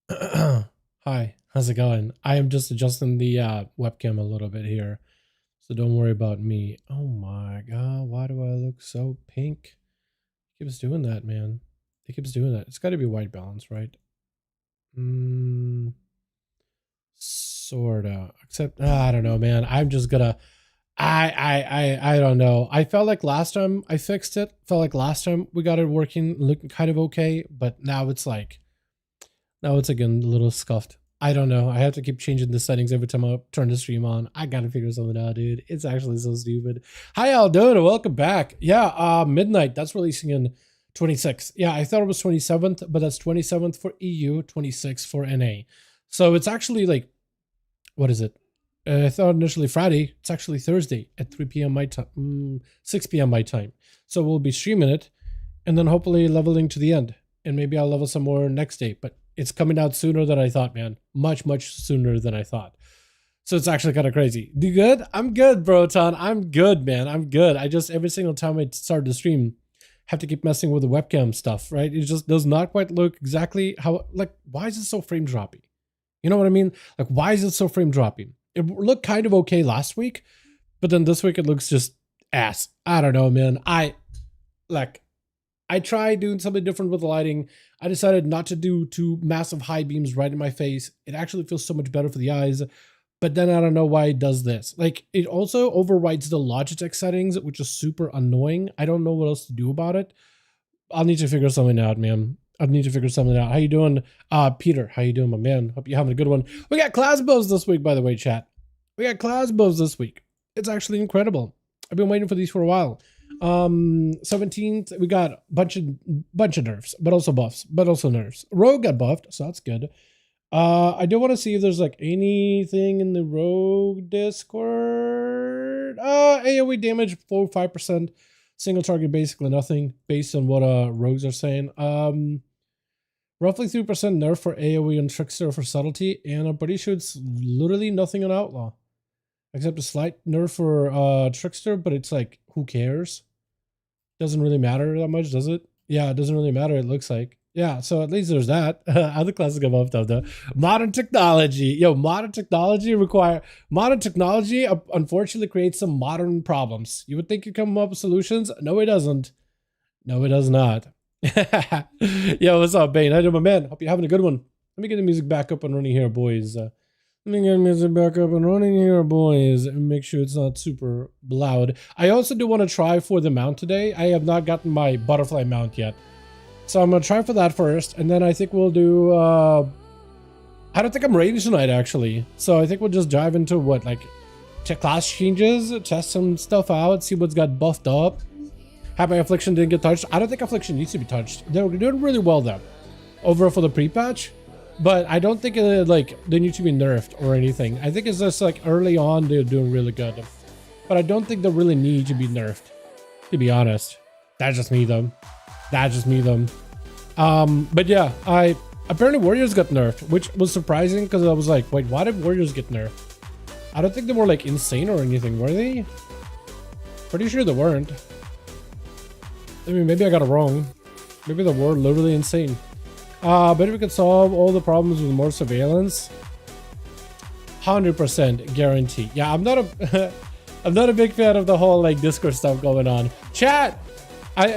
Hi, how's it going? I am just adjusting the webcam a little bit here, so don't worry about me. Oh my god, why do I look so pink? It keeps doing that, man. It keeps doing that. It's got to be white balance, right? Sorta. Except I don't know, man. I'm just gonna. I don't know. I felt like last time I fixed it. Felt like last time we got it working, looking kind of okay, but now it's like. Now it's again a little scuffed. I don't know. I have to keep changing the settings every time I turn the stream on. I gotta figure something out, dude. It's actually so stupid. How y'all doing? Welcome back. Yeah, Midnight. That's releasing in 26th. Yeah, I thought it was 27th, but that's 27th for EU, 26th for NA. So it's actually like, what is it? I thought initially Friday. It's actually Thursday at 3 p.m. my time, 6 p.m. my time. So we'll be streaming it, and then hopefully leveling to the end, and maybe I'll level some more next day. But it's coming out sooner than I thought, man. Much sooner than I thought. So it's actually kind of crazy. You good? I'm good, Broton. I'm good, man. I'm good. I just, every single time I start the stream, have to keep messing with the webcam stuff, right? It just does not quite look exactly how, like, why is it so frame droppy? You know what I mean? Like, why is it so frame dropping? It looked kind of okay last week, but then this week it looks just ass. I don't know, man. I tried doing something different with the lighting. I decided not to do two massive high beams right in my face. It actually feels so much better for the eyes. But then I don't know why it does this. Like, it also overrides the Logitech settings, which is super annoying. I don't know what else to do about it. I'll need to figure something out, man. I need to figure something out. How you doing, Peter? How you doing, my man? Hope you're having a good one. We got Clasbos this week, by the way, chat. We got Clasbos this week. It's actually incredible. I've been waiting for these for a while. 17th, we got a bunch of nerfs, but also buffs, but also nerfs. Rogue got buffed, so that's good. I do want to see if there's like anything in the Rogue Discord. AoE damage 4-5%. Single target, basically nothing, based on what rogues are saying. Roughly 3% nerf for AoE on Trickster for subtlety, and I'm pretty sure it's literally nothing on Outlaw. Except a slight nerf for Trickster, but it's like, who cares? Doesn't really matter that much, does it? Yeah, it doesn't really matter, it looks like. Yeah, so at least there's that. Other classes come up though. Modern technology. Yo, modern technology unfortunately creates some modern problems. You would think you come up with solutions. No, it doesn't. No, it does not. Yo, what's up, Bane? How you doing, my man? Hope you're having a good one. Let me get the music back up and running here, boys. Let me get the music back up and running here, boys, and make sure it's not super loud. I also do want to try for the mount today. I have not gotten my butterfly mount yet. So I'm going to try for that first, and then I think we'll do, I don't think I'm ready tonight, actually. So I think we'll just dive into what, like, class changes, test some stuff out, see what's got buffed up. Have my Affliction didn't get touched. I don't think Affliction needs to be touched. They're doing really well, though, over for the pre-patch. But I don't think, like, they need to be nerfed or anything. I think it's just, like, early on, they're doing really good. But I don't think they really need to be nerfed, to be honest. That's just me, though. That's just me, though. But yeah, apparently Warriors got nerfed, which was surprising because I was like, wait, why did Warriors get nerfed? I don't think they were like insane or anything, were they? Pretty sure they weren't. I mean, maybe I got it wrong. Maybe they were literally insane. But if we could solve all the problems with more surveillance, 100% guarantee. Yeah, I'm not a I'm not a big fan of the whole like Discord stuff going on. Chat.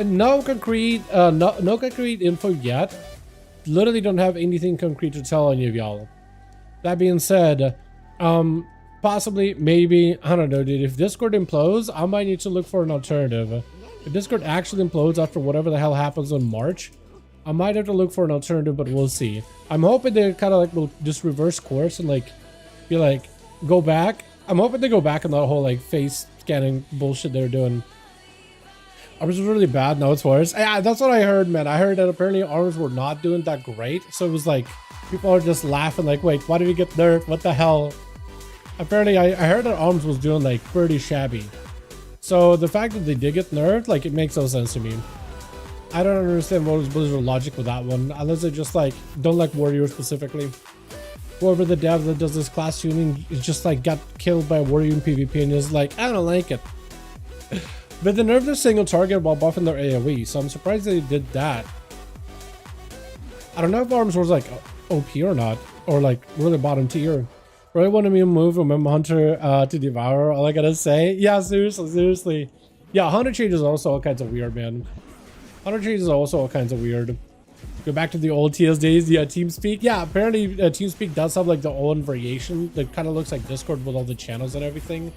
No concrete info yet. Literally don't have anything concrete to tell any of y'all. That being said, possibly, maybe, I don't know, dude. If Discord implodes, I might need to look for an alternative. If Discord actually implodes after whatever the hell happens in March, I might have to look for an alternative, but we'll see. I'm hoping they kind of like will just reverse course and like be like, go back. I'm hoping they go back on that whole like face scanning bullshit they're doing. Arms was really bad. Now it's worse. Yeah, that's what I heard, man. I heard that apparently arms were not doing that great. So it was like, people are just laughing like, wait, why did we get nerfed? What the hell? Apparently, I heard that arms was doing like pretty shabby. So the fact that they did get nerfed, like it makes no sense to me. I don't understand what was Blizzard's logic with that one. Unless they just like, don't like Warriors specifically. Whoever the dev that does this class tuning is just like got killed by a Warrior in PvP and is like, I don't like it. But they nerfed their single target while buffing their AoE, so I'm surprised they did that. I don't know if arms was like OP or not, or like really bottom tier. Really wanted me to move from Mem Hunter to Devourer. All I gotta say, yeah, seriously. Yeah, Hunter change is also all kinds of weird, man. Hunter change is also all kinds of weird. Go back to the old TS days. Yeah, TeamSpeak. Yeah, apparently TeamSpeak does have like the own variation that kind of looks like Discord with all the channels and everything.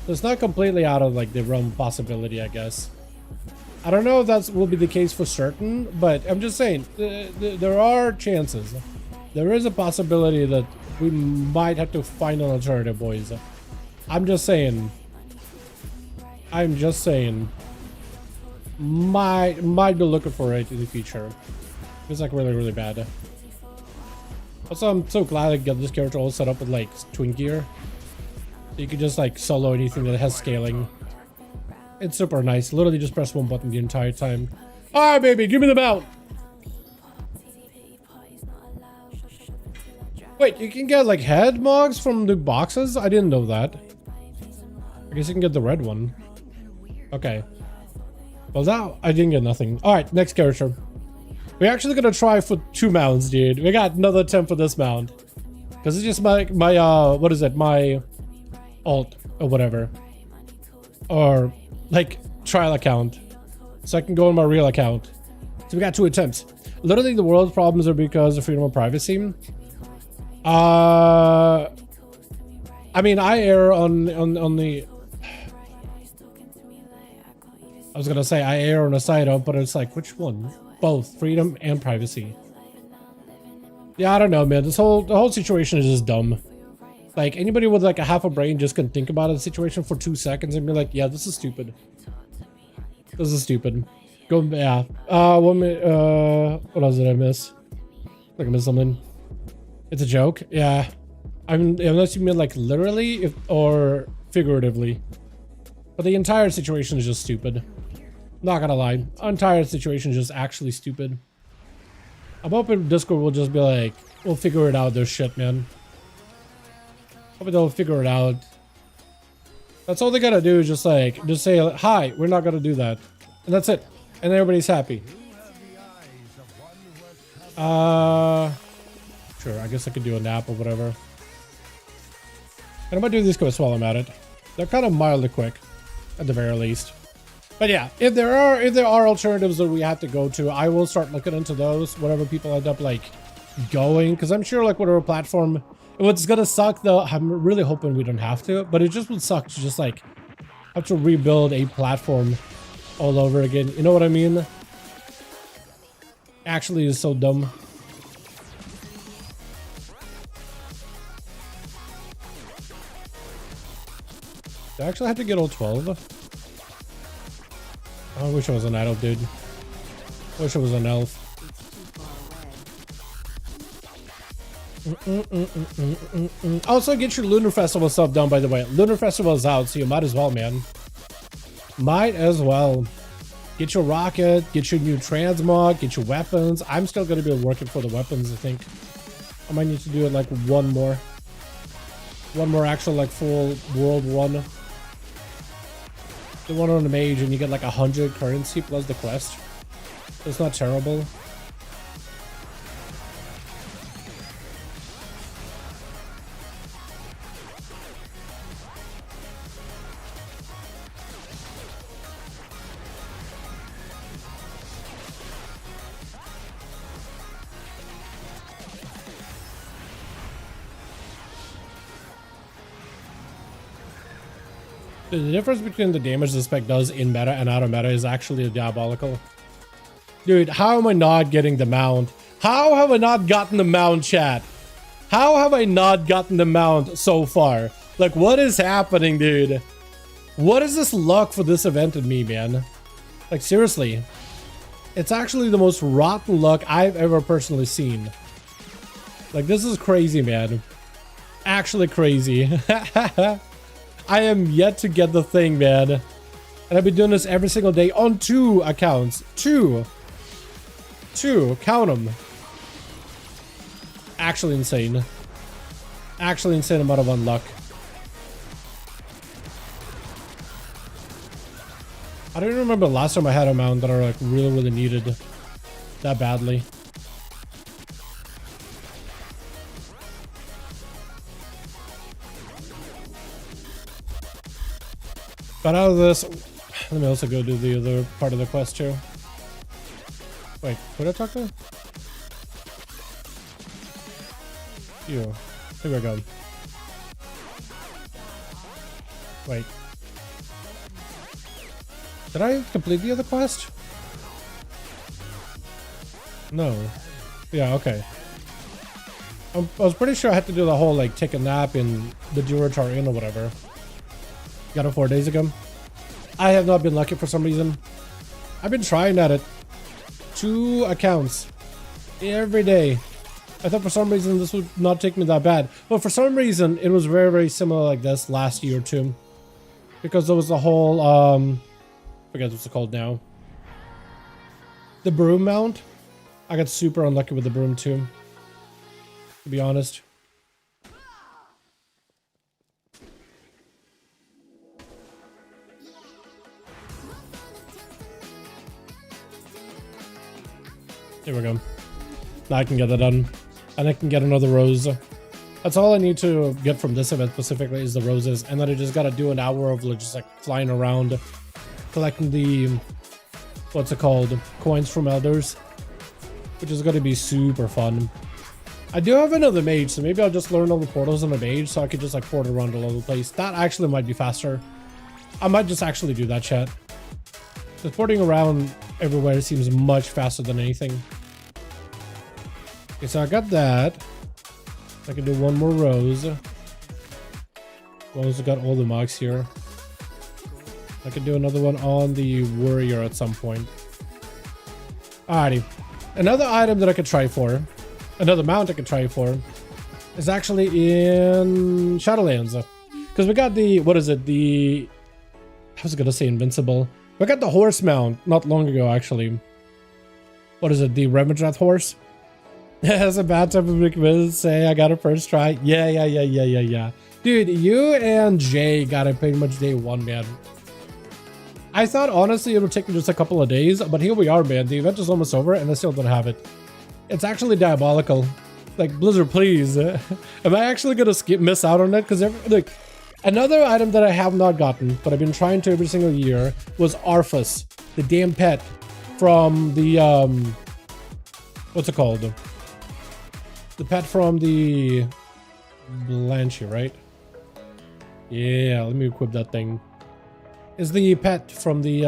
So it's not completely out of like the realm of possibility, I guess. I don't know if that will be the case for certain, but I'm just saying there are chances. There is a possibility that we might have to find an alternative, boys. I'm just saying. Might be looking for it in the future. It's like really bad. Also, I'm so glad I got this character all set up with like twin gear. So you can just like solo anything that has scaling. It's super nice. Literally just press one button the entire time. Alright, baby, give me the mount. Wait, you can get like head mogs from the boxes? I didn't know that. I guess you can get the red one. Okay. Well, now I didn't get nothing. Alright, next character. We're actually gonna try for 2 mounts, dude. We got another attempt for this mount. Because it's just my what is it? My alt or whatever. Or like trial account. So I can go on my real account. So we got 2 attempts. Literally the world's problems are because of freedom of privacy. I mean, I err on the... I was gonna say I err on the side of, but it's like, which one? Both freedom and privacy. Yeah, I don't know, man. The whole situation is just dumb. Like, anybody with like a half a brain just can think about a situation for 2 seconds and be like, yeah, this is stupid. This is stupid. Go, yeah. 1 minute, what else did I miss? Like I missed something. It's a joke. Yeah. Unless you mean like literally or figuratively. But the entire situation is just stupid. Not gonna lie. The entire situation is just actually stupid. I'm hoping Discord will just be like, we'll figure it out, this shit, man. Hoping they'll figure it out. That's all they gotta do is just say, hi, we're not gonna do that. And that's it. And everybody's happy. Sure, I guess I could do a nap or whatever. And I might do these quests while I'm at it. They're kind of mildly quick, at the very least. But yeah, if there are alternatives that we have to go to, I will start looking into those, whatever people end up like going, because I'm sure like whatever platform, what's gonna suck though, I'm really hoping we don't have to, but it just would suck to just like have to rebuild a platform all over again. You know what I mean? Actually, is so dumb. Do I actually have to get all 12? I wish I was an adult, dude. Wish I was an elf. Also, get your Lunar Festival stuff done, by the way. Lunar Festival is out, so you might as well, man. Might as well. Get your rocket, get your new transmog, get your weapons. I'm still going to be working for the weapons, I think. I might need to do it like one more. One more actual like full world one. The one on the mage and you get like 100 currency plus the quest. It's not terrible. The difference between the damage the spec does in meta and out of meta is actually diabolical. Dude, how am I not getting the mount? How have I not gotten the mount, chat? How have I not gotten the mount so far? Like, what is happening, dude? What is this luck for this event in me, man? Like, seriously. It's actually the most rotten luck I've ever personally seen. Like, this is crazy, man. Actually crazy. I am yet to get the thing, man. And I've been doing this every single day on 2 accounts. 2. Count them. Actually insane. Actually insane amount of unluck. I don't even remember the last time I had a mount that I like really needed that badly. But out of this, let me also go do the other part of the quest too. Wait, who did I talk to? You. Here we go. Wait. Did I complete the other quest? No. Yeah, okay. I was pretty sure I had to do the whole like take a nap in the Duratar Inn or whatever. Got it 4 days ago. I have not been lucky for some reason. I've been trying at it. 2 accounts every day. I thought for some reason this would not take me that bad. But for some reason it was very, very similar like this last year too. Because there was the whole, I forget what's it called now. The broom mount. I got super unlucky with the broom too. To be honest. Here we go. Now I can get that done. And I can get another rose. That's all I need to get from this event specifically is the roses. And then I just gotta do an hour of just like flying around. Collecting the, what's it called? Coins from elders. Which is gonna be super fun. I do have another mage, so maybe I'll just learn all the portals on the mage so I could just like port around all over the place. That actually might be faster. I might just actually do that, chat. Just porting around everywhere seems much faster than anything. Okay, so I got that. I can do one more rose. Rose got all the marks here. I can do another one on the warrior at some point. Alrighty. Another item that I could try for, another mount I could try for, is actually in Shadowlands. Because we got the, what is it? I was gonna say invincible. We got the horse mount not long ago, actually. What is it? The Remadrath horse? That's a bad type of recommend. Say I got it first try. Yeah. Dude, you and Jay got it pretty much day one, man. I thought honestly it would take me just a couple of days, but here we are, man. The event is almost over and I still don't have it. It's actually diabolical. Like, Blizzard, please. Am I actually gonna miss out on it? Because like, another item that I have not gotten, but I've been trying to every single year, was Arthas, the damn pet from the what's it called? The pet from the Blanche, right? Yeah, let me equip that thing. Is the pet from the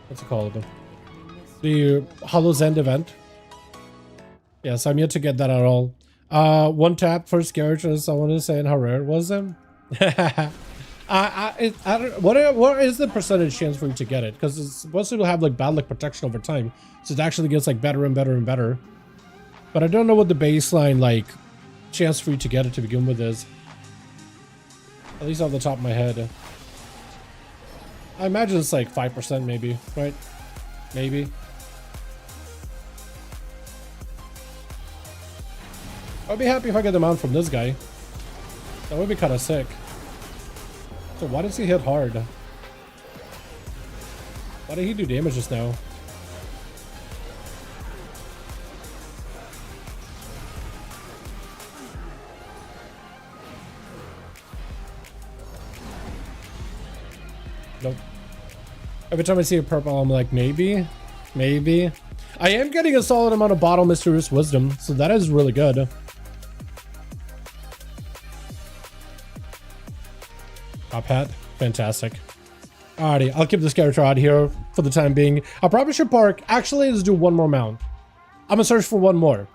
what's it called? The Hollow's End event. Yes, I'm yet to get that at all. One tap first characters. I want to say, and how rare it was them. I don't. What is the percentage chance for you to get it? Because it's supposed to have like bad luck protection over time, so it actually gets like better and better and better. But I don't know what the baseline like chance for you to get it to begin with is. At least off the top of my head. I imagine it's like 5% maybe, right? Maybe. I'd be happy if I get the mount from this guy. That would be kind of sick. So why does he hit hard? Why did he do damage just now? Nope. Every time I see a purple, I'm like, maybe. I am getting a solid amount of bottle mysterious wisdom, so that is really good. Top hat, fantastic. Alrighty, I'll keep this character out here for the time being. I probably should park. Actually, let's do one more mount. I'm gonna search for one more.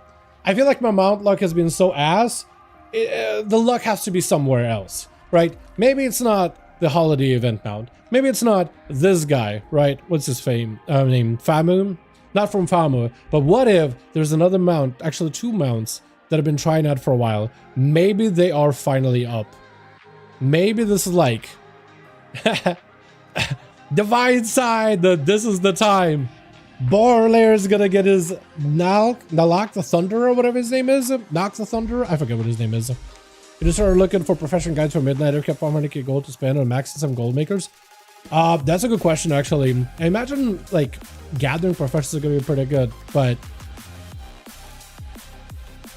I feel like my mount luck has been so ass. The luck has to be somewhere else, right? Maybe it's not the holiday event mount. Maybe it's not this guy, right? What's his name? Famu? Not from Famu, but what if there's another mount, actually 2 mounts that I've been trying out for a while. Maybe they are finally up. Maybe this is like divine sign that this is the time. Borlair is gonna get his Nalak the Thunderer, or whatever his name is. Nox the Thunderer? I forget what his name is. You just started looking for profession guides for Midnight. I've kept 100k gold to spend on maxing some gold makers. That's a good question, actually. I imagine like gathering professions are gonna be pretty good, but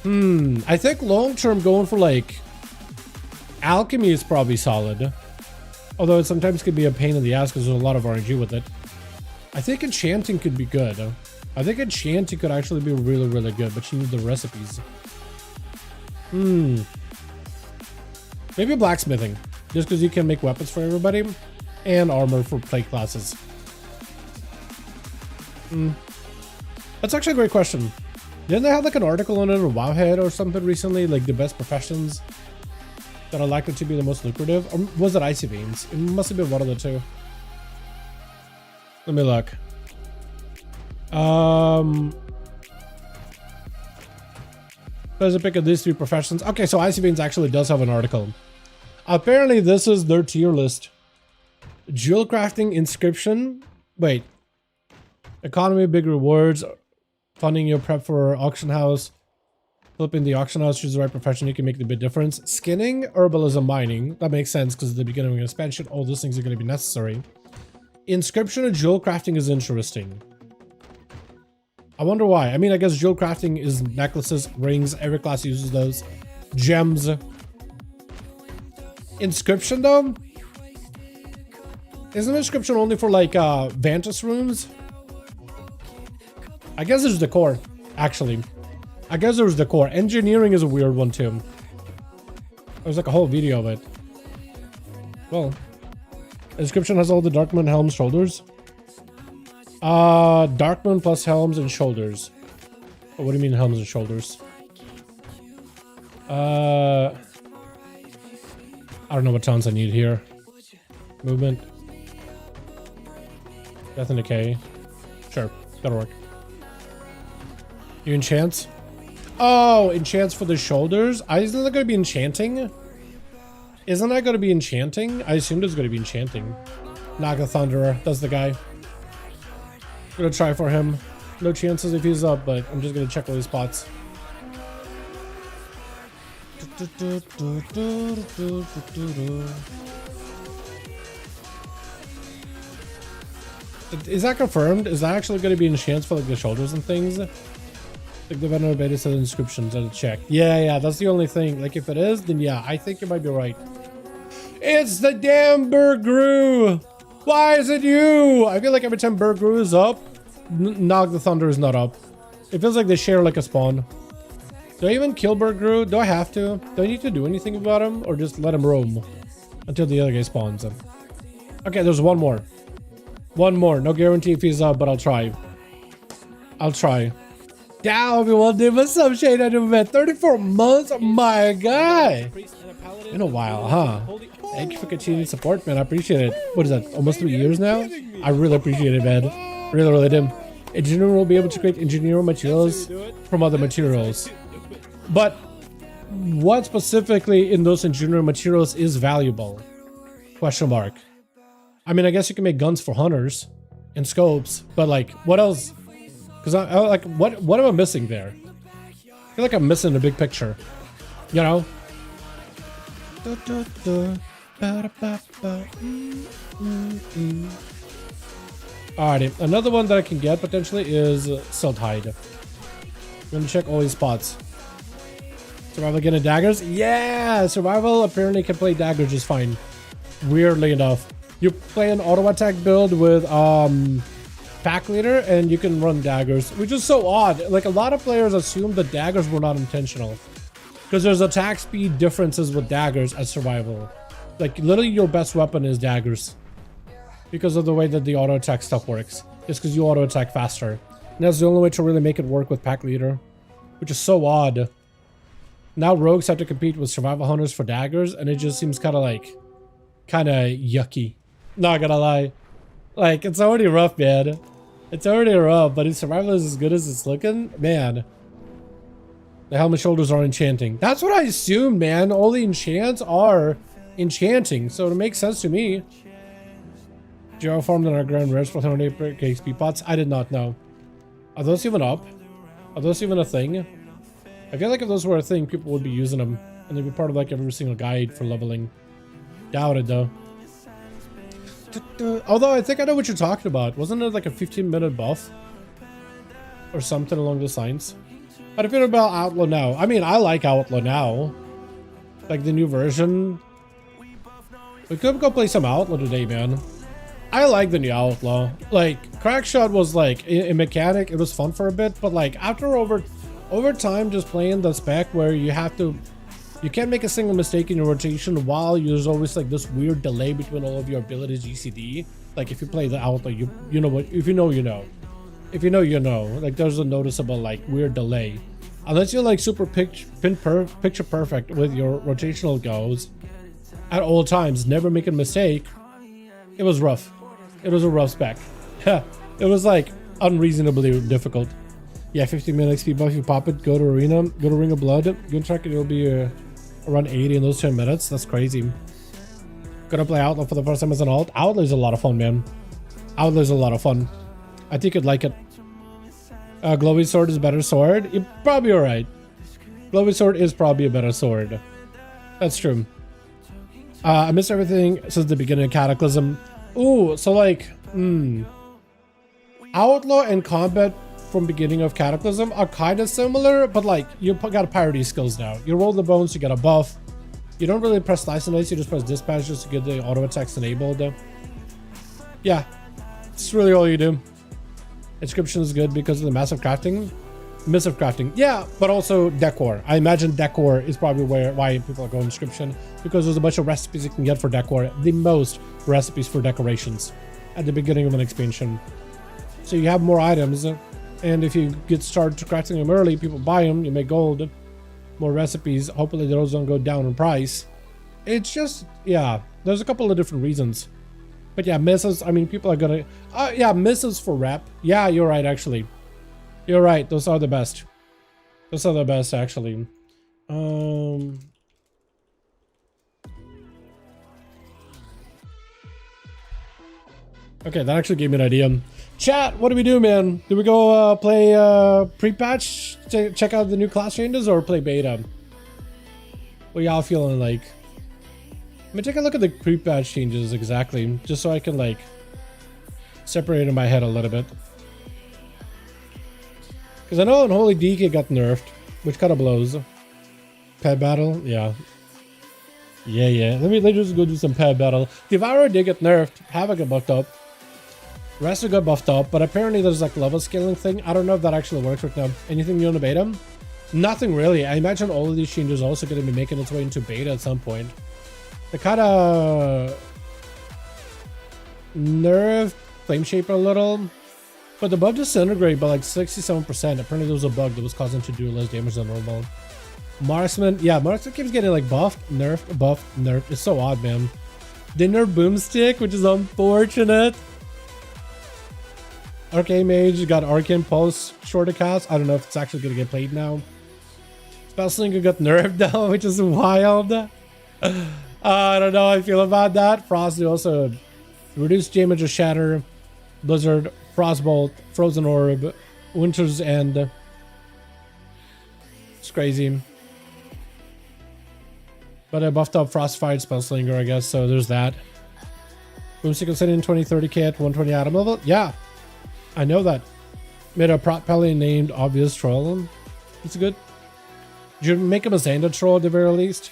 I think long term going for like alchemy is probably solid. Although it sometimes could be a pain in the ass because there's a lot of RNG with it. I think enchanting could be good. I think enchanting could actually be really, really good, but you need the recipes. Maybe blacksmithing. Just because you can make weapons for everybody and armor for plate classes. That's actually a great question. Didn't they have like an article on it or Wowhead or something recently? Like the best professions that are likely to be the most lucrative? Or was it Icy Veins? It must have been one of the two. Let me look. There's a pick of these 3 professions. Okay, so Icy Veins actually does have an article. Apparently this is their tier list. Jewel crafting, inscription. Wait. Economy, big rewards. Funding your prep for auction house. Flipping the auction house, choose the right profession, you can make the big difference. Skinning, herbalism, mining. That makes sense because at the beginning of an expansion, all those things are going to be necessary. Inscription and jewel crafting is interesting. I wonder why. I mean, I guess jewel crafting is necklaces, rings. Every class uses those. Gems. Inscription, though? Isn't inscription only for, like, Vantus runes? I guess there's decor, actually. I guess there's decor. Engineering is a weird one, too. There's, like, a whole video of it. Well... Inscription has all the Darkmoon helms shoulders. Darkmoon plus helms and shoulders. Oh, what do you mean helms and shoulders? I don't know what towns I need here. Movement. Death and Decay. Sure, that'll work. You enchant? Oh, enchants for the shoulders? Isn't that going to be enchanting? Isn't that going to be enchanting? I assumed it was going to be enchanting. Naga Thunderer, that's the guy. I'm going to try for him. No chances if he's up, but I'm just going to check all these spots. Is that confirmed? Is that actually going to be enchants for like the shoulders and things? Like the Venerable Beta said inscriptions, I'll check. Yeah, that's the only thing. Like if it is, then yeah, I think you might be right. It's the damn Burgru! Why is it you? I feel like every time Burgru is up, Nog the Thunder is not up. It feels like they share like a spawn. Do I even kill Burgru? Do I have to? Do I need to do anything about him? Or just let him roam until the other guy spawns him? Okay, there's one more. One more. No guarantee if he's up, but I'll try. I'll try. Down, everyone, dude. What's up, Shane? I do 34 months. Oh my god. In a while, huh? Thank you for continuing support, man. I appreciate it. What is that? Almost 3 years now? I really appreciate it, man. Really, really do. Engineer will be able to create engineering materials from other materials. But what specifically in those engineering materials is valuable? Question mark. I mean, I guess you can make guns for hunters and scopes, but like, what else? Because I like, what am I missing there? I feel like I'm missing the big picture, you know? Alrighty, another one that I can get potentially is Silthide. I'm gonna check all these spots. Survival getting daggers? Yeah! Survival apparently can play daggers just fine. Weirdly enough. You play an auto attack build with pack leader and you can run daggers, which is so odd. Like a lot of players assume the daggers were not intentional. Because there's attack speed differences with daggers as survival. Like literally your best weapon is daggers. Because of the way that the auto attack stuff works. Just because you auto attack faster. And that's the only way to really make it work with pack leader. Which is so odd. Now rogues have to compete with survival hunters for daggers, and it just seems kind of yucky. Not gonna lie. Like, it's already rough, man. It's already rough, but if survival is as good as it's looking, man. The helmet shoulders are enchanting. That's what I assumed, man. All the enchants are enchanting, so it makes sense to me. Geo farmed on our grand rares for 108 XP pots. I did not know. Are those even up? Are those even a thing? I feel like if those were a thing, people would be using them. And they'd be part of like every single guide for leveling. Doubt it though. Although I think I know what you're talking about. Wasn't it like a 15-minute buff? Or something along those lines? How do you feel about Outlaw Now? I mean, I like Outlaw Now. Like the new version. We could go play some Outlaw today, man. I like the new Outlaw. Like, Crackshot was like a mechanic. It was fun for a bit, but like after over time, just playing the spec where you can't make a single mistake in your rotation while there's always like this weird delay between all of your abilities GCD. Like if you play the Outlaw, you know what, if you know, you know. If you know, you know. Like there's a noticeable like weird delay. Unless you're like super picture perfect with your rotational goes at all times, never make a mistake. It was rough. It was a rough spec. It was like unreasonably difficult. Yeah, 15-minute XP buff, you pop it, go to Arena, go to Ring of Blood, go check it, it'll be around 80 in those 10 minutes. That's crazy. Gonna play Outlaw for the first time as an alt. Outlaw's a lot of fun, man. Outlaw's a lot of fun. I think you'd like it. Glowy Sword is a better sword. You're probably alright. Glowy Sword is probably a better sword. That's true. I missed everything since the beginning of Cataclysm. Ooh, so like, Outlaw and Combat from beginning of Cataclysm are kind of similar, but like, you got parity skills now. You roll the bones, you get a buff. You don't really press Slice and Dice, you just press Dispatch just to get the auto attacks enabled. Yeah, it's really all you do. Inscription is good because of the missive crafting. Yeah, but also decor. I imagine decor is probably why people are going inscription, because there's a bunch of recipes you can get for decor. The most recipes for decorations at the beginning of an expansion. So you have more items, and if you get started crafting them early, people buy them, you make gold, more recipes. Hopefully those don't go down in price. It's just, yeah, there's a couple of different reasons. But yeah, misses, I mean, people are gonna, yeah, misses for rep. Yeah, you're right, actually. You're right, those are the best. Those are the best, actually. Okay, that actually gave me an idea. Chat, what do we do, man? Do we go play pre-patch, check out the new class changes, or play beta? What y'all feeling like? Let me take a look at the pre-patch changes exactly, just so I can like separate in my head a little bit. Because I know Unholy DK got nerfed, which kind of blows. Pet battle, yeah. Yeah. Let me just go do some pet battle. Devourer did get nerfed. Havoc got buffed up. Rest got buffed up, but apparently there's like level scaling thing. I don't know if that actually works right now. Anything new in the beta? Nothing really. I imagine all of these changes are also going to be making its way into beta at some point. They kind of nerfed Flame Shaper a little, but the buff disintegrate by like 67%. Apparently there was a bug that was causing to do less damage than normal. Marksman, yeah, Marksman keeps getting like buffed, nerfed, buffed, nerfed. It's so odd, man. They nerfed Boomstick, which is unfortunate. Arcane Mage got Arcane Pulse shorter cast. I don't know if it's actually going to get played now. Spellslinger got nerfed though, which is wild. I don't know how I feel about that. Frost also reduced damage of Shatter, Blizzard, Frostbolt, Frozen Orb, Winter's End. It's crazy. But I buffed up Frostfire, Spellslinger, I guess, so there's that. Boomstick was in 2030 kit, 120 atom level. Yeah, I know that. Made a prop pally named Obvious Troll. It's good. Did you make him a Xander troll at the very least?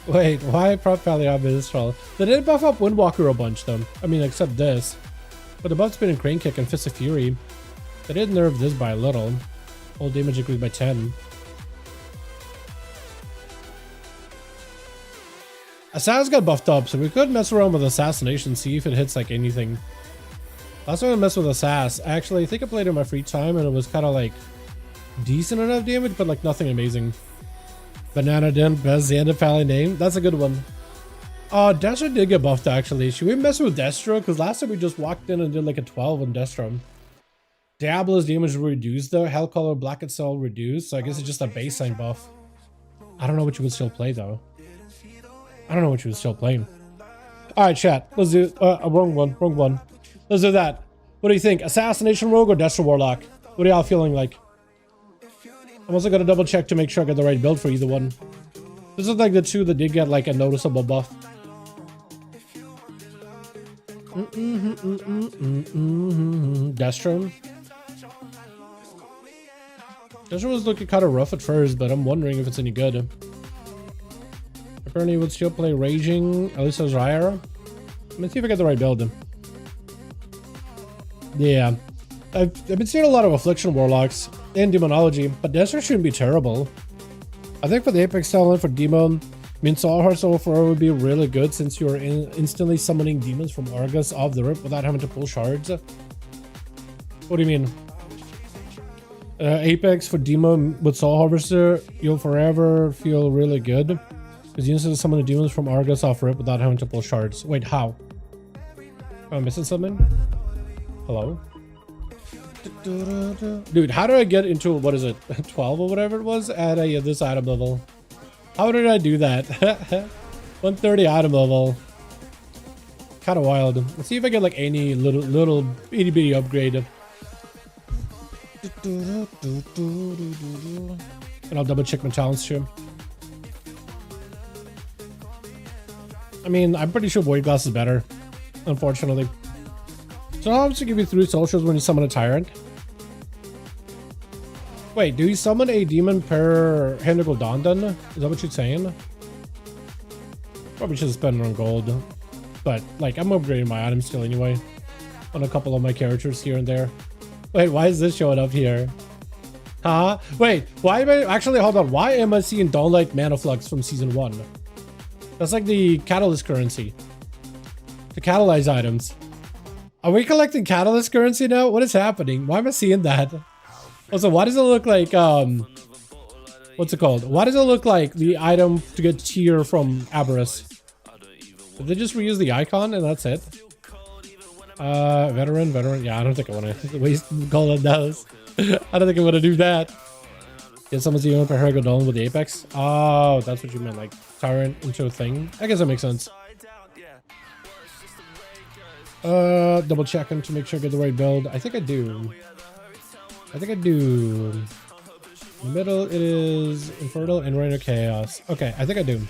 Wait, why prop pally Obvious Troll? They did buff up Windwalker a bunch though. I mean, except this. But the buff spin and Crane Kick and Fist of Fury. They did nerf this by a little. All damage increased by 10. Assassin got buffed up, so we could mess around with Assassination, see if it hits like anything. Last time I messed with Assass, actually, I think I played it in my free time and it was kind of like decent enough damage, but like nothing amazing. Banana Den, best Xander Pally name. That's a good one. Destro did get buffed actually. Should we mess with Destro? Because last time we just walked in and did like a 12 on Destro. Diablo's damage reduced though. Hellcaller Black Itself reduced. So I guess it's just a baseline buff. I don't know what you would still play though. I don't know what you would still play. Alright, chat. Let's do wrong one. Let's do that. What do you think? Assassination Rogue or Destro Warlock? What are y'all feeling like? I'm also gonna double check to make sure I get the right build for either one. This is like the two that did get like a noticeable buff. Destro. Destro was looking kind of rough at first, but I'm wondering if it's any good. Bernie would still play Raging, Alyssa's Ryra. Let's see if I get the right build. Yeah. I've been seeing a lot of Affliction Warlocks and Demonology, but Desert shouldn't be terrible. I think for the Apex talent for Demon, Sawhorse Overthrow would be really good since you're instantly summoning demons from Argus off the rip without having to pull shards. What do you mean? Apex for Demon with Soul Harvester, you'll forever feel really good because you instantly summon the demons from Argus off rip without having to pull shards. Wait, how? Am I missing something? Hello? Dude, how do I get into, what is it, 12 or whatever it was at this item level? How did I do that? 130 item level. Kind of wild. Let's see if I get like any little itty bitty upgrade. And I'll double check my talents too. I mean, I'm pretty sure Void Glass is better, unfortunately. So I'll obviously give you 3 socials when you summon a Tyrant. Wait, do you summon a demon per Hendigal Dondon? Is that what you're saying? Probably should spend it on gold. But, like, I'm upgrading my items still anyway. On a couple of my characters here and there. Wait, why is this showing up here? Huh? Wait, why am I... Actually, hold on. Why am I seeing Dawnlight Mana Flux from Season 1? That's like the Catalyst currency. To catalyze items. Are we collecting Catalyst currency now? What is happening? Why am I seeing that? Also, why does it look like, what's it called? Why does it look like the item to get tier from Aberrus? Did they just reuse the icon and that's it? Veteran. Yeah, I don't think I want to waste gold on those. I don't think I want to do that. Get someone's even per go down with the Apex. Oh, that's what you meant, like Tyrant into a thing. I guess that makes sense. Double checking to make sure I get the right build. I think I do. In the middle, it is Infernal and Reign of Chaos. Okay, I think I do.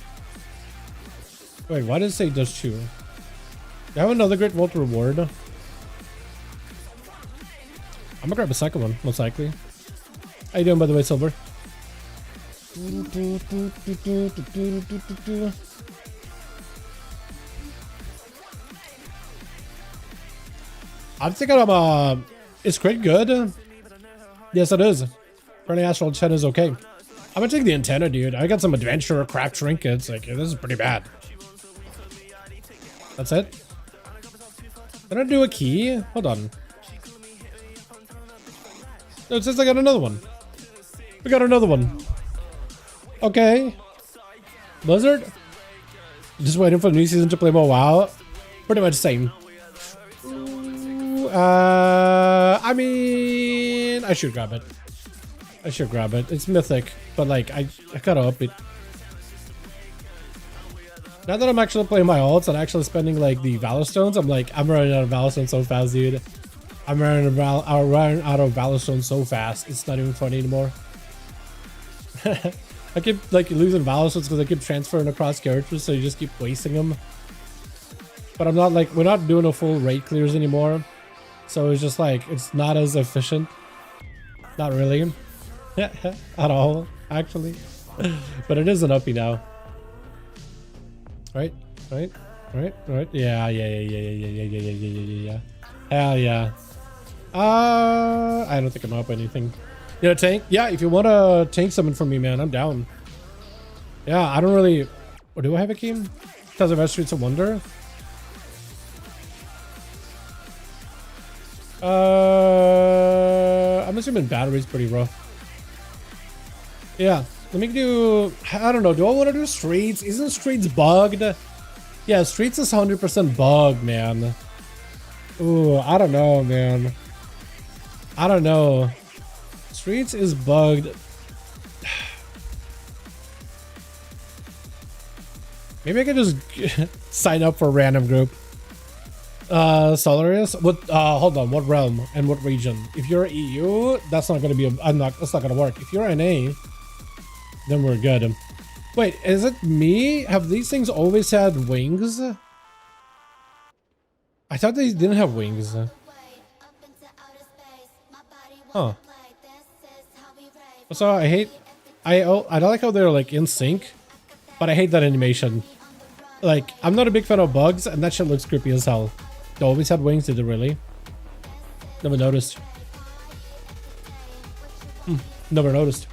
Wait, why does it say does 2? Do I have another Great Vault reward? I'm gonna grab a second one, most likely. How you doing, by the way, Silver? I'm thinking of, is Crit good? Yes, it is. Burning Astral Antenna is okay. I'm gonna take the antenna, dude. I got some adventure craft trinkets. Like, this is pretty bad. That's it? Did I do a key? Hold on. No, it says I got another one. We got another one. Okay. Blizzard? Just waiting for the new season to play more WoW. Pretty much same. I mean, I should grab it. It's mythic, but like, I gotta up it. Now that I'm actually playing my ults and actually spending like the Valor Stones, I'm running out of Valor Stones so fast, dude. I'm running out of Valor Stones so fast. It's not even funny anymore. I keep like losing Valor Stones because I keep transferring across characters, so you just keep wasting them. But I'm not like, we're not doing a full raid clears anymore. So it's just like, it's not as efficient. Not really. At all, actually. But it is an uppie now. Right? Yeah. Hell yeah. I don't think I'm up anything. You know, tank? Yeah, if you want to tank something from me, man, I'm down. Yeah, I don't really... Or do I have a key? Because of Streets of Wonder? I'm assuming battery's pretty rough. Yeah, let me do... I don't know, do I want to do Streets? Isn't Streets bugged? Yeah, Streets is 100% bugged, man. Ooh, I don't know, man. I don't know. Streets is bugged. Maybe I can just sign up for a random group. Solarius? What, hold on, what realm and what region? If you're EU, that's not gonna be that's not gonna work. If you're NA, then we're good. Wait, is it me? Have these things always had wings? I thought they didn't have wings. Huh. Also, I don't like how they're like in sync. but I hate that animation. Like, I'm not a big fan of bugs, and that shit looks creepy as hell. They always had wings, did it really? Never noticed. Never noticed.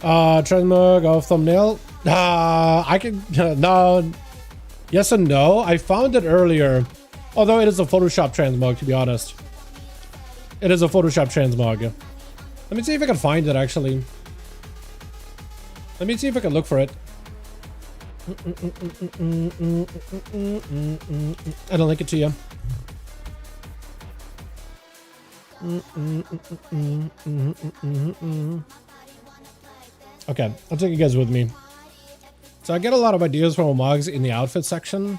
Transmog of thumbnail. I can no. Yes and no. I found it earlier, although it is a Photoshop transmog. To be honest, it is a Photoshop transmog. Let me see if I can find it. Actually, let me see if I can look for it. I don't link it to you. Okay, I'll take you guys with me. So I get a lot of ideas from mods in the outfit section,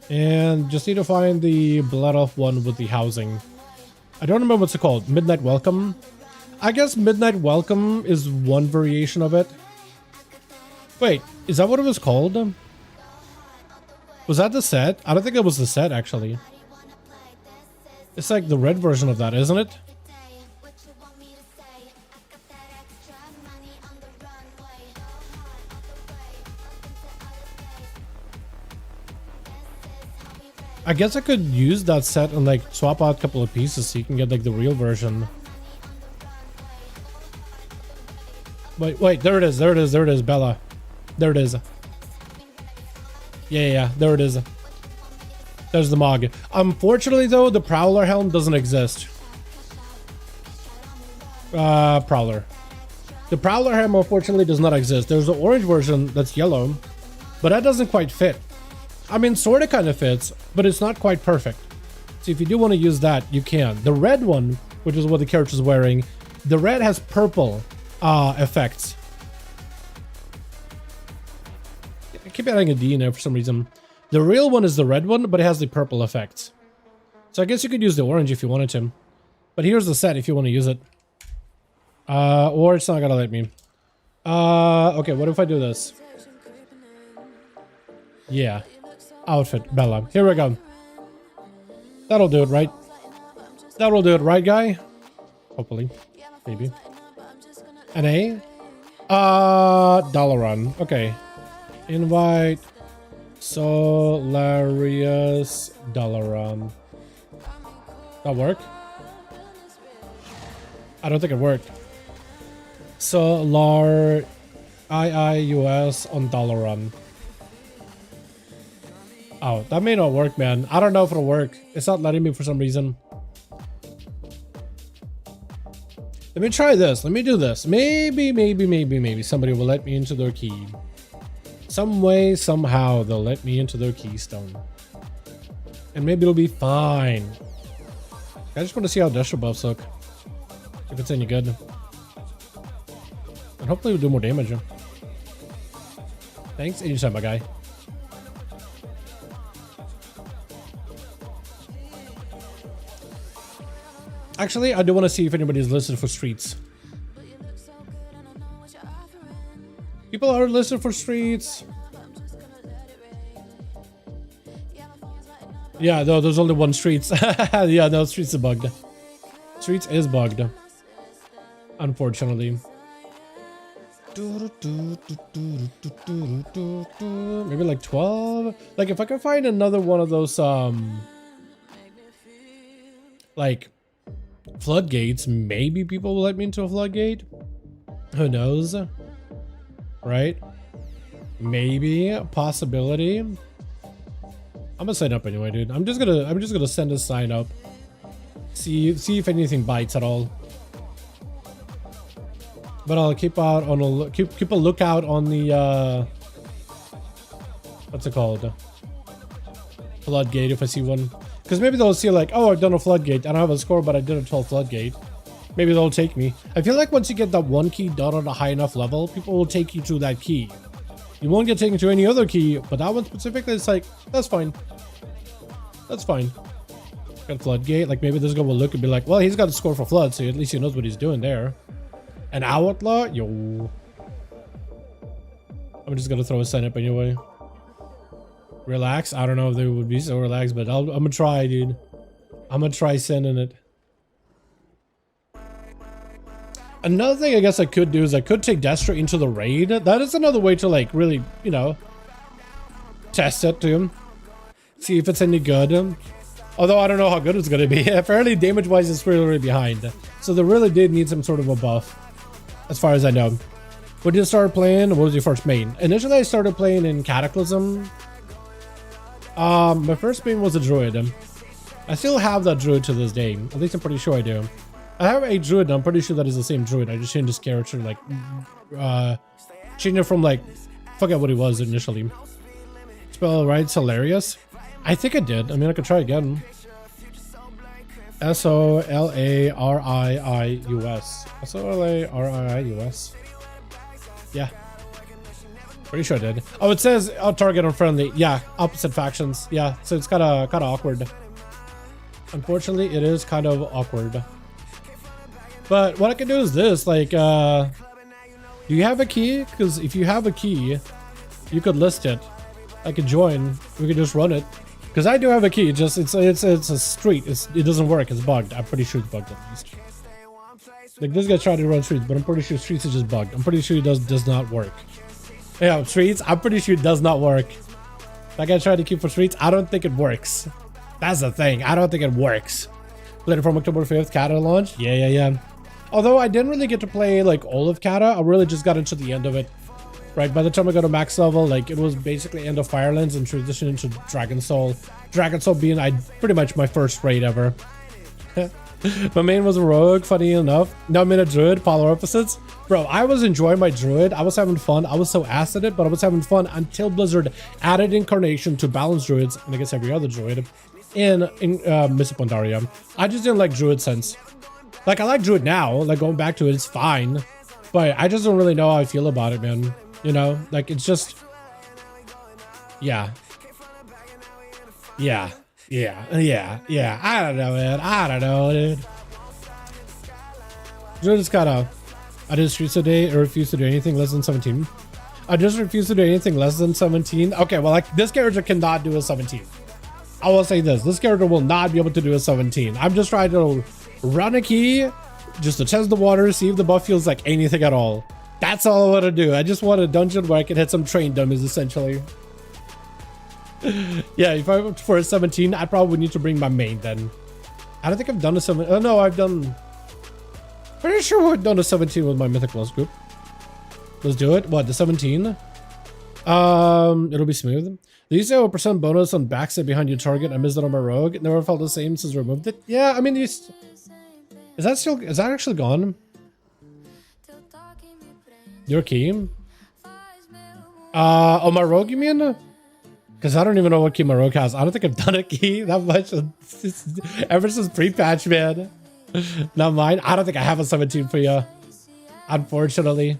and just need to find the blood off one with the housing. I don't remember what's it called. Midnight Welcome. I guess Midnight Welcome is one variation of it. Wait, is that what it was called? Was that the set? I don't think it was the set, actually. It's like the red version of that, isn't it? I guess I could use that set and like swap out a couple of pieces so you can get like the real version. Wait, there it is, Bella. There it is. Yeah, there it is. There's the Mog. Unfortunately, though, the Prowler helm doesn't exist. Prowler. The Prowler helm, unfortunately, does not exist. There's an orange version that's yellow, but that doesn't quite fit. I mean, sort of kind of fits, but it's not quite perfect. So if you do want to use that, you can. The red one, which is what the character's wearing, the red has purple effects. I keep adding a D in there for some reason. The real one is the red one, but it has the purple effects. So I guess you could use the orange if you wanted to. But here's the set if you want to use it. Or it's not gonna let me. Okay, what if I do this? Yeah. Outfit, Bella. Here we go. That'll do it, right? That'll do it, right, guy? Hopefully. Maybe. NA? Dalaran. Okay. Invite Solarius Dalaran. That work? I don't think it worked. Solar IIUS on Dalaran. Oh, that may not work, man. I don't know if it'll work. It's not letting me for some reason. Let me try this. Let me do this. Maybe somebody will let me into their key. Some way, somehow, they'll let me into their keystone. And maybe it'll be fine. I just want to see how Destro buffs look. If it's any good. And hopefully we'll do more damage. Thanks. Anytime, my guy. Actually, I do want to see if anybody's listed for streets. People are listed for streets. Yeah, no, there's only one streets. Yeah, no, streets are bugged. Streets is bugged. Unfortunately. Maybe like 12? Like if I can find another one of those, like floodgates, maybe people will let me into a floodgate. Who knows? Right? Maybe a possibility. I'm gonna sign up anyway, dude. I'm just gonna send a sign up. See if anything bites at all. But I'll keep out on a keep a lookout on the what's it called? Floodgate if I see one. Because maybe they'll see like, oh, I've done a floodgate. I don't have a score, but I did a 12 floodgate. Maybe they'll take me. I feel like once you get that one key done at a high enough level, people will take you to that key. You won't get taken to any other key, but that one specifically, it's like, that's fine. That's fine. Got floodgate. Like maybe this guy will look and be like, well, he's got a score for flood, so at least he knows what he's doing there. An outlaw? Yo. I'm just gonna throw a sign up anyway. Relax. I don't know if they would be so relaxed, but I'm gonna try, dude. I'm gonna try sending it. Another thing I guess I could do is I could take Destra into the raid. That is another way to like really, you know, test it to him. See if it's any good. Although I don't know how good it's going to be. Apparently damage-wise it's really behind. So they really did need some sort of a buff. As far as I know. When did you start playing? What was your first main? Initially I started playing in Cataclysm. My first main was a druid. I still have that druid to this day. At least I'm pretty sure I do. I have a druid and I'm pretty sure that is the same druid. I just changed his character, like, changed it from, like, forget what he was initially. Spell right, it's hilarious. I think I did. I mean, I could try again. S-O-L-A-R-I-I-U-S. S-O-L-A-R-I-I-U-S. Yeah. Pretty sure I did. Oh, it says target unfriendly. Yeah, opposite factions. Yeah, so it's kind of awkward. Unfortunately, it is kind of awkward. But what I can do is this, like, do you have a key? Because if you have a key, you could list it. I could join. We could just run it. Because I do have a key. Just it's a street. It doesn't work. It's bugged. I'm pretty sure it's bugged at least. Like this guy tried to run streets, but I'm pretty sure streets is just bugged. I'm pretty sure it does not work. Yeah, streets. I'm pretty sure it does not work. That guy tried to keep for streets. I don't think it works. That's the thing. I don't think it works. Played it from October 5th. Kata launch. Yeah. Although I didn't really get to play like all of Kata. I really just got into the end of it. Right, by the time I got to max level, like it was basically end of Firelands and transition into Dragon Soul. Dragon Soul being pretty much my first raid ever. My main was a rogue, funny enough. Now I'm in a druid, polar opposites. Bro, I was enjoying my druid. I was having fun. I was so ass at it, but I was having fun until Blizzard added incarnation to balance druids, and I guess every other druid, in Miss Pandaria. I just didn't like druid since. Like, I like druid now. Like, going back to it, it's fine. But I just don't really know how I feel about it, man. You know, like it's just, yeah. I don't know, man. I don't know, dude. Just gotta. I did streets today. I refuse to do anything less than 17. I just refuse to do anything less than 17. Okay, well, like this character cannot do a 17. I will say this: this character will not be able to do a 17. I'm just trying to run a key, just to test the water, see if the buff feels like anything at all. That's all I want to do. I just want a dungeon where I can hit some train dummies, essentially. Yeah, if I went for a 17, I probably would need to bring my main then. I don't think I've done a 17. Oh, no, I've done... Pretty sure I've done a 17 with my Mythic Plus group. Let's do it. What, the 17? It'll be smooth. These 0% bonus on backstab behind your target. I missed it on my rogue. It never felt the same since I removed it. Yeah, I mean, these... Is that actually gone? Your key? Oh, my rogue, you mean? Because I don't even know what key my rogue has. I don't think I've done a key that much ever since pre-patch, man. Not mine. I don't think I have a 17 for you, unfortunately.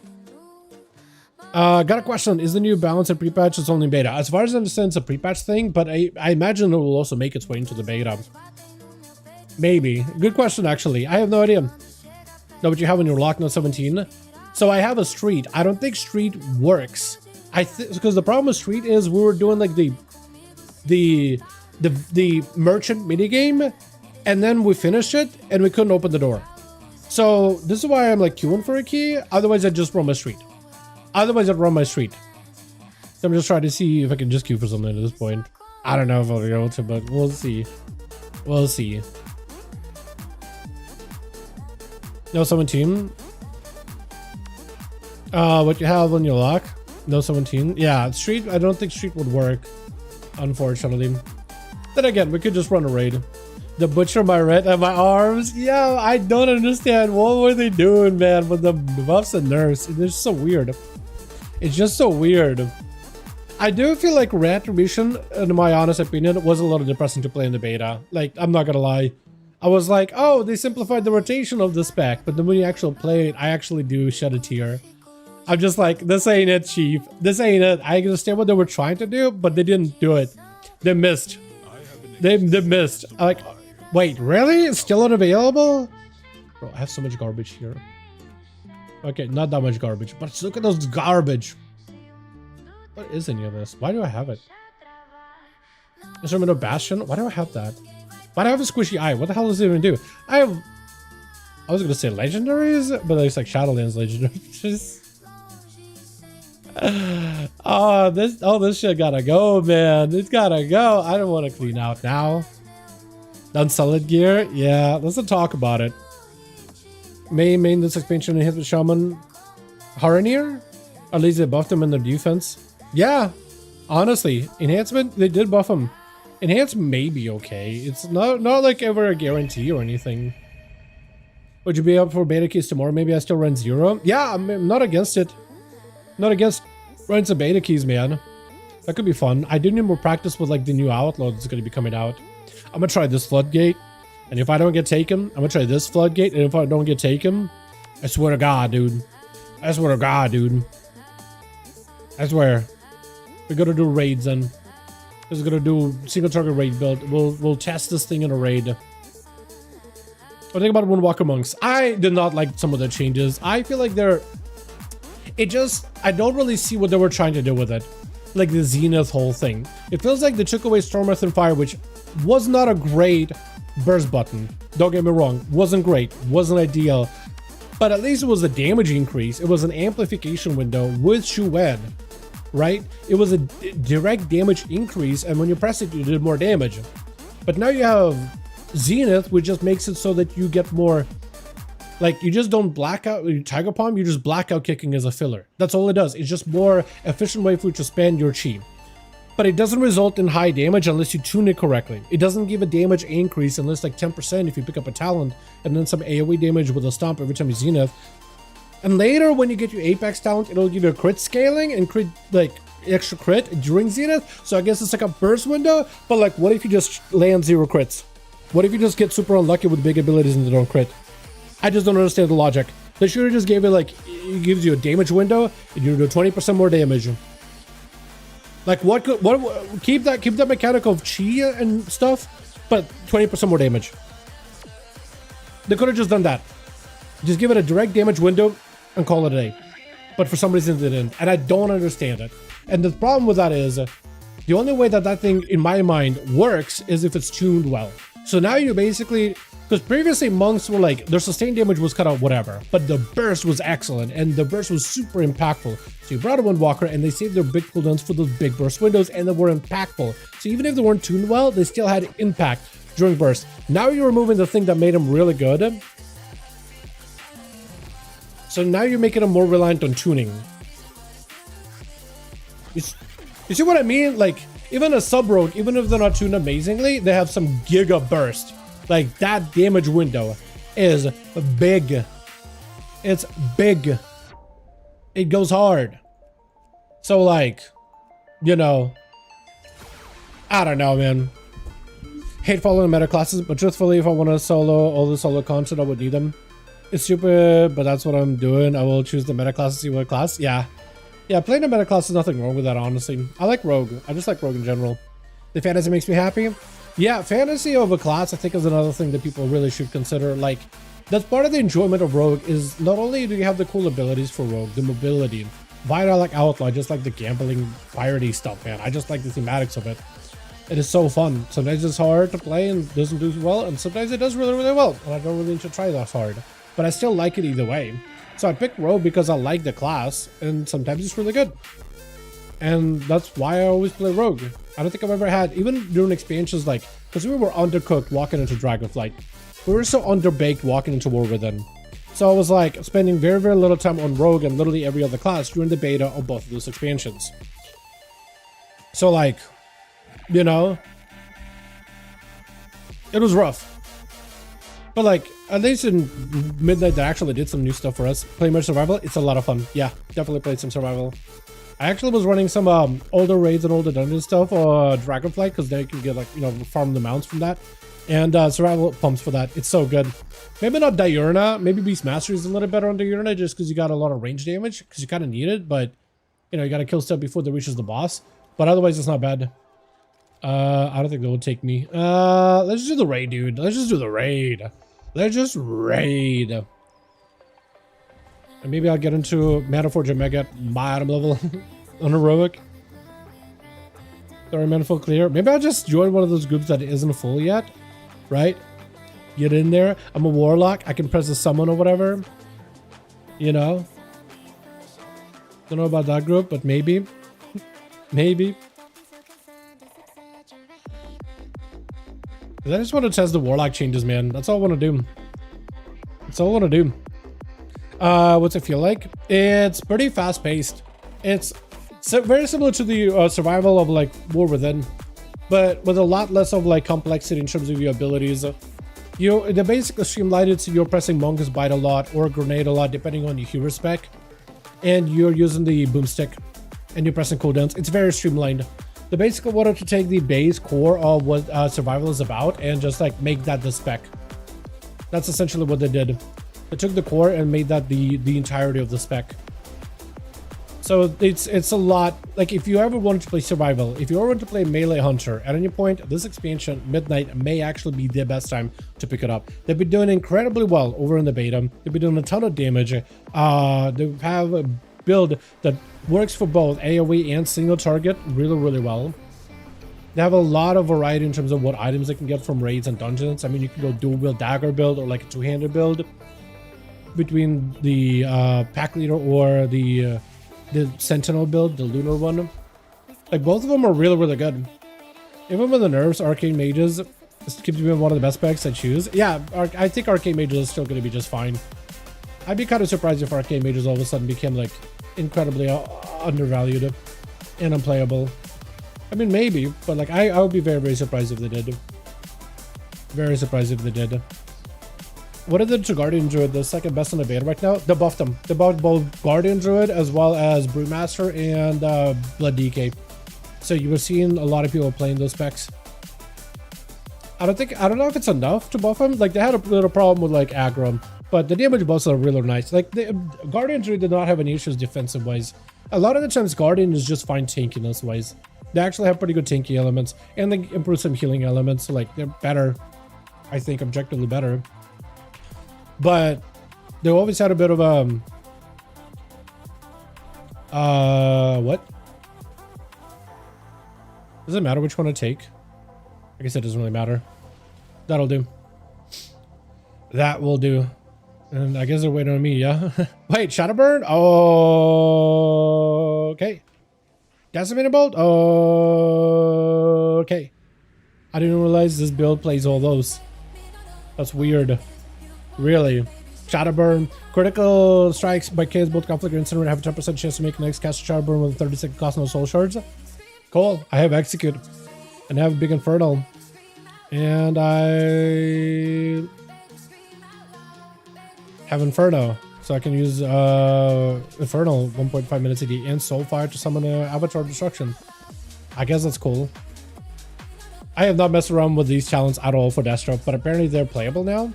Got a question. Is the new balance at pre-patch? It's only beta. As far as I understand, it's a pre-patch thing, but I imagine it will also make its way into the beta. Maybe. Good question, actually. I have no idea. Know what you have when you're locked on 17? So I have a street. I don't think street works. Because the problem with street is we were doing like the merchant minigame, and then we finished it and we couldn't open the door. So this is why I'm like queuing for a key. Otherwise I'd just run my street. So I'm just trying to see if I can just queue for something at this point. I don't know if I'll be able to, but we'll see. We'll see. No 17. What you have on your lock? No 17. Yeah, street. I don't think street would work, unfortunately. Then again, we could just run a raid. The butcher my red and my arms. Yeah, I don't understand. What were they doing, man, with the buffs and nerfs? It's just so weird. It's just so weird. I do feel like Retribution, in my honest opinion, was a little depressing to play in the beta. Like, I'm not gonna lie. I was like, oh, they simplified the rotation of the spec, but then when you actually play it, I actually do shed a tear. I'm just like, this ain't it, chief. This ain't it. I understand what they were trying to do, but they didn't do it. They missed. They missed. Like, wait, really? It's still unavailable? Bro, I have so much garbage here. Okay, not that much garbage, but look at those garbage. What is any of this? Why do I have it? Instrumental Bastion? Why do I have that? Why do I have a squishy eye? What the hell does it even do? I have... I was gonna say legendaries, but it's like Shadowlands legendaries. this shit gotta go, man. It's gotta go. I don't want to clean out now. Done solid gear? Yeah, let's not talk about it. Main this expansion enhancement shaman Haranir? At least they buffed them in their defense. Yeah, honestly, enhancement, they did buff them. Enhance may be okay. It's not like ever a guarantee or anything. Would you be up for beta keys tomorrow? Maybe I still run 0. Yeah, I'm not against it. Not against running some beta keys, man. That could be fun. I do need more practice with like the new outlaw that's going to be coming out. I'm going to try this floodgate. And if I don't get taken, I'm going to try this floodgate. And if I don't get taken, I swear to God, dude. I swear to God, dude. I swear. We're going to do raids then. We're going to do single target raid build. We'll test this thing in a raid. What do you think about Moonwalker Monks? I did not like some of the changes. I feel like they're... I don't really see what they were trying to do with it. Like the Zenith whole thing. It feels like they took away Storm, Earth, and Fire, which was not a great burst button. Don't get me wrong. Wasn't great. Wasn't ideal. But at least it was a damage increase. It was an amplification window with Shued. Right? It was a direct damage increase, and when you press it, you did more damage. But now you have Zenith, which just makes it so that you get more... Like, you just don't black out your Tiger Palm, you just blackout kicking as a filler. That's all it does. It's just more efficient way for you to spend your chi. But it doesn't result in high damage unless you tune it correctly. It doesn't give a damage increase unless like 10% if you pick up a talent, and then some AoE damage with a stomp every time you Zenith. And later, when you get your Apex talent, it'll give you a crit scaling and crit, like, extra crit during Zenith. So I guess it's like a burst window, but like, what if you just land 0 crits? What if you just get super unlucky with big abilities and they don't crit? I just don't understand the logic. They should have just gave it like, it gives you a damage window and you do 20% more damage. Like keep that mechanic of chi and stuff, but 20% more damage. They could have just done that. Just give it a direct damage window and call it a day. But for some reason they didn't, and I don't understand it. And the problem with that is, the only way that thing, in my mind, works is if it's tuned well. So now you basically, because previously monks were like, their sustained damage was kind of whatever, but the burst was excellent, and the burst was super impactful. So you brought a Windwalker, and they saved their big cooldowns for those big burst windows, and they were impactful. So even if they weren't tuned well, they still had impact during burst. Now you're removing the thing that made them really good. So now you're making them more reliant on tuning. You see what I mean? Like, even a sub-rogue, even if they're not tuned amazingly, they have some giga burst. Like, that damage window is big. It's big. It goes hard. So, like, you know, I don't know, man. Hate following meta classes, but truthfully, if I want to solo all the solo content, I would need them. It's stupid, but that's what I'm doing. I will choose the meta class to see what class. Yeah, playing a meta class is nothing wrong with that, honestly. I like Rogue. I just like Rogue in general. The fantasy makes me happy. Yeah, fantasy of a class, I think, is another thing that people really should consider. Like, that's part of the enjoyment of Rogue is not only do you have the cool abilities for Rogue, the mobility. Why do I like Outlaw? I just like the gambling, piratey stuff, man. I just like the thematics of it. It is so fun. Sometimes it's hard to play and doesn't do well, and sometimes it does really, really well. And I don't really need to try that hard. But I still like it either way. So I picked Rogue because I like the class, and sometimes it's really good. And that's why I always play Rogue. I don't think I've ever had, even during expansions, like, because we were undercooked walking into Dragonflight. We were so underbaked walking into War Within. So I was like spending very, very little time on Rogue and literally every other class during the beta of both of those expansions. So like, you know, it was rough. But like, at least in Midnight, they actually did some new stuff for us. Play much survival, it's a lot of fun. Yeah, definitely played some survival. I actually was running some older raids and older dungeon stuff or Dragonflight, because they can get like, you know, farm the mounts from that. And survival pumps for that. It's so good. Maybe not Diurna, maybe Beastmaster is a little better on Diurna just because you got a lot of range damage, because you kind of need it, but you know, you got to kill stuff before they reaches the boss. But otherwise, it's not bad. I don't think that would take me. Let's just do the raid, dude. Let's just do the raid. Let's just raid. And maybe I'll get into Metaforge and Mega at my item level on heroic. Sorry, man, full clear. Maybe I'll just join one of those groups that isn't full yet, right? get in there. I'm a warlock. I can press a summon or whatever. You know? Don't know about that group, but maybe. Maybe. I just want to test the warlock changes, man. That's all I want to do. That's all I want to do. What's it feel like? It's pretty fast paced. It's very similar to the survival of like War Within, but with a lot less of like complexity in terms of your abilities. They basically streamlined it, so you're pressing Monk's Bite a lot or Grenade a lot depending on your hero spec, and you're using the boomstick and you're pressing cooldowns. It's very streamlined. They basically wanted to take the base core of what survival is about and just like make that the spec. That's essentially what they did. They took the core and made that the entirety of the spec. So it's a lot. Like if you ever wanted to play survival, if you ever want to play melee hunter, at any point this expansion Midnight may actually be the best time to pick it up. They've been doing incredibly well over in the beta. They've been doing a ton of damage. They have a build that works for both AoE and single target really well. They have a lot of variety in terms of what items they can get from raids and dungeons. I mean, you can go dual wield dagger build or like a two-handed build between the pack leader or the sentinel build, the lunar one. Like both of them are really good. Even with the NERFS, arcane mages keeps being one of the best specs I choose. Yeah, I think arcane mages is still going to be just fine. I'd be kind of surprised if arcane mages all of a sudden became like incredibly undervalued and unplayable. I mean, maybe, but like I would be very surprised if they did. Very surprised if they did. What did the to Guardian Druid, the second best in the beta right now? They buffed them. They buffed both Guardian Druid as well as Brewmaster and Blood DK. So you were seeing a lot of people playing those specs. I don't know if it's enough to buff them. Like they had a little problem with like aggro, but the damage buffs are really nice. Like the Guardian Druid did not have any issues defensive wise. A lot of the times Guardian is just fine tankiness wise. They actually have pretty good tanky elements, and they improve some healing elements. So like they're better, I think, objectively better. But they always had a bit of what? Does it matter which one I take? I guess it doesn't really matter. That'll do. That will do. And I guess they're waiting on me, yeah? Wait, Shadowburn? Oh, okay. Decimator Bolt? Oh, okay. I didn't realize this build plays all those. That's weird. Really. Shadowburn. Critical strikes by Chaos Bolt, Conflict, or Incinerate have a 10% chance to make the next cast Shadowburn with a 30-second cost, no soul shards. Cool. I have Execute. And I have a big Infernal. And I have Inferno. So I can use Infernal 1.5 minutes AD and Soulfire to summon an Avatar of Destruction. I guess that's cool. I have not messed around with these challenges at all for Deathstroke, but apparently they're playable now.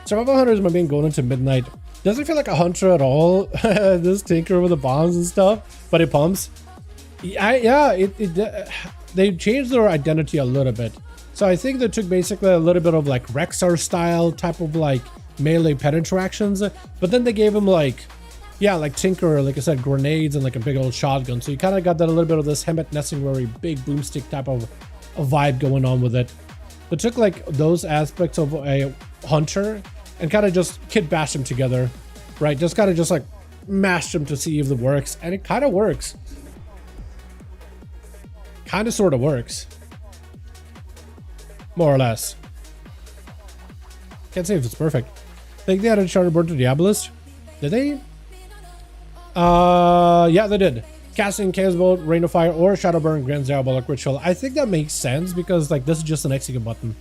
Survival Hunter is my main going into Midnight. Doesn't feel like a hunter at all. This tinker with the bombs and stuff, but it pumps. They changed their identity a little bit. So I think they took basically a little bit of like Rexar style type of like melee pet interactions, but then they gave him like, yeah, like Tinker, like I said, grenades and like a big old shotgun. So you kind of got that a little bit of this Hemet Nessinglary big boomstick type of a vibe going on with it. They took like those aspects of a hunter and kind of just kit bashed them together, right? Just kind of just like mashed them to see if it works, and it kind of works. Kind of sort of works. More or less. Can't say if it's perfect. I think they added Shadowburn to Diabolist. Did they? Yeah, they did. Casting Chaos Bolt, Rain of Fire, or Shadowburn grants Diabolic Ritual. I think that makes sense because like this is just an execute button.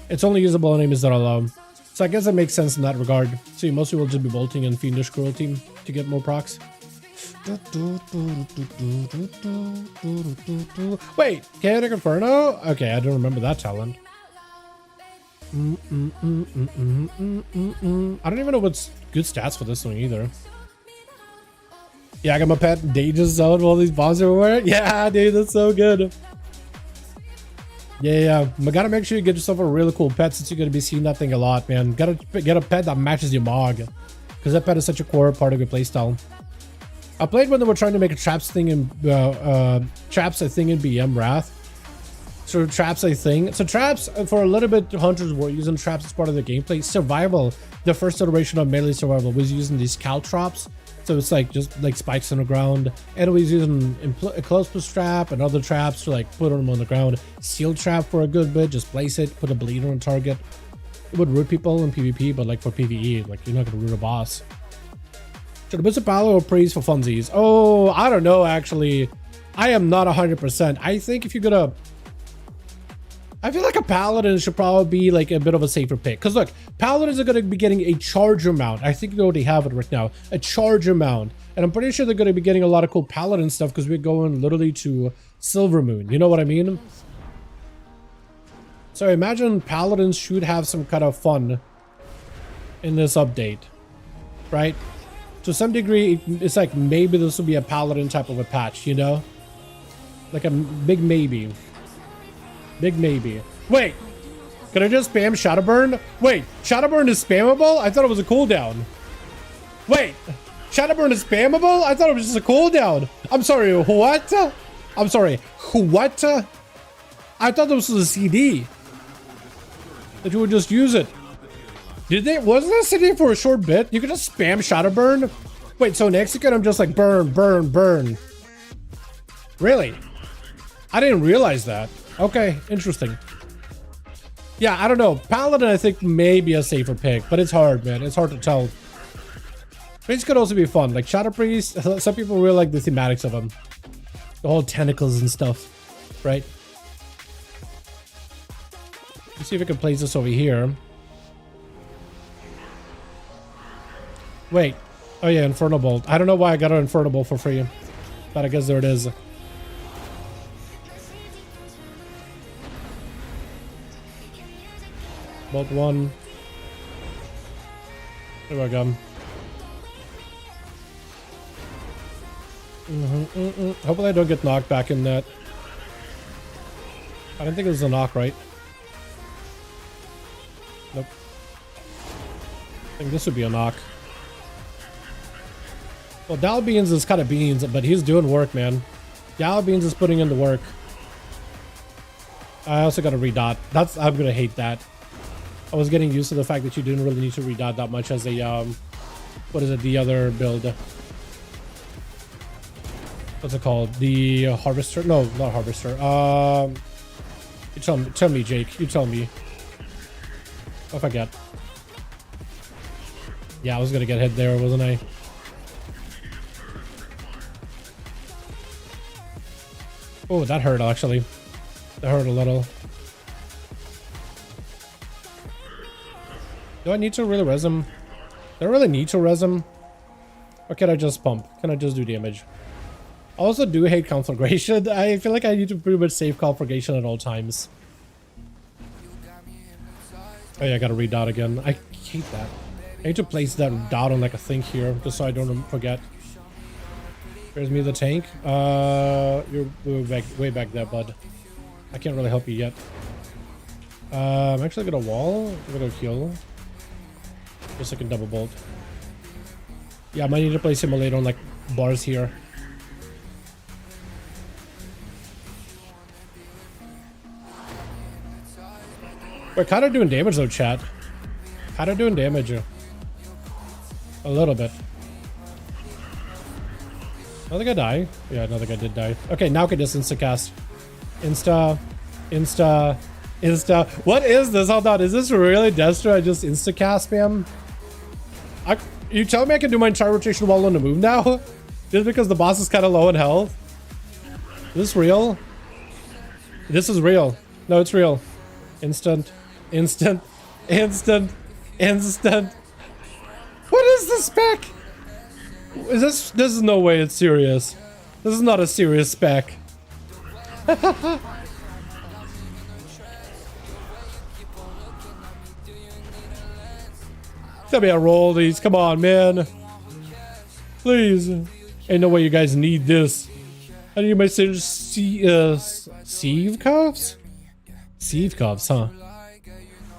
It's only usable on enemies that are low. So I guess that makes sense in that regard. So you mostly will just be bolting and Fiendish Cruelty to get more procs. Wait, Chaotic Inferno? Okay, I don't remember that talent. I don't even know what's good stats for this one either. Yeah, I got my pet Danger Zone while these bombs are everywhere. Yeah, dude, that's so good. Yeah. But gotta make sure you get yourself a really cool pet since you're gonna be seeing that thing a lot, man. Gotta get a pet that matches your Mog, because that pet is such a core part of your playstyle. I played when they were trying to make a traps thing in BM Wrath, So traps, I think. So traps, for a little bit, hunters were using traps as part of the gameplay. Survival, the first iteration of melee survival was using these caltrops. So it's like just like spikes on the ground. And it was using a close trap and other traps to like put them on the ground. Seal trap for a good bit, just place it, put a bleeder on target. It would root people in PvP, but like for PvE, like you're not gonna root a boss. Should a bit of Paladin or Priest for funsies? Oh, I don't know actually. I am not 100%. I think if you're gonna, I feel like a Paladin should probably be like a bit of a safer pick. Because look, Paladins are going to be getting a charger mount. I think they already have it right now. A charger mount. And I'm pretty sure they're going to be getting a lot of cool Paladin stuff because we're going literally to Silver Moon. You know what I mean? So I imagine Paladins should have some kind of fun in this update. Right? To some degree, it's like maybe this will be a Paladin type of a patch, you know? Like a big maybe. Big maybe. Wait, can I just spam Shadowburn? Wait, Shadowburn is spammable? I thought it was a cooldown. Wait, Shadowburn is spammable? I thought it was just a cooldown. I'm sorry, what? I'm sorry, what? I thought this was a CD. That you would just use it. Did they? Wasn't that a CD for a short bit? You could just spam Shadowburn? Wait, so next again I'm just like burn, burn, burn. Really? I didn't realize that. Okay, interesting. Yeah, I don't know. Paladin, I think, may be a safer pick, but it's hard, man. It's hard to tell. Priest could also be fun. Like Shadow Priest, some people really like the thematics of them. The whole tentacles and stuff, right? Let's see if we can place this over here. Wait. Oh yeah, Infernal Bolt. I don't know why I got an Infernal Bolt for free, but I guess there it is. Bolt one. There we go. Hopefully I don't get knocked back in that. I don't think it was a knock, right? Nope. I think this would be a knock. Well, Dalbeans is kind of beans, but he's doing work, man. Dalbeans is putting in the work. I also got a redot. I'm gonna hate that. I was getting used to the fact that you didn't really need to redot that much as a, what is it, the other build? What's it called? The Harvester? No, not Harvester. You tell me, Jake. You tell me. I forget. Yeah, I was gonna get hit there, wasn't I? Oh, that hurt, actually. That hurt a little. Do I need to really res him? Do I really need to res him? Or can I just pump? Can I just do damage? I also do hate conflagration. I feel like I need to pretty much save conflagration at all times. Oh yeah, I gotta redot again. I hate that. I need to place that dot on like a thing here, just so I don't forget. Where's me the tank? You're way back there, bud. I can't really help you yet. I'm actually gonna wall. I'm gonna kill. Just like a double bolt. Yeah, I might need to place him later on like bars here. We're kind of doing damage though, chat. Kind of doing damage. A little bit. I think I die. Yeah, I don't think I did die. Okay, now I can just insta-cast. Insta. What is this? Hold on. Is this really Destro? I just insta-cast, spam? You tell me I can do my entire rotation while on the move now? Just because the boss is kind of low in health? Is this real? This is real. No, it's real. Instant. What is this spec? Is this is no way it's serious. This is not a serious spec. Tell me I roll these. Come on, man. Please. Ain't no way you guys need this. I need my sieve cuffs? Sieve cuffs, huh?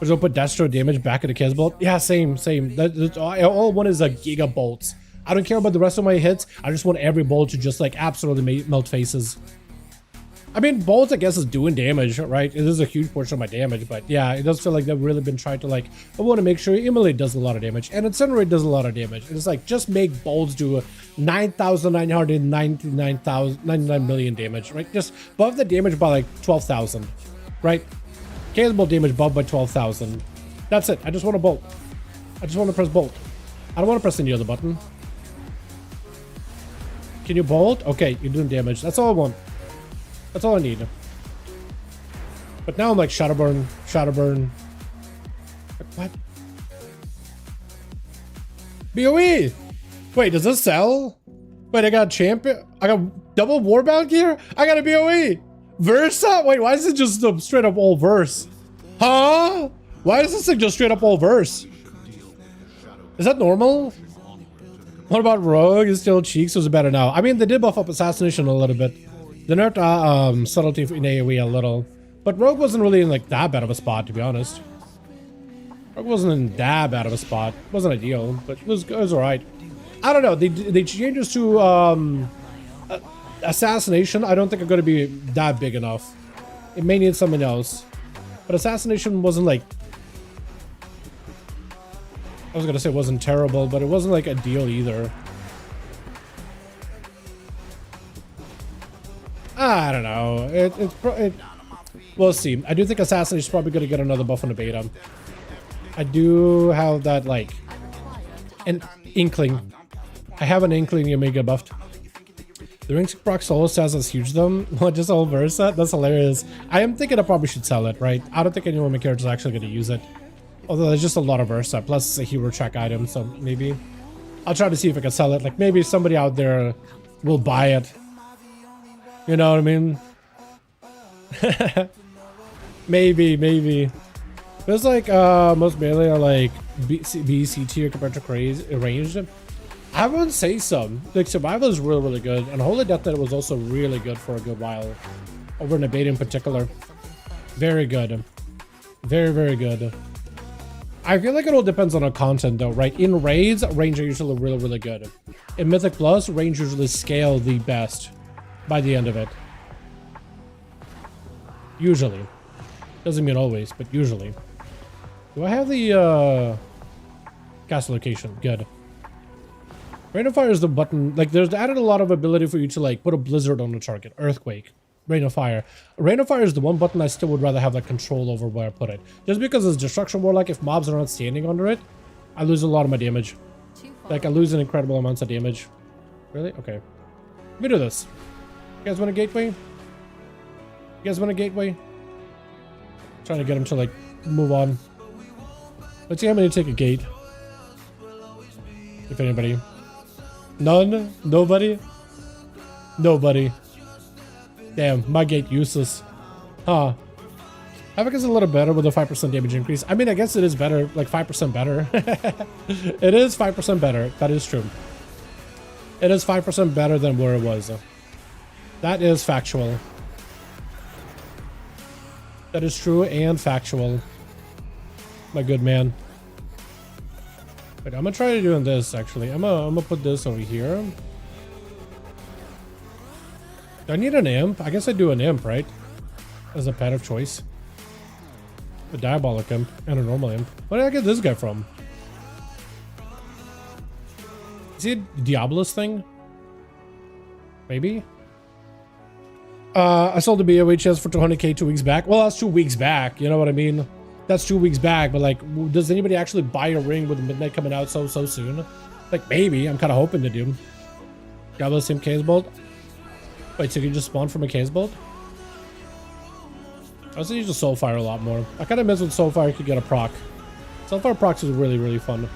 Or just put Destro damage back into Kizbolt? Yeah, same. All I want is a Giga Bolts. I don't care about the rest of my hits. I just want every bolt to just like absolutely melt faces. I mean, bolts, I guess, is doing damage, right? It is a huge portion of my damage, but yeah, it does feel like they've really been trying to, like, I want to make sure Immolate does a lot of damage, and Incinerate does a lot of damage. It's like, just make bolts do 9,999 million damage, right? Just buff the damage by, like, 12,000, right? Chaos Bolt damage buffed by 12,000. That's it. I just want to bolt. I just want to press bolt. I don't want to press any other button. Can you bolt? Okay, you're doing damage. That's all I want. That's all I need. But now I'm like Shadowburn, Shadowburn. What? BOE! Wait, does this sell? Wait, I got champion. I got double Warbound gear? I got a BOE! Versa? Wait, why is it just straight up all verse? Huh? Why is this thing just straight up all verse? Is that normal? What about Rogue? Is still cheeks, so it's better now. I mean, they did buff up Assassination a little bit. They nerfed subtlety in AoE a little. But Rogue wasn't really in like that bad of a spot, to be honest. Rogue wasn't in that bad of a spot. It wasn't ideal, but it was alright. I don't know. They changes to Assassination. I don't think are going to be that big enough. It may need something else. But Assassination wasn't like... I was going to say it wasn't terrible, but it wasn't like ideal either. I don't know. We'll see. I do think Assassination is probably going to get another buff on the beta. I do have that, like, an inkling. I have an inkling you may get buffed. The Ring Proc Solo stats is huge though. What, just all Versa? That's hilarious. I am thinking I probably should sell it, right? I don't think anyone in my character is actually going to use it. Although there's just a lot of Versa, plus it's a hero check item, so maybe. I'll try to see if I can sell it. Like, maybe somebody out there will buy it. You know what I mean? maybe. Feels like most melee are like B, C tier compared to ranged. I wouldn't say so. Like, survival is really good, and Holy Death Knight was also really good for a good while. Over in the beta in particular. Very good. Very good. I feel like it all depends on the content though, right? In raids, range are usually really good. In Mythic Plus, range usually scale the best by the end of it. Usually. Doesn't mean always, but usually. Do I have the cast location? Good. Rain of Fire is the button. Like, there's added a lot of ability for you to like put a blizzard on the target. Earthquake. Rain of Fire. Rain of Fire is the one button I still would rather have like control over where I put it. Just because it's destruction warlock, if mobs are not standing under it, I lose a lot of my damage. Like, I lose an incredible amounts of damage. Really? Okay. Let me do this. You guys want a gateway? You guys want a gateway? Trying to get him to like move on. Let's see how many take a gate. If anybody. None? Nobody? Nobody. Damn, my gate useless. Huh. Havoc is a little better with a 5% damage increase. I mean, I guess it is better, like 5% better. It is 5% better. That is true. It is 5% better than where it was. That is factual. That is true and factual. My good man. Wait, I'm gonna try doing this actually. I'm gonna put this over here. Do I need an imp? I guess I do an imp, right? As a pet of choice. A diabolic imp and a normal imp. Where did I get this guy from? Is he a Diablos thing? Maybe? I sold the BOHS for 200k 2 weeks back. Well, that's 2 weeks back. You know what I mean? That's 2 weeks back. But like, does anybody actually buy a ring with Midnight coming out so soon? Like, maybe. I'm kind of hoping to do. Diablos Imp Case Bolt. Wait, so you just spawn from a Case Bolt? I was using Soulfire a lot more. I kind of miss when Soulfire could get a proc. Soulfire procs is really fun.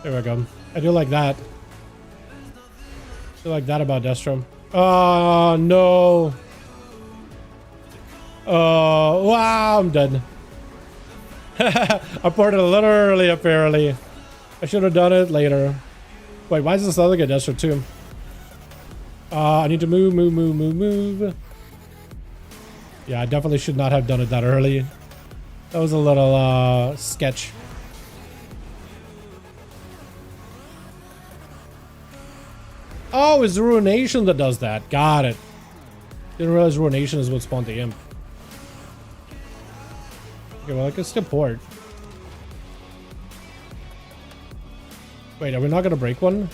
There we go. I do like that. I do like that about Destro. Oh, no. Oh, wow, I'm dead. I poured it a little early, apparently. I should have done it later. Wait, why is this other guy Destro too? I need to move. Yeah, I definitely should not have done it that early. That was a little sketch. Oh, it's the Ruination that does that. Got it. Didn't realize Ruination is what spawned the imp. Okay, well, I can still port. Wait, are we not gonna break one?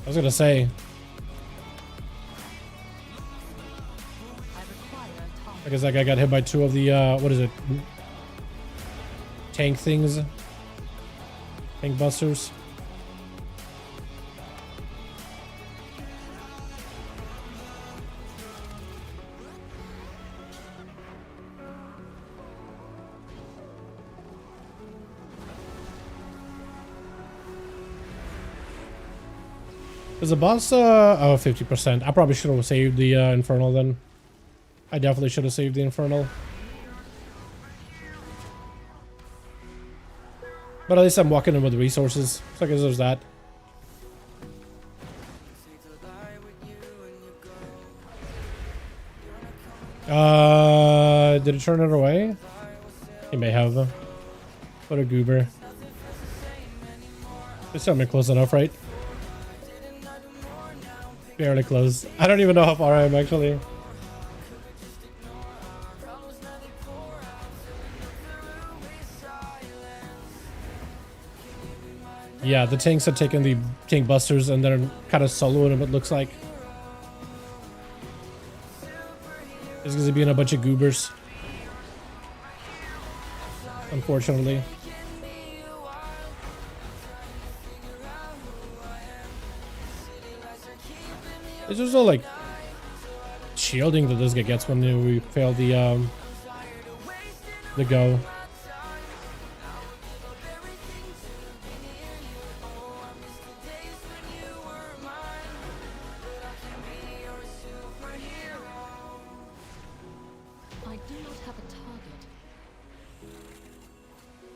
I was gonna say. I guess that guy got hit by 2 of the, what is it? Tank things? Tank busters? Is the boss, oh, 50%. I probably should have saved the, Infernal then. I definitely should have saved the Infernal. But at least I'm walking in with resources. So I guess there's that. Did it turn it away? He may have. What a goober. It's not close enough, right? Barely close. I don't even know how far I am actually. Yeah, the tanks are taking the tank busters and they're kind of soloing them, it looks like. It's gonna be in a bunch of goobers. Unfortunately. There's just no like shielding that this guy gets when we fail the go.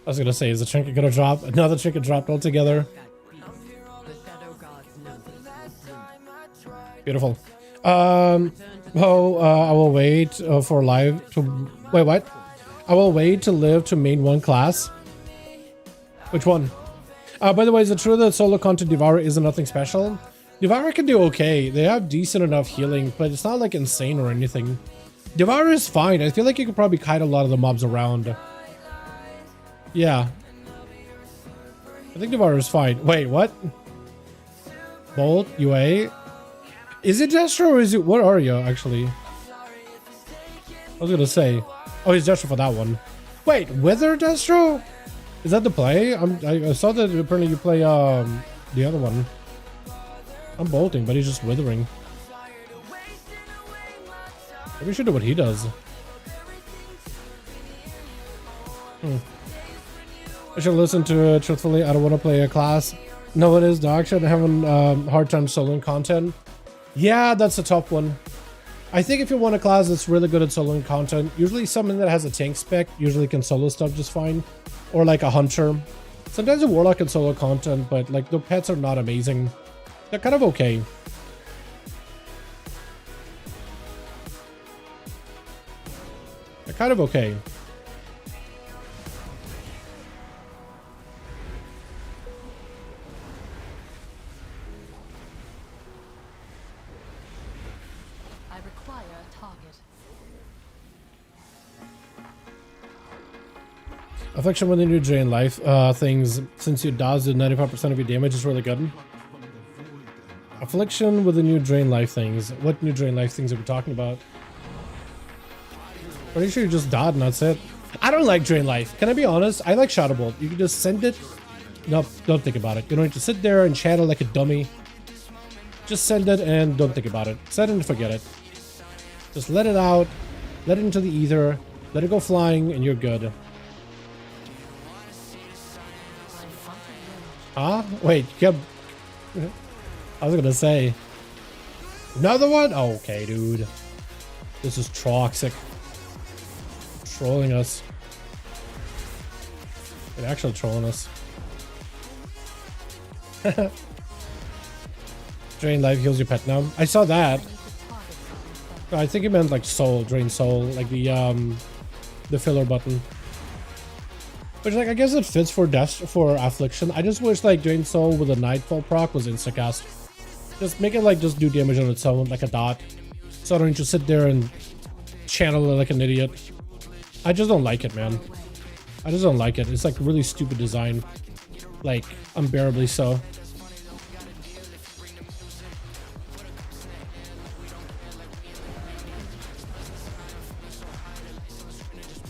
I was gonna say, is the trinket gonna drop? Another trinket dropped altogether. Beautiful. I will wait for live to... Wait, what? I will wait to live to main 1 class. Which one? By the way, is it true that solo content Devour isn't nothing special? Devour can do okay. They have decent enough healing, but it's not like insane or anything. Devour is fine. I feel like you could probably kite a lot of the mobs around. Yeah. I think Devour is fine. Wait, what? Bolt, UA? Is it Destro or is it... What are you, actually? I was gonna say... Oh, he's Destro for that one. Wait, Wither Destro? Is that the play? I saw that apparently you play, the other one. I'm bolting, but he's just withering. Maybe we should do what he does. I should listen to it truthfully. I don't want to play a class. No, it is dog shit. I'm having hard time soloing content. Yeah, that's a tough one. I think if you want a class that's really good at soloing content, usually someone that has a tank spec usually can solo stuff just fine. Or like a hunter. Sometimes a warlock can solo content, but like the pets are not amazing. They're kind of okay. They're kind of okay. Affliction with the new drain life things, since you dodged 95% of your damage is really good. Affliction with the new drain life things. What new drain life things are we talking about? Pretty sure you just dodge and that's it. I don't like drain life. Can I be honest? I like Shadow Bolt. You can just send it. No, don't think about it. You don't need to sit there and shadow like a dummy. Just send it and don't think about it. Set it and forget it. Just let it out. Let it into the ether. Let it go flying and you're good. Huh? Wait, you kept... I was gonna say... Another one? Oh, okay, dude. This is toxic. Trolling us. They're actually trolling us. Drain life heals your pet now. I saw that. I think it meant like soul, drain soul, like the filler button. Which, like, I guess it fits for Affliction. I just wish, like, Drain Soul with a Nightfall proc was instacast. Just make it, like, just do damage on its own, like a dot. So I don't need to sit there and channel it like an idiot. I just don't like it, man. I just don't like it. It's, like, really stupid design. Like, unbearably so.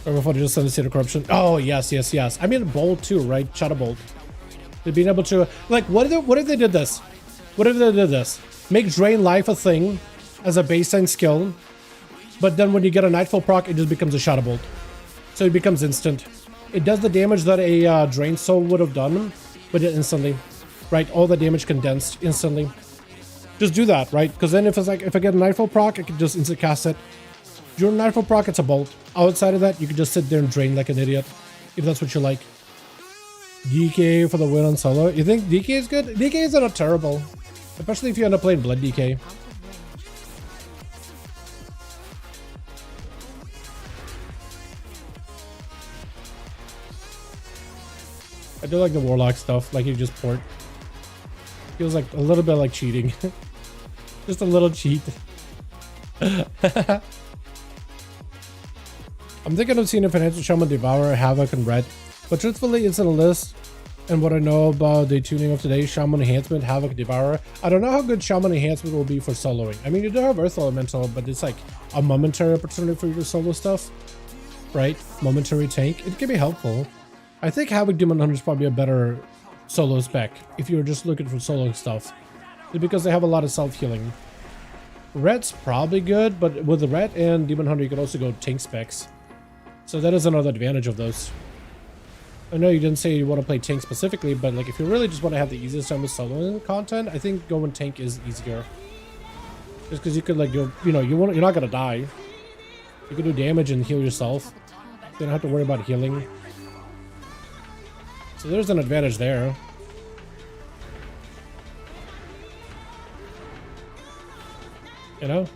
Or before they just send the State of Corruption. Oh, yes, yes, yes. I mean, Bolt too, right? Shadow Bolt. They've been able to... Like, what if they did this? What if they did this? Make Drain Life a thing as a baseline skill. But then when you get a Nightfall proc, it just becomes a Shadow Bolt. So it becomes instant. It does the damage that a Drain Soul would have done, but it instantly. Right? All the damage condensed instantly. Just do that, right? Because then if it's like, if I get a Nightfall proc, I can just instant cast it. During Nightfall proc, it's a bolt. Outside of that, you can just sit there and drain like an idiot, if that's what you like. DK for the win on solo. You think DK is good? DK is not terrible, especially if you end up playing Blood DK. I do like the Warlock stuff, like you just port. Feels like a little bit like cheating. Just a little cheat. I'm thinking of seeing if Financial Shaman Devour, Havoc, and Red, but truthfully, it's in a list. And what I know about the tuning of today, Shaman Enhancement, Havoc, Devourer, I don't know how good Shaman Enhancement will be for soloing. I mean, you do have Earth Elemental, but it's like a momentary opportunity for you to solo stuff, right? Momentary tank. It can be helpful. I think Havoc Demon Hunter is probably a better solo spec if you're just looking for solo stuff. It's because they have a lot of self-healing. Red's probably good, but with the Red and Demon Hunter, you can also go tank specs. So that is another advantage of those. I know you didn't say you want to play tank specifically, but like if you really just want to have the easiest time with soloing content, I think going tank is easier. Just because you could like you're not gonna die. You can do damage and heal yourself. You don't have to worry about healing. So there's an advantage there. You know?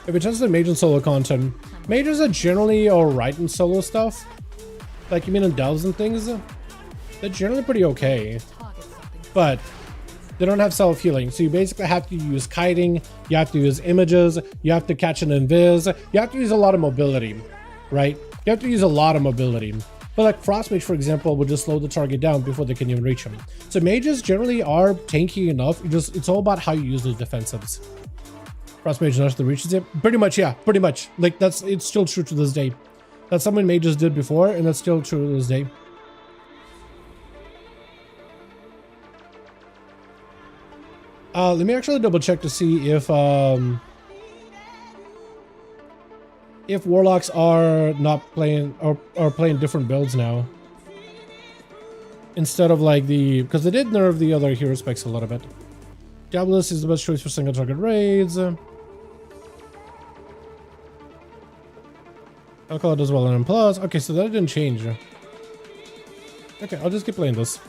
If it comes to mage and solo content, mages are generally alright in solo stuff. Like, you mean in delves and things? They're generally pretty okay. But they don't have self-healing, so you basically have to use kiting, you have to use images, you have to catch an invis, you have to use a lot of mobility, right? You have to use a lot of mobility. But like Frostmage, for example, will just slow the target down before they can even reach him. So mages generally are tanky enough, it's all about how you use those defensives. Frostmage enough to reaches it. Pretty much, yeah, pretty much. Like it's still true to this day. That's something mages did before, and that's still true to this day. Let me actually double check to see if Warlocks are not playing or are playing different builds now. Instead of like because they did nerf the other hero specs a little bit. Diabolus is the best choice for single target raids. Alcohol does well in M+. Okay, so that didn't change. Okay, I'll just keep playing this.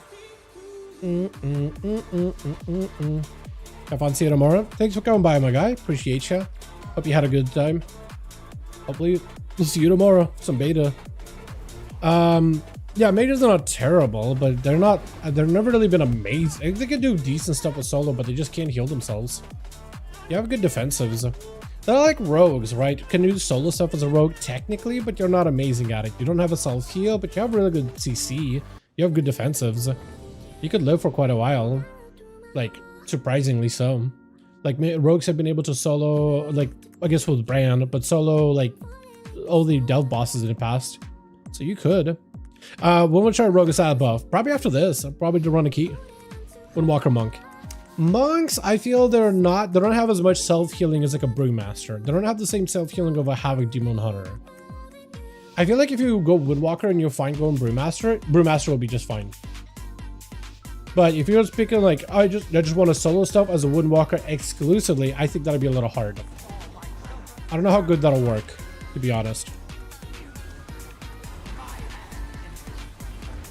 Have fun, see you tomorrow. Thanks for coming by, my guy. Appreciate ya. Hope you had a good time. Hopefully we'll see you tomorrow. Some beta. Yeah, mages are not terrible, but they've never really been amazing. I think they can do decent stuff with solo, but they just can't heal themselves. You have good defensives. They're like rogues, right? Can do solo stuff as a rogue technically, but you're not amazing at it. You don't have a self-heal, but you have really good CC. You have good defensives. You could live for quite a while. Like, surprisingly so. Like, rogues have been able to solo, like, I guess with Brand, but solo, like, all the delve bosses in the past. So you could. When we'll try Rogue Aside buff. Probably after this. Probably to run a key. Windwalker Monk. Monks, I feel they don't have as much self-healing as like a Brewmaster. They don't have the same self-healing of a Havoc Demon Hunter. I feel like if you go Windwalker and you're fine going Brewmaster will be just fine. But if you're speaking like, I just want to solo stuff as a Windwalker exclusively, I think that'd be a little hard. I don't know how good that'll work, to be honest.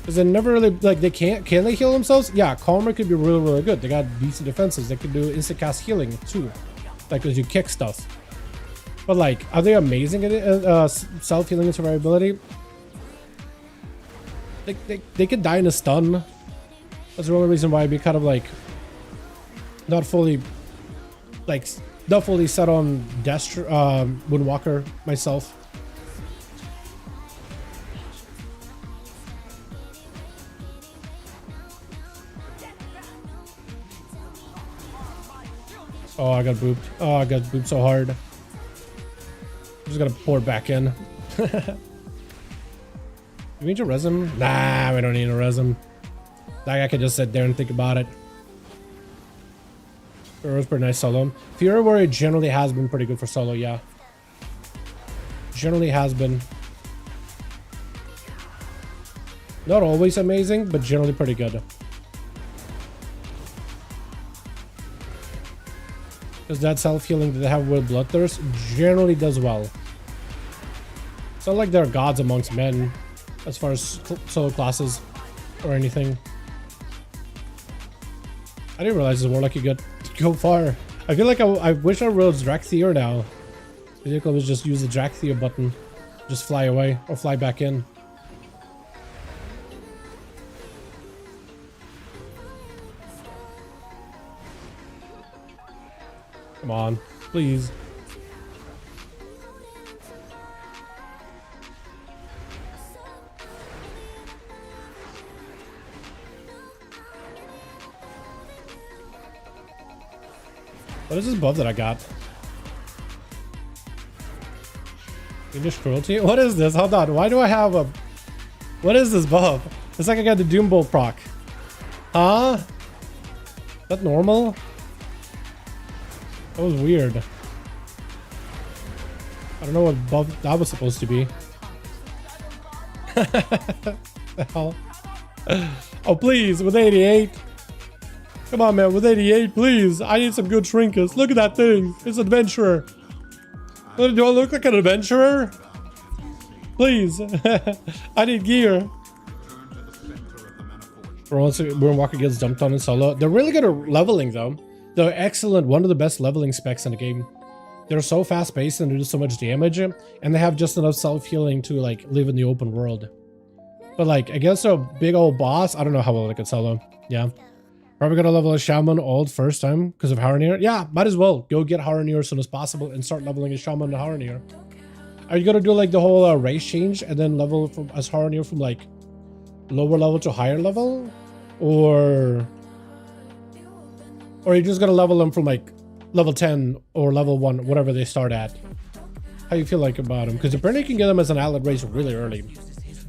Because they never really, like, can they heal themselves? Yeah, Calmer could be really, really good. They got decent defenses. They could do instant cast healing, too. Like, as you kick stuff. But like, are they amazing at it, self-healing and survivability? They could die in a stun. That's the only reason why I'd be kind of like not fully set on Windwalker myself. Oh, I got booped. Oh, I got booped so hard. I'm just gonna pour it back in. Do we need a resin? Nah, we don't need a resin. Like, I could just sit there and think about it. It was pretty nice solo. Fury Warrior generally has been pretty good for solo, yeah. Generally has been. Not always amazing, but generally pretty good. Because that self-healing that they have with Bloodthirst generally does well. It's not like they're gods amongst men as far as solo classes or anything. I didn't realize this Warlock could go far. I feel like I wish I rode Drakthir now. The vehicle was just use the Drakthir button. Just fly away or fly back in. Come on, please. What is this buff that I got? Fiendish Cruelty? What is this? Hold on. Why do I have a... What is this buff? It's like I got the Doom Bolt proc. Huh? Is that normal? That was weird. I don't know what buff that was supposed to be. The hell? Oh, please, with 88. Come on, man, with 88, please. I need some good trinkets. Look at that thing. It's Adventurer. Do I look like an adventurer? Please. I need gear. Windwalker gets dumped on in solo. They're really good at leveling, though. They're excellent. One of the best leveling specs in the game. They're so fast-paced and they do so much damage. And they have just enough self-healing to, like, live in the open world. But, like, against a big old boss, I don't know how well I could solo. Yeah. Probably gonna level a Shaman old first time because of Haranir. Yeah, might as well. Go get Haranir as soon as possible and start leveling a Shaman to Haranir. Are you gonna do like the whole race change and then level from as Haranir from like lower level to higher level? Or are you just gonna level them from like level 10 or level 1, whatever they start at? How you feel like about them? Because apparently you can get them as an outlet race really early.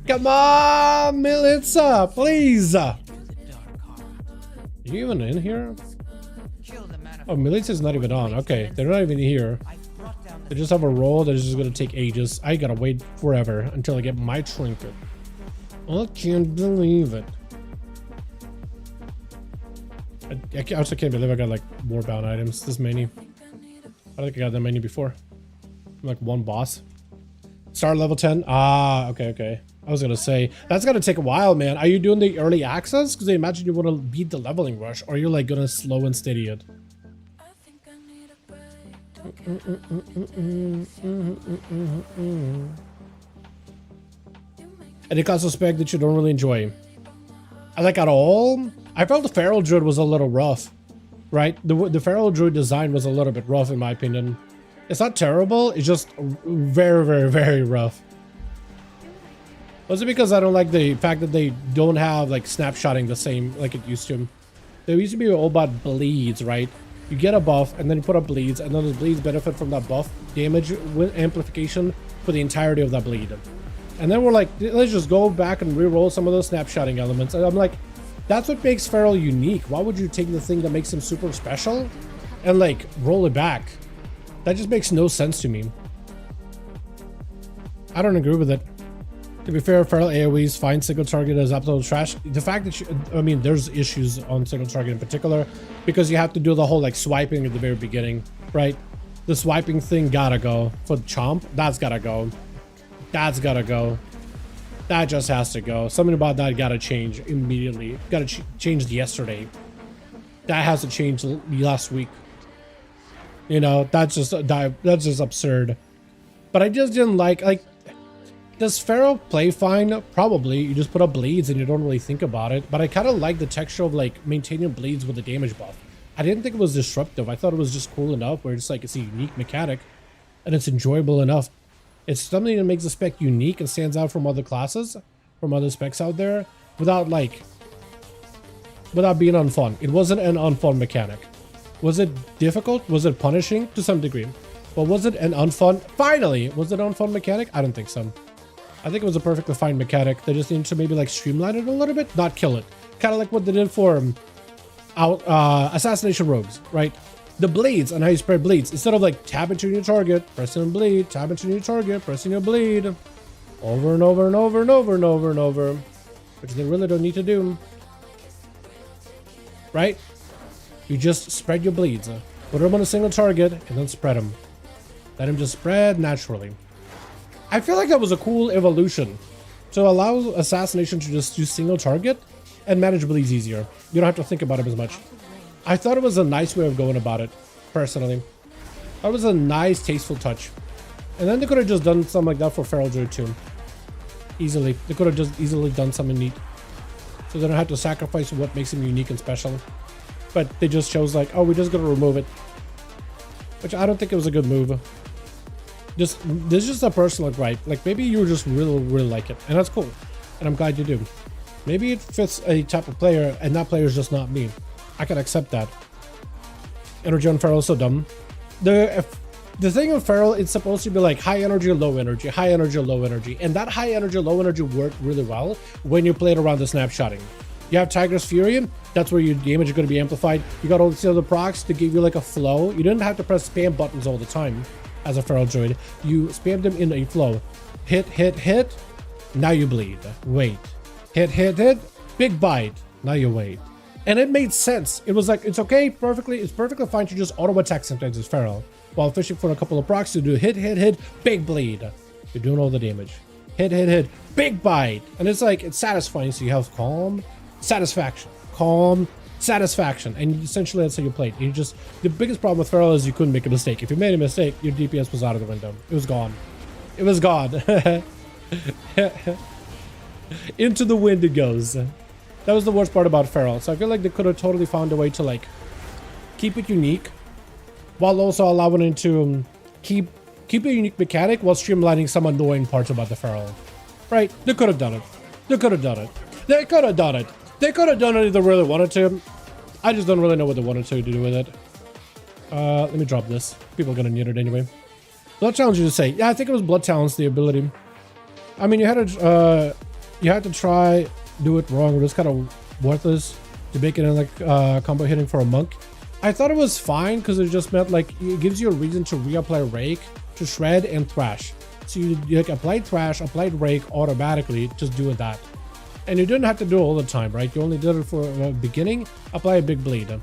Come on, Militza, please! Are you even in here? Oh, Militia's not even on. Okay, they're not even here. They just have a roll that is just gonna take ages. I gotta wait forever until I get my trinket. I can't believe it. I also can't believe I got like more bound items this many. I don't think I got that many before. Like one boss. Start level 10. Ah, okay. I was gonna say that's gonna take a while, man. Are you doing the early access? Because I imagine you want to beat the leveling rush, or you're like gonna slow and steady it. Any class of spec that you don't really enjoy? I like at all. I felt the Feral Druid was a little rough, right? The Feral Druid design was a little bit rough in my opinion. It's not terrible. It's just very rough. Was it because I don't like the fact that they don't have like snapshotting the same like it used to? There used to be all about bleeds, right? You get a buff and then you put up bleeds, and then those bleeds benefit from that buff damage with amplification for the entirety of that bleed. And then we're like, let's just go back and re-roll some of those snapshotting elements. And I'm like, that's what makes Feral unique. Why would you take the thing that makes him super special and like roll it back? That just makes no sense to me. I don't agree with it. To be fair, Feral AoEs find single target as absolute trash. The fact that I mean, there's issues on single target in particular because you have to do the whole like swiping at the very beginning, right? The swiping thing gotta go. For Chomp, that's gotta go. That's gotta go. That just has to go. Something about that gotta change immediately. Gotta change yesterday. That has to change last week. You know, that's just absurd. But I just didn't like, does Pharaoh play fine? Probably. You just put up bleeds and you don't really think about it. But I kind of like the texture of like maintaining bleeds with the damage buff. I didn't think it was disruptive. I thought it was just cool enough where it's like it's a unique mechanic and it's enjoyable enough. It's something that makes the spec unique and stands out from other classes, from other specs out there, without being unfun. It wasn't an unfun mechanic. Was it difficult? Was it punishing? To some degree. But was it an unfun? Finally! Was it an unfun mechanic? I don't think so. I think it was a perfectly fine mechanic. They just need to maybe like streamline it a little bit, not kill it. Kind of like what they did for assassination rogues, right? The bleeds and how you spread bleeds. Instead of like tab into your target, pressing and bleed, tab into your target, pressing your bleed. Over and over and over and over and over and over. Which they really don't need to do. Right? You just spread your bleeds. Put them on a single target and then spread them. Let them just spread naturally. I feel like that was a cool evolution to allow assassination to just do single target and manage bleeds easier. You don't have to think about it as much. I thought it was a nice way of going about it, personally. That was a nice, tasteful touch. And then they could have just done something like that for Feral Druid too. Easily. They could have just easily done something neat. So they don't have to sacrifice what makes him unique and special. But they just chose like, oh, we're just going to remove it. Which I don't think it was a good move. This is just a personal gripe. Like maybe you just really like it. And that's cool. And I'm glad you do. Maybe it fits a type of player and that player is just not me. I can accept that. Energy on Feral is so dumb. The thing with Feral, it's supposed to be like high energy, low energy, high energy, low energy. And that high energy, low energy worked really well when you played around the snapshotting. You have Tiger's Fury, that's where your damage is going to be amplified. You got all these other procs to give you like a flow. You didn't have to press spam buttons all the time as a Feral Druid. You spammed them in a flow. Hit, hit, hit. Now you bleed. Wait. Hit, hit, hit. Big bite. Now you wait. And it made sense. It was like, it's okay, it's perfectly fine to just auto attack sometimes as Feral. While fishing for a couple of procs to do hit, hit, hit, big bleed. You're doing all the damage. Hit, hit, hit, big bite. And it's like, it's satisfying. So you have calm, satisfaction, calm, satisfaction. And essentially that's how you played. You just, the biggest problem with Feral is you couldn't make a mistake. If you made a mistake, your DPS was out of the window. It was gone. It was gone. Into the wind it goes. That was the worst part about Feral. So I feel like they could have totally found a way to like keep it unique while also allowing it to keep a unique mechanic while streamlining some annoying parts about the Feral. Right? They could have done it. They could have done it. They could have done it. They could have done it if they really wanted to. I just don't really know what they wanted to do with it. Let me drop this. People are gonna need it anyway. Blood Challenge, you just say. Yeah, I think it was Blood Talents, the ability. I mean, you had to try do it wrong. It was kind of worthless to make it in like combo hitting for a monk. I thought it was fine because it just meant like it gives you a reason to reapply Rake, to shred and thrash. So you like applied thrash, applied Rake automatically, just doing that. And you didn't have to do it all the time, right? You only did it for the beginning, apply a big bleed. And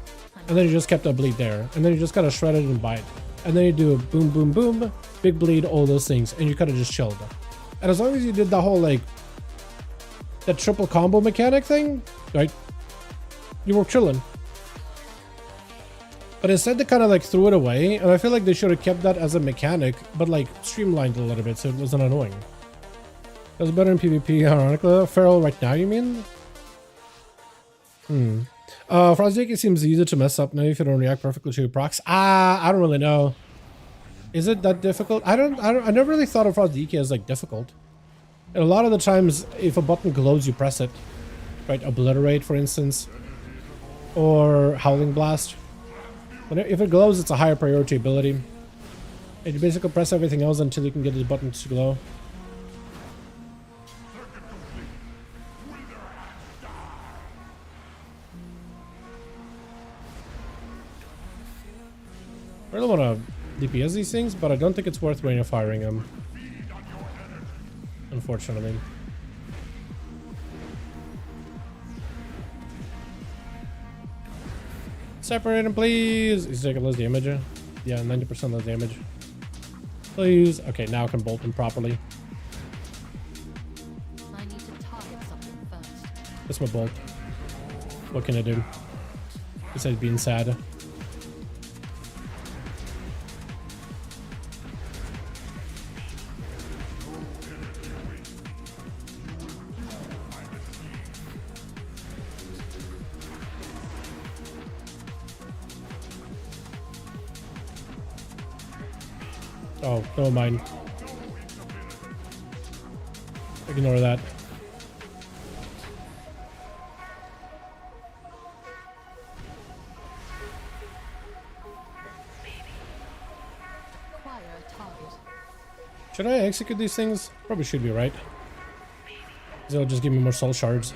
then you just kept that bleed there. And then you just kind of shred it and bite. And then you do boom, boom, boom, big bleed, all those things. And you kind of just chilled. And as long as you did the whole like, that triple combo mechanic thing, right? You were chilling. But instead they kind of like threw it away. And I feel like they should have kept that as a mechanic, but like streamlined a little bit so it wasn't annoying. It was better in PvP, ironically. Feral right now, you mean? Frostdk seems easy to mess up now if you don't react perfectly to your procs. I don't really know. Is it that difficult? I never really thought of Frostdk as like difficult. And a lot of the times, if a button glows, you press it. Right? Obliterate, for instance. Or Howling Blast. But if it glows, it's a higher priority ability. And you basically press everything else until you can get the button to glow. I really want to DPS these things, but I don't think it's worth rain of firing them. Unfortunately. Separate him, please! He's taking less damage. Yeah, 90% less damage. Please. Okay, now I can bolt him properly. I need to target something first. That's my bolt. What can I do? Besides being sad. Oh, never mind. Ignore that. Acquire a target. Should I execute these things? Probably should be, right? They'll just give me more soul shards.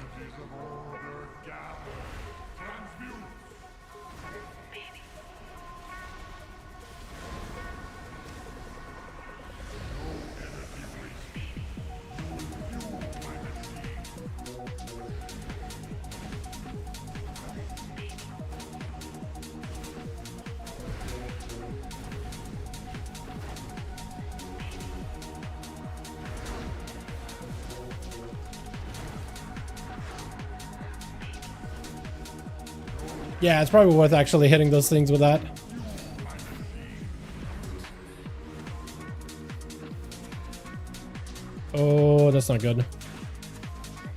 Yeah, it's probably worth actually hitting those things with that. Oh, that's not good.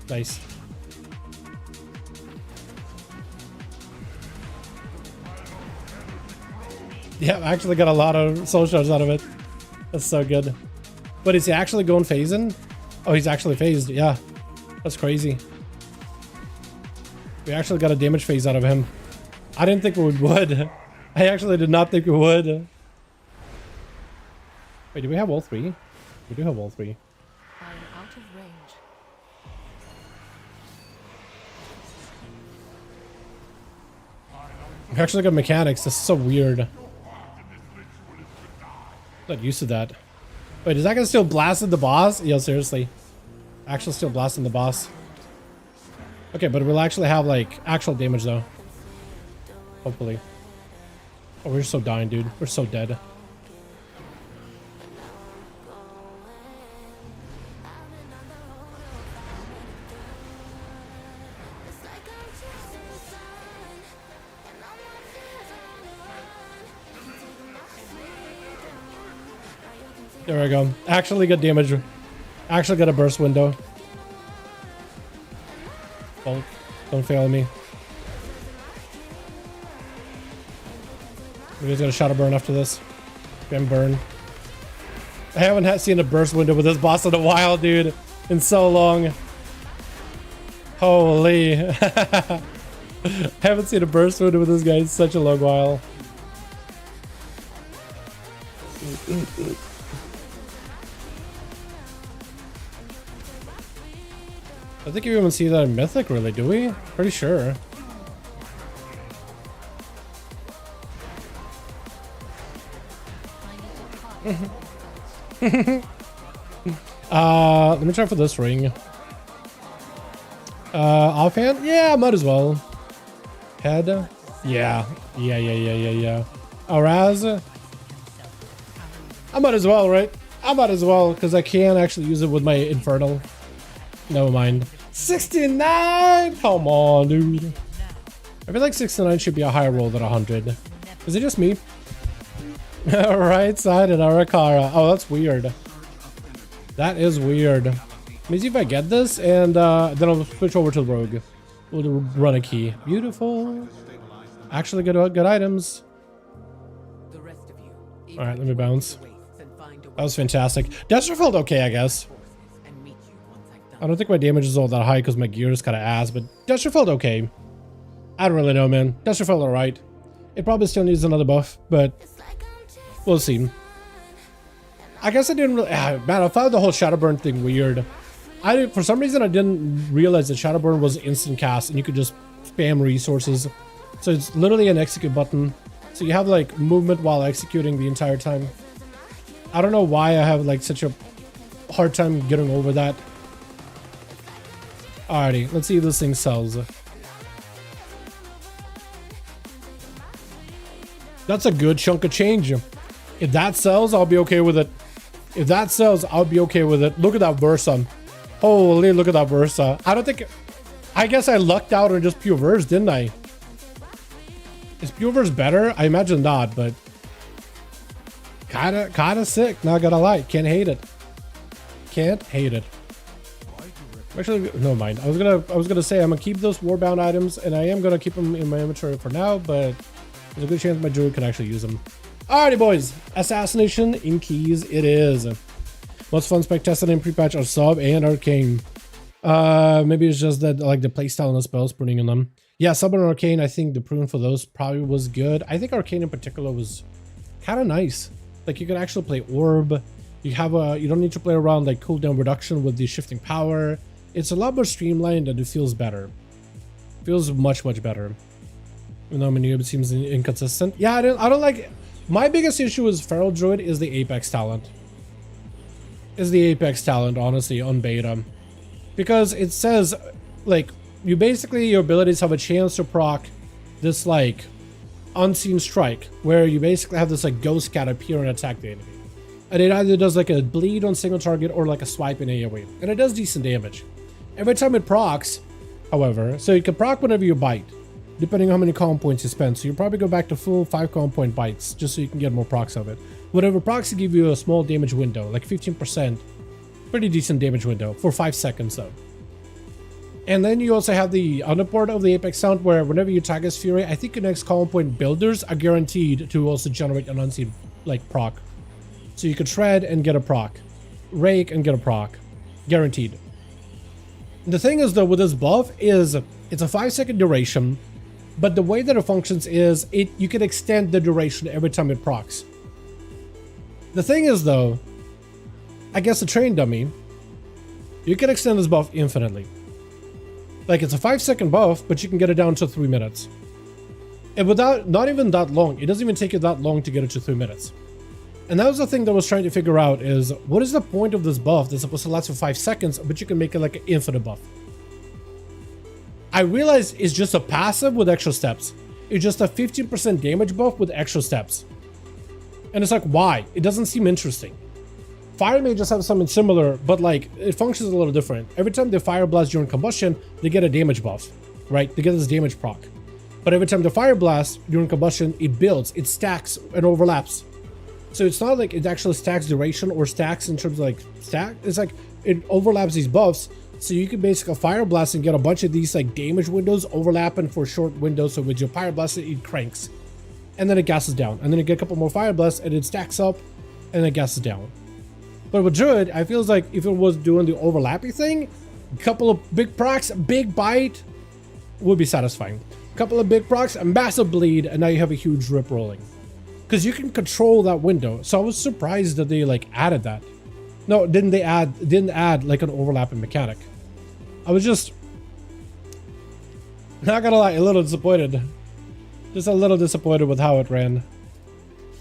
Nice. Yeah, I actually got a lot of soul shards out of it. That's so good. But is he actually going phasing? Oh, he's actually phased. Yeah, that's crazy. We actually got a damage phase out of him. I didn't think we would. I actually did not think we would. Wait, do we have all three? We do have all three. I am out of range. We actually got mechanics. This is so weird. Not used to that. Wait, is that gonna still blast the boss? Yo, seriously. Actually still blasting the boss. Okay, but we'll actually have like actual damage though. Hopefully. Oh, we're so dying, dude. We're so dead. There we go. Actually got damage. Actually got a burst window. Bulk. Don't fail me. We're just gonna shadow burn after this. Spam burn. I haven't seen a burst window with this boss in a while, dude. In so long. Holy. I haven't seen a burst window with this guy in such a long while. I think you even see that in Mythic, really, do we? Pretty sure. Let me try for this ring. Offhand? Yeah, might as well. Head? Yeah. Yeah. Raz? I might as well, right? I might as well, because I can actually use it with my Infernal. Never mind. 69! Come on, dude. I feel like 69 should be a higher roll than 100. Is it just me? Right side and Arakara. Oh, that's weird. That is weird. Let me see if I get this, and then I'll switch over to the Rogue. We'll run a key. Beautiful. Actually, good items. Alright, let me bounce. That was fantastic. Destro felt okay, I guess. I don't think my damage is all that high because my gear is kind of ass, but Destro felt okay. I don't really know, man. Destro felt alright. It probably still needs another buff, but we'll see. I guess I didn't really... man, I found the whole Shadowburn thing weird. For some reason, I didn't realize that Shadowburn was instant cast and you could just spam resources. So it's literally an execute button. So you have like movement while executing the entire time. I don't know why I have like such a hard time getting over that. Alrighty, let's see if this thing sells. That's a good chunk of change. If that sells, I'll be okay with it. If that sells, I'll be okay with it. Look at that Versa. Holy, look at that Versa. I don't think... I guess I lucked out on just pure verse, didn't I? Is pure verse better? I imagine not, but... Kinda sick, not gonna lie. Can't hate it. Can't hate it. Actually, no mind. I was gonna say I'm gonna keep those warbound items, and I am gonna keep them in my inventory for now, but there's a good chance my druid can actually use them. Alrighty, boys. Assassination in keys it is. Most fun spec tested in pre-patch are sub and arcane. Maybe it's just that like the playstyle and the spells pruning in them. Yeah, sub and arcane, I think the prune for those probably was good. I think arcane in particular was kind of nice. Like you could actually play orb. You don't need to play around like cooldown reduction with the shifting power. It's a lot more streamlined and it feels better. Feels much better. Even though it seems inconsistent. Yeah, I don't like it. My biggest issue with Feral Druid is the Apex talent. Honestly, on beta. Because it says, like, you basically, your abilities have a chance to proc this, like, unseen strike, where you basically have this, like, ghost cat appear and attack the enemy. And it either does, like, a bleed on single target or, like, a swipe in AoE. And it does decent damage. Every time it procs, however, so you can proc whenever you bite, depending on how many calm points you spend. So you probably go back to full 5 calm point bites, just so you can get more procs of it. Whatever procs give you a small damage window, like 15%. Pretty decent damage window for 5 seconds though. And then you also have the underport of the Apex sound where whenever you tag as Fury, I think your next calm point builders are guaranteed to also generate an unseen like proc. So you could shred and get a proc, rake and get a proc, guaranteed. The thing is though with this buff is it's a 5-second duration, but the way that it functions is you can extend the duration every time it procs. The thing is though, I guess a train dummy, you can extend this buff infinitely. Like it's a 5-second buff, but you can get it down to 3 minutes. And without, not even that long, it doesn't even take you that long to get it to 3 minutes. And that was the thing that I was trying to figure out is, what is the point of this buff that's supposed to last for 5 seconds, but you can make it like an infinite buff? I realize it's just a passive with extra steps. It's just a 15% damage buff with extra steps. And it's like, why? It doesn't seem interesting. Fire may just have something similar, but like, it functions a little different. Every time they fire blast during combustion, they get a damage buff, right? They get this damage proc. But every time they fire blast during combustion, it builds, it stacks, and overlaps. So it's not like it actually stacks duration or stacks in terms of like stack. It's like it overlaps these buffs. So you can basically fire blast and get a bunch of these like damage windows overlapping for short windows. So with your fire blast, it cranks. And then it gasses down. And then you get a couple more fire blasts and it stacks up and it gasses down. But with Druid, I feel like if it was doing the overlapping thing, a couple of big procs, big bite would be satisfying. A couple of big procs, a massive bleed, and now you have a huge rip rolling. Because you can control that window. So I was surprised that they like added that. No, didn't add like an overlapping mechanic. I was just, not gonna lie, a little disappointed. Just a little disappointed with how it ran.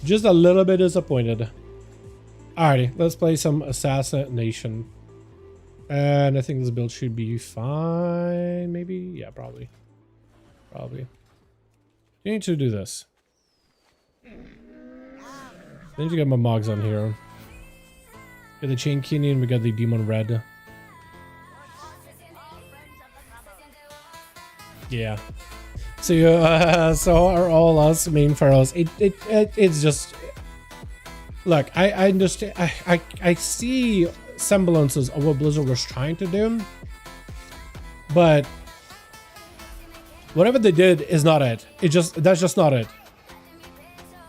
Just a little bit disappointed. Alrighty, let's play some Assassination. And I think this build should be fine, maybe? Yeah, probably. Probably. You need to do this. I need to get my Mogs on here. Get the Chain Keeney and we got the Demon Red. Yeah. So so are all us main pharaohs. It's just, look, I understand. I see semblances of what Blizzard was trying to do, but whatever they did is not it. That's just not it.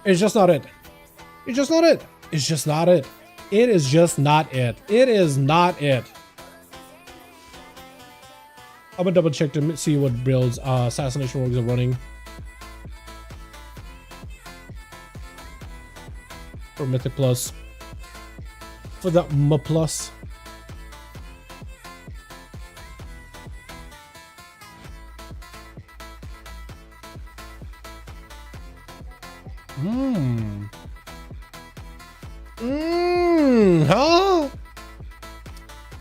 It's just not it. It's just not it. It's just not it. It is just not it. It is not it. I'm gonna double check to see what builds Assassination Rogues are running. For Mythic Plus. For the M Plus. Huh?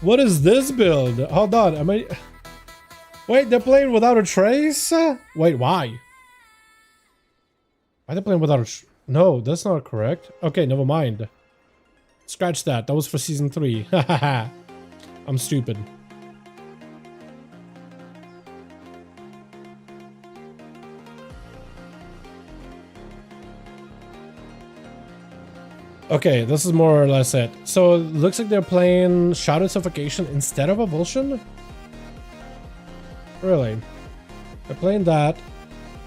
What is this build? Hold on, am I... Wait, they're playing without a trace? Wait, why? Why are they playing without a... No, that's not correct. Okay, never mind. Scratch that. That was for season 3. I'm stupid. Okay, this is more or less it. So it looks like they're playing Shrouded Suffocation instead of Avulsion? Really? They're playing that.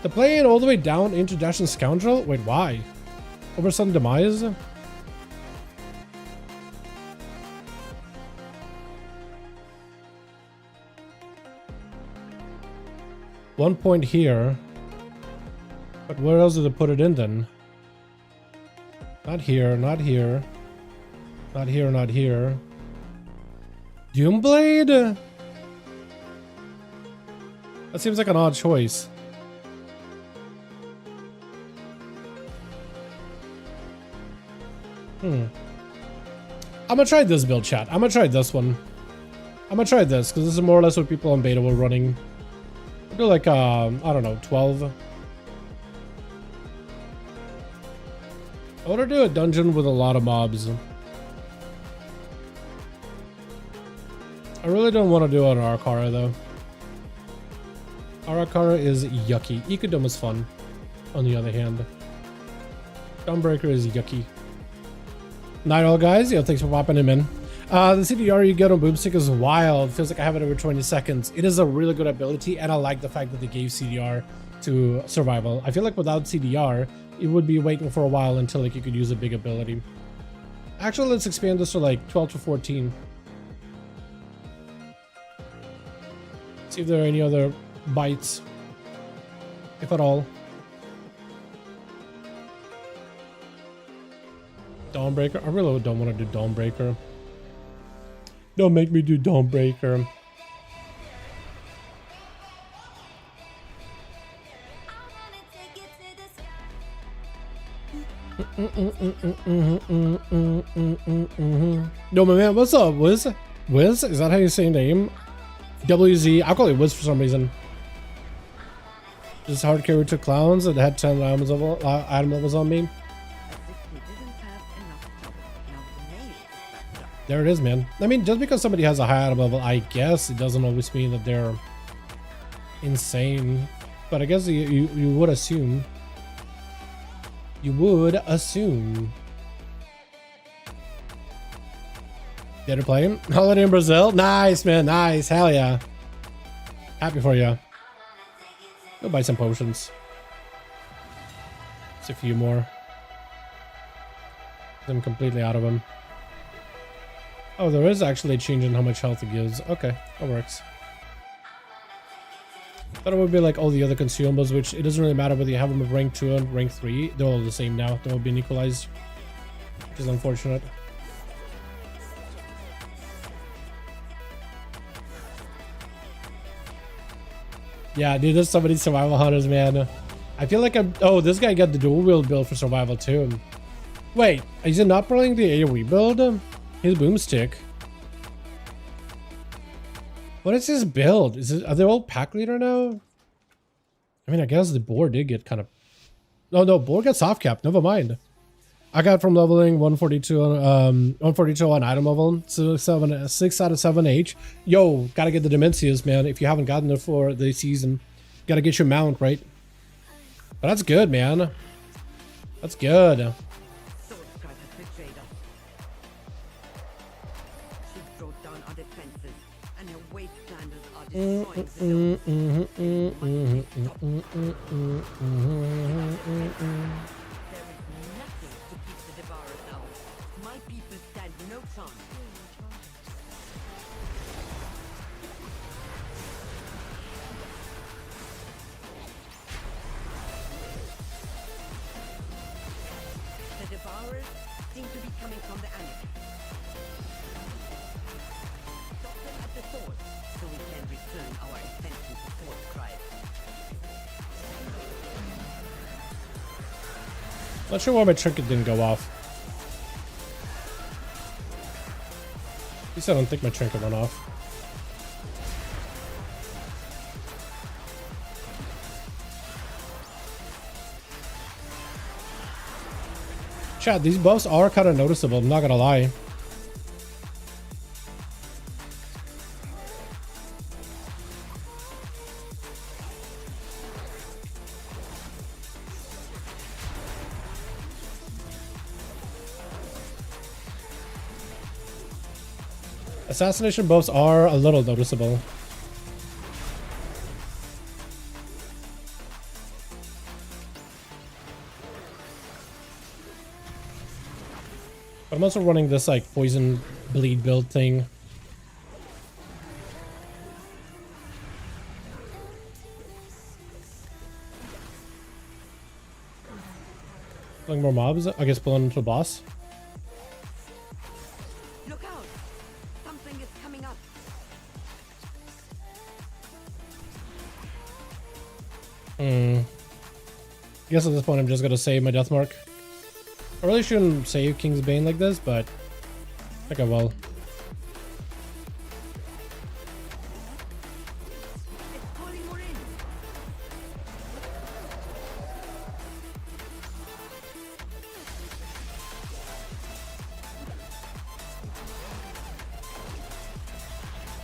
They're playing all the way down into Dash and Scoundrel? Wait, why? Over some demise? One point here. But where else did they put it in then? Not here, not here. Not here, not here. Doomblade? That seems like an odd choice. I'm gonna try this build, chat. I'm gonna try this one. I'm gonna try this, because this is more or less what people in beta were running. I'll do like, I don't know, 12. I want to do a dungeon with a lot of mobs. I really don't want to do an Arakara though. Arakara is yucky. Ecodome is fun, on the other hand. Dawnbreaker is yucky. Night all guys, yo, thanks for popping him in. The CDR you get on Boomstick is wild. Feels like I have it every 20 seconds. It is a really good ability, and I like the fact that they gave CDR to survival. I feel like without CDR, it would be waiting for a while until like you could use a big ability. Actually, let's expand this to like 12 to 14. See if there are any other bites, if at all. Dawnbreaker. I really don't want to do Dawnbreaker. Don't make me do Dawnbreaker. Yo, my man, what's up, Wiz? Wiz? Is that how you say your name? WZ. I'll call you Wiz for some reason. Just hard carry to clowns that had 10 item levels on me. There it is, man. I mean, just because somebody has a high item level, I guess it doesn't always mean that they're insane. But I guess you would assume. You would assume. Did it play him? Holiday in Brazil? Nice, man. Nice. Hell yeah. Happy for you. Go buy some potions. Just a few more. I'm completely out of them. Oh, there is actually a change in how much health it gives. Okay, that works. Thought it would be like all the other consumables, which it doesn't really matter whether you have them at rank 2 and rank 3. They're all the same now. They're all being equalized, which is unfortunate. Yeah, dude, there's so many survival hunters, man. I feel like I'm... Oh, this guy got the dual wield build for survival too. Wait, is he not playing the AoE build? His boomstick. What is his build? Are they all pack leader now? I mean, I guess the board did get kind of... No, board got soft cap. Never mind. I got from leveling 142 on item level, so 6 out of 7 H. Yo, gotta get the Dimensias, man. If you haven't gotten it for the season, gotta get your mount, right? But that's good, man. That's good. Not sure why my trinket didn't go off. At least I don't think my trinket went off. Chat, these buffs are kind of noticeable, I'm not gonna lie. Assassination buffs are a little noticeable. But I'm also running this like poison bleed build thing. Killing more mobs, I guess pulling into the boss. Look out! Something is coming up. I guess at this point I'm just gonna save my death mark. I really shouldn't save King's Bane like this, but I think I will. It's pulling more in.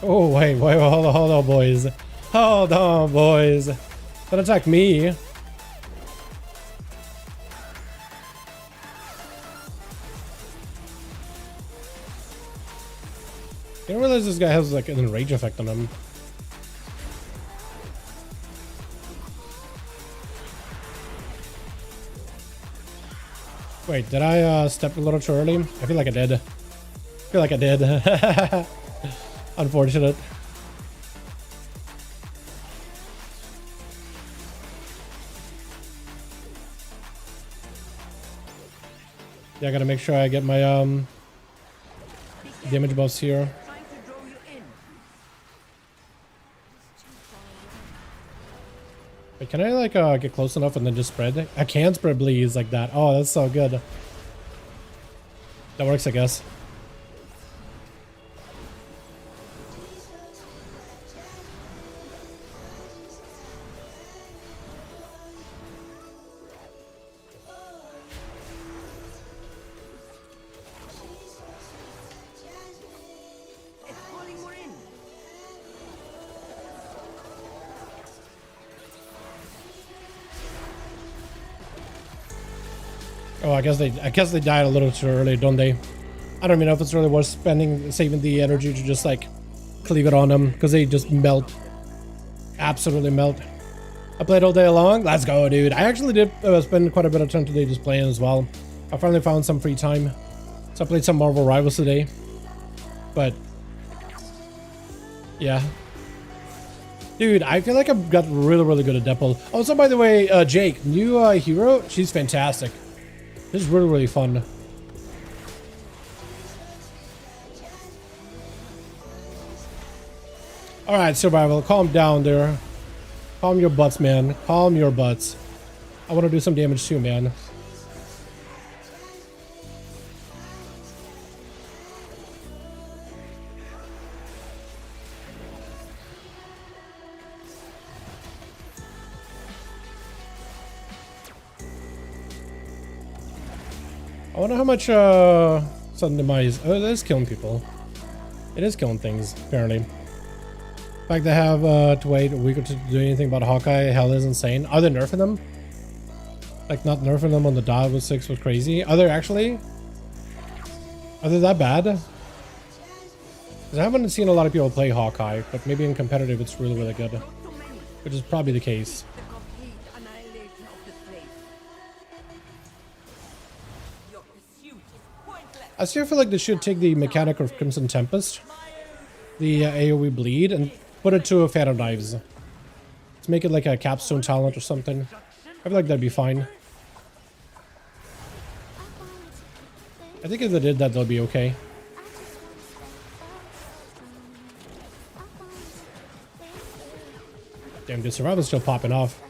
Oh wait, hold on, boys. Hold on, boys. Don't attack me. I didn't realize this guy has like an enrage effect on him. Wait, did I step a little too early? I feel like I did. Unfortunate. Yeah, I gotta make sure I get my damage buffs here. Trying to draw you in. Wait, can I like get close enough and then just spread? I can spread bleeds like that. Oh, that's so good. That works, I guess. It's pulling more in. Oh, I guess they died a little too early, don't they? I don't even know if it's really worth saving the energy to just like cleave it on them, because they just melt. Absolutely melt. I played all day long. Let's go, dude. I actually did spend quite a bit of time today just playing as well. I finally found some free time, so I played some Marvel Rivals today. But yeah, dude, I feel like I've got really good at Depple. Also, by the way, Jake, new hero, she's fantastic. This is really fun. All right, survival, calm down there. Calm your butts, man. Calm your butts. I want to do some damage too, man. I wonder how much sudden demise. Oh, it is killing people. It is killing things, apparently. The fact they have to wait a week or two to do anything about Hawkeye, hell is insane. Are they nerfing them? Like, not nerfing them on the dot with 6 was crazy. Are they actually? Are they that bad? 'Cause I haven't seen a lot of people play Hawkeye, but maybe in competitive it's really good. Not so many. Which is probably the case. The complete annihilation of the slave. Your pursuit is pointless. I still feel like they should take the mechanic of Crimson Tempest, the AoE bleed, and put it to a Phantom Knives. Let's make it like a capstone talent or something. I feel like that'd be fine. I think if they did that, they'll be okay. Damn, the survival's still popping off.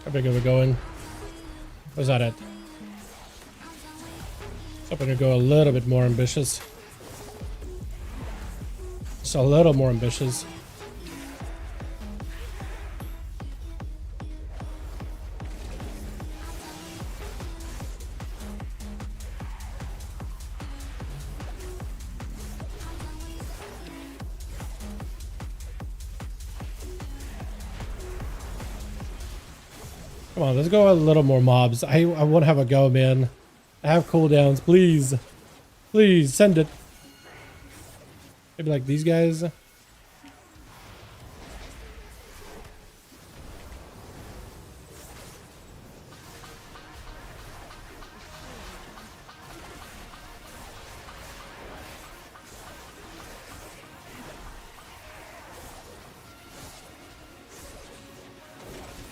How big are we going? Was that it? I'm gonna go a little bit more ambitious. Just a little more ambitious. Come on, let's go a little more mobs. I want to have a go, man. I have cooldowns. Please. Please, send it. Maybe like these guys.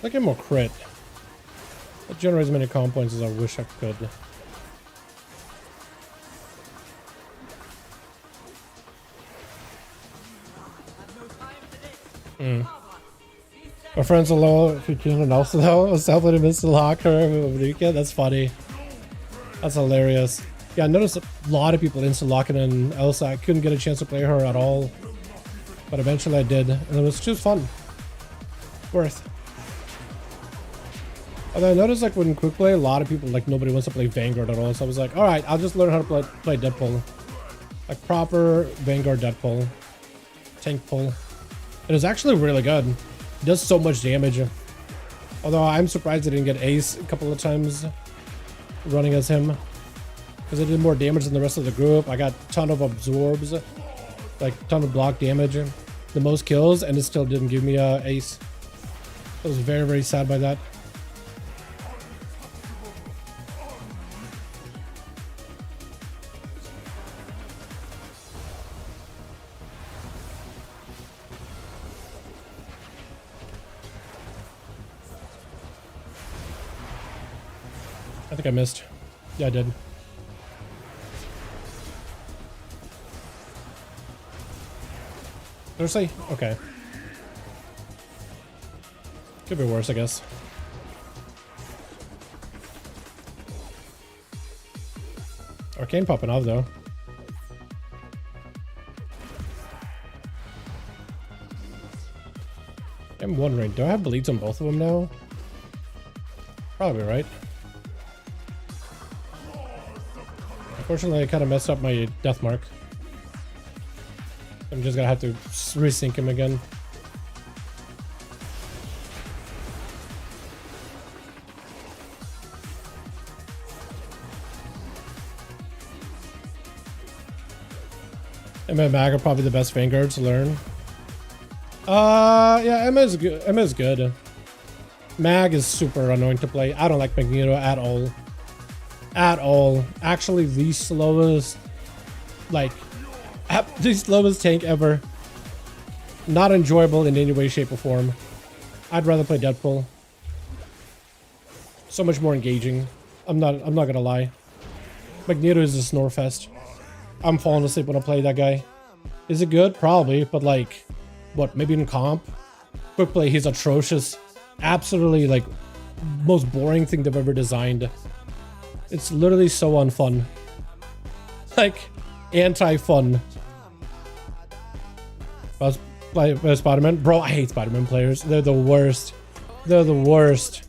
Let's get more crit. Let's generate as many comp points as I wish I could. My friends are low if you can, and also though I was helping him insta-lock her over the weekend. That's funny. That's hilarious. Yeah, I noticed a lot of people insta-locking, and Elsa, I couldn't get a chance to play her at all. But eventually I did, and it was just fun. Worth. Although I noticed like when quick play, a lot of people, like nobody wants to play Vanguard at all. So I was like, alright, I'll just learn how to play Deadpool. Like proper Vanguard Deadpool. Tank pull. It was actually really good. It does so much damage. Although I'm surprised I didn't get ace a couple of times running as him. Because it did more damage than the rest of the group. I got a ton of absorbs. Like a ton of block damage. The most kills, and it still didn't give me a ace. I was very, very sad by that. I think I missed. Yeah, I did. Seriously? Okay. Could be worse, I guess. Arcane popping off, though. I'm wondering, do I have bleeds on both of them now? Probably, right? Unfortunately, I kind of messed up my death mark. I'm just gonna have to resync him again. Emma and Mag are probably the best Vanguard to learn. Yeah, Emma is good. Emma is good. Mag is super annoying to play. I don't like Magneto at all. At all. Actually, the slowest, like, the slowest tank ever. Not enjoyable in any way, shape, or form. I'd rather play Deadpool. So much more engaging. I'm not gonna lie. Magneto is a snore fest. I'm falling asleep when I play that guy. Is it good? Probably, but like, what, maybe in comp? Quick play, he's atrocious. Absolutely, like, most boring thing they've ever designed. It's literally so unfun. Like, anti-fun. Play Spider-Man? Bro, I hate Spider-Man players. They're the worst. They're the worst.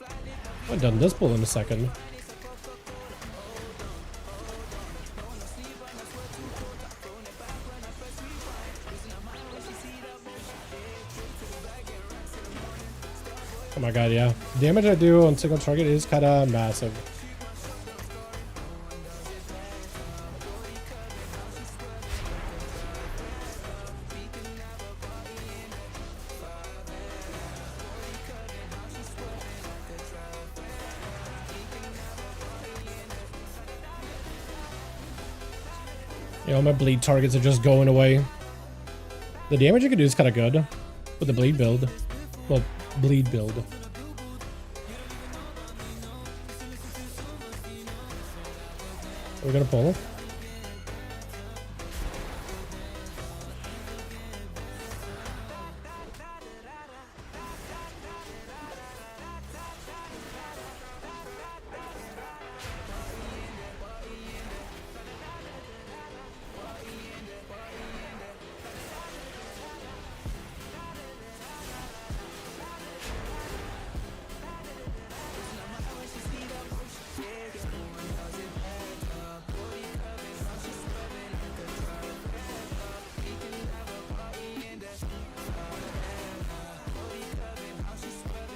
I haven't done this pull in a second. Oh my god, yeah. The damage I do on single target is kind of massive. You know, my bleed targets are just going away. The damage you can do is kind of good with the bleed build. Well, bleed build. We're gonna pull.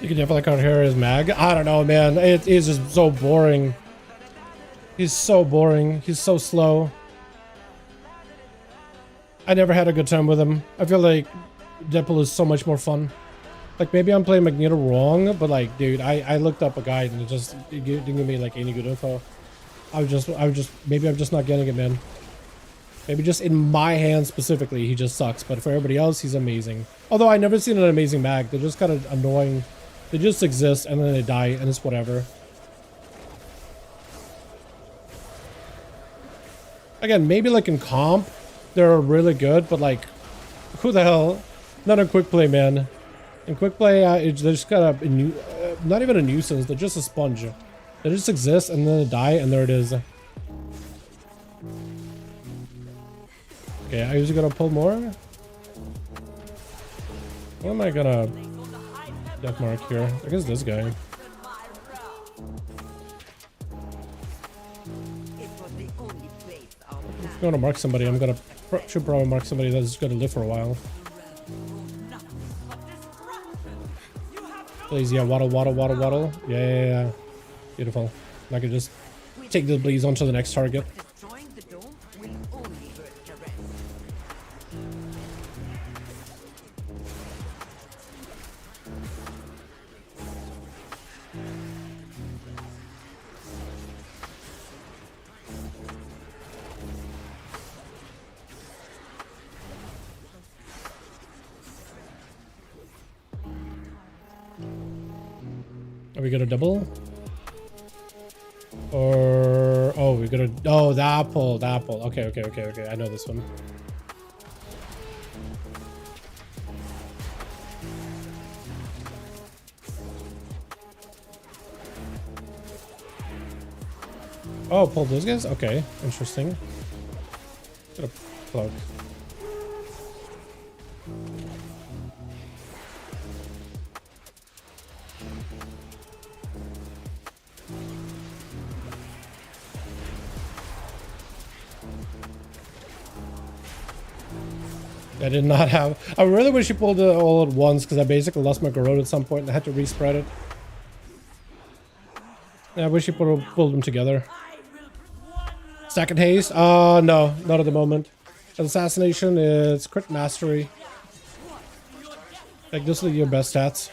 You can definitely can't hear his mag. I don't know, man. It is just so boring. He's so boring. He's so slow. I never had a good time with him. I feel like Deadpool is so much more fun. Like, maybe I'm playing Magneto wrong, but like, dude, I looked up a guide and it didn't give me like any good info. Maybe I'm just not getting it, man. Maybe just in my hands specifically, he just sucks. But for everybody else, he's amazing. Although I never seen an amazing mag. They're just kind of annoying. They just exist and then they die and it's whatever. Again, maybe like in comp, they're really good, but like, who the hell? Not in quick play, man. In quick play, they're just kind of not even a nuisance. They're just a sponge. They just exist and then they die, and there it is. Okay, I usually gonna pull more. What am I gonna death mark here? I guess this guy. If I'm gonna mark somebody, I'm gonna should probably mark somebody that's gonna live for a while. Please, yeah, waddle, waddle, waddle, waddle. Yeah. Beautiful. I can just take the bleeds onto the next target. Destroying the dome will only hurt the rest. Are we gonna double? Or oh, we're gonna that pull. Okay. I know this one. Oh, pull those guys? Okay, interesting. Gonna plug. I did not have. I really wish you pulled it all at once because I basically lost my Garrote at some point and I had to respread it. Yeah, I wish you pulled them together. Second haste? No, not at the moment. Assassination is crit mastery. Like, this is your best stats.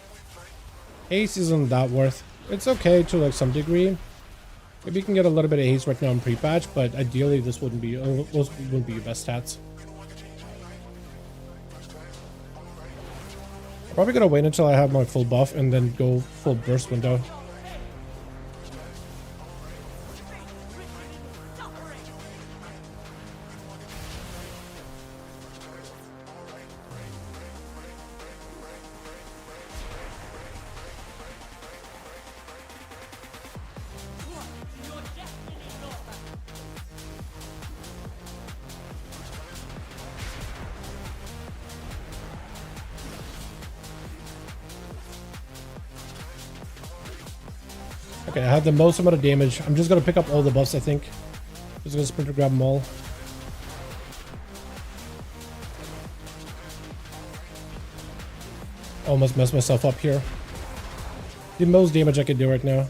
Haste isn't that worth. It's okay to like some degree. Maybe you can get a little bit of haste right now in pre-patch, but ideally this wouldn't be those wouldn't be your best stats. Probably gonna wait until I have my full buff and then go full burst window. Okay, I have the most amount of damage. I'm just gonna pick up all the buffs, I think. Just gonna sprint to grab them all. Almost messed myself up here. The most damage I can do right now.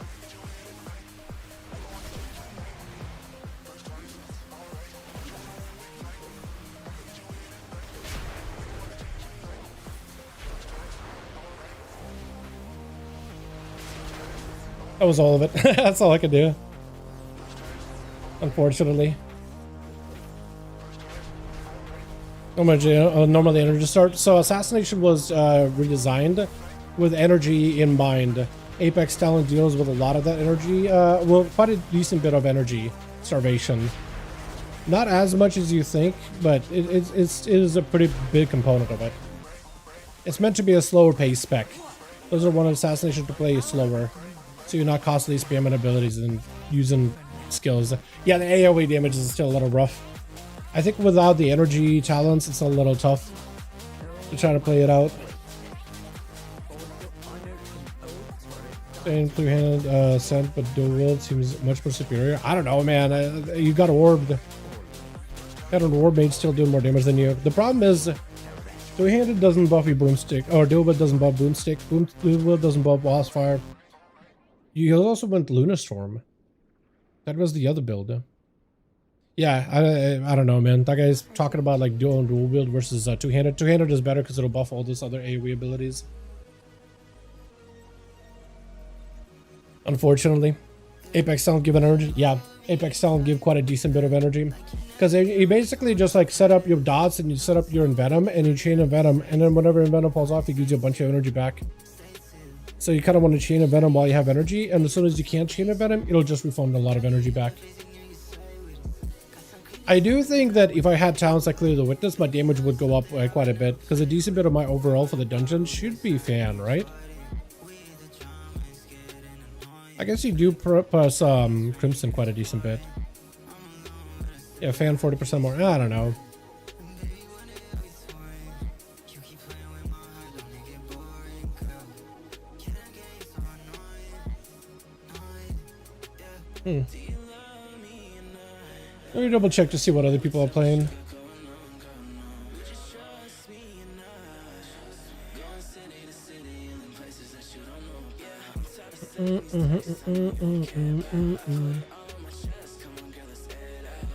That was all of it. That's all I could do. Unfortunately. Normally energy start. So Assassination was redesigned with energy in mind. Apex Talent deals with a lot of that energy. Well, quite a decent bit of energy starvation. Not as much as you think, but it is a pretty big component of it. It's meant to be a slower pace spec. Those are one of Assassination to play slower. So you're not constantly spamming abilities and using skills. Yeah, the AoE damage is still a little rough. I think without the energy talents, it's a little tough to try to play it out. Staying two-handed scent, but dual wield seems much more superior. I don't know, man. You got orbed. Got an orb mage still doing more damage than you. The problem is, Two-handed doesn't buff your broomstick, or dual wield doesn't buff broomstick. Dual wield doesn't buff blast fire. You also went Lunastorm. That was the other build. Yeah, I don't know, man. That guy's talking about like dual and dual wield versus two-handed. Two-handed is better because it'll buff all those other AoE abilities. Unfortunately, Apex don't give an energy. Yeah, Apex don't give quite a decent bit of energy. Because you basically just like set up your dots and you set up your Envenom and you chain Envenom, and then whenever Envenom falls off, it gives you a bunch of energy back. So you kind of want to chain Envenom while you have energy, and as soon as you can't chain Envenom, it'll just refund a lot of energy back. I do think that if I had talents like Clear the Witness, my damage would go up quite a bit, because a decent bit of my overall for the dungeon should be fan, right? I guess you do plus Crimson quite a decent bit. Yeah, fan 40% more. I don't know. Let me double check to see what other people are playing.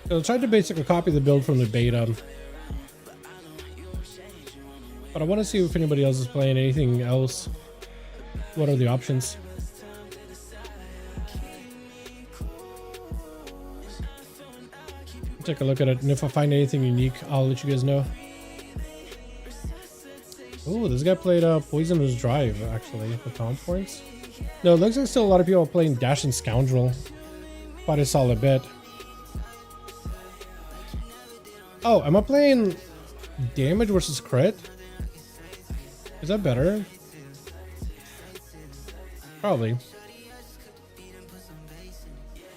I tried to basically copy the build from the beta, but I want to see if anybody else is playing anything else. What are the options? Take a look at it, and if I find anything unique, I'll let you guys know. Oh, this guy played Poisoner's Drive, actually, for comp points. No, it looks like still a lot of people are playing Dashing Scoundrel. Quite a solid bit. Oh, am I playing damage versus crit? Is that better? Probably.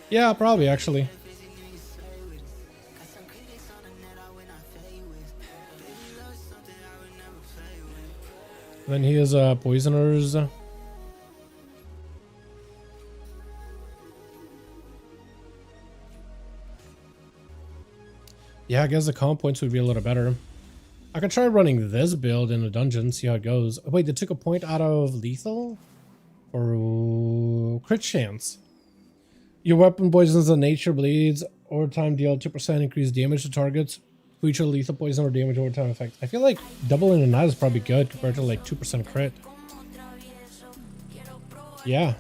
Yeah, probably, actually. Then he is Poisoners. Yeah, I guess the comp points would be a little better. I could try running this build in a dungeon, see how it goes. Wait, they took a point out of lethal? Or crit chance? Your weapon poisons the nature bleeds. Overtime deal 2% increased damage to targets. Creature lethal poison or damage overtime effect. I feel like doubling in that is probably good compared to like 2% crit. Yeah.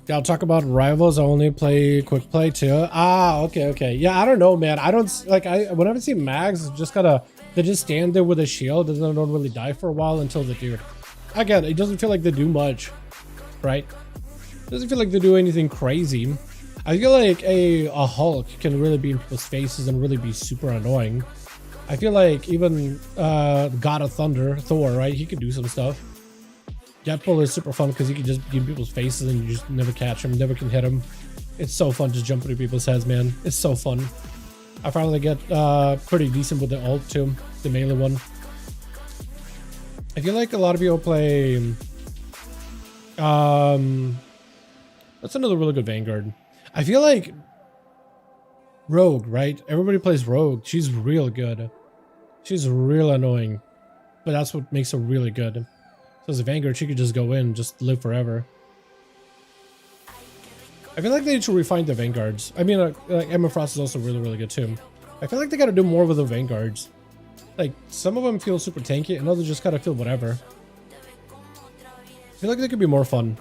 Yeah, I'll talk about rivals. I only play quick play too. Ah, okay. Yeah, I don't know, man. I don't like. Whenever I see mags, just gotta. They just stand there with a shield and then don't really die for a while until they do. Again, it doesn't feel like they do much, right? It doesn't feel like they do anything crazy. I feel like a Hulk can really be in people's faces and really be super annoying. I feel like even God of Thunder, Thor, right? He could do some stuff. Deadpool is super fun because he can just be in people's faces and you just never catch him, never can hit him. It's so fun just jumping through people's heads, man. It's so fun. I finally get pretty decent with the ult too, the melee one. I feel like a lot of people play... that's another really good Vanguard. I feel like Rogue, right? Everybody plays Rogue. She's real good. She's real annoying, but that's what makes her really good. So as a Vanguard, she could just go in and just live forever. I feel like they need to refine the Vanguards. I mean, Emma Frost is also really good too. I feel like they gotta do more with the Vanguards. Like, some of them feel super tanky, and others just gotta feel whatever. I feel like they could be more fun.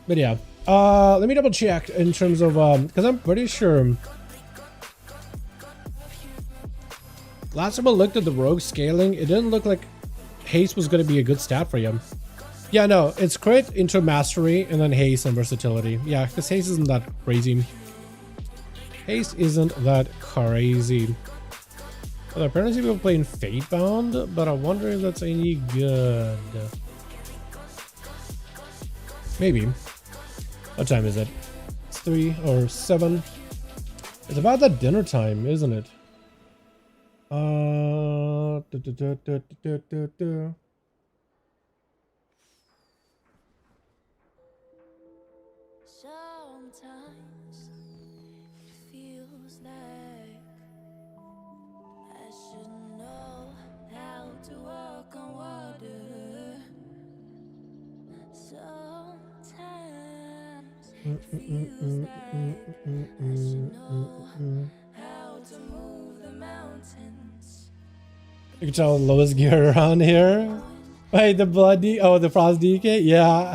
But yeah. Let me double check in terms of, because I'm pretty sure... Last time I looked at the Rogue scaling, it didn't look like haste was going to be a good stat for you. Yeah, no, it's crit into mastery and then haste and versatility. Yeah, because haste isn't that crazy. Haste isn't that crazy. Well, apparently people playing Fatebound, but I wonder if that's any good. Maybe. What time is it? It's 3 or 7. It's about that dinner time, isn't it? Sometimes it feels like I should know how to walk on water. Sometimes it feels like I should know how to move the mountains. You can tell the lowest gear around here. Wait, the bloody, oh, the frost DK? Yeah.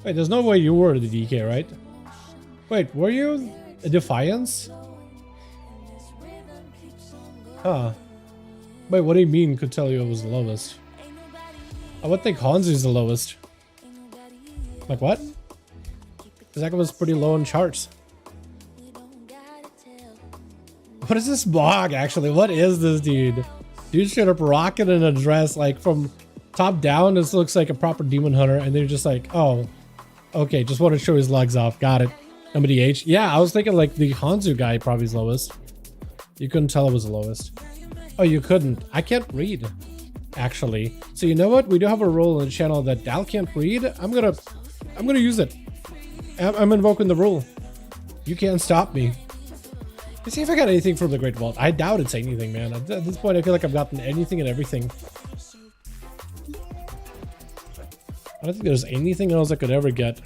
Wait, there's no way you were the DK, right? Wait, were you a Defiance? Huh. Wait, what do you mean could tell you it was the lowest? I would think Hanzu's the lowest. Like what? Zaka was pretty low in charts. What is this blog actually? What is this dude? Dude straight up rocking in a dress, like from top down, this looks like a proper demon hunter, and they're just like, oh, okay, just want to show his legs off. Got it. MDH. Yeah, I was thinking like the Hanzu guy probably is lowest. You couldn't tell it was the lowest. Oh, you couldn't. I can't read, actually. So you know what? We do have a rule in the channel that Dal can't read. I'm gonna use it. I'm invoking the rule. You can't stop me. Let's see if I got anything from the Great Vault. I doubt it's anything, man. At this point, I feel like I've gotten anything and everything. I don't think there's anything else I could ever get.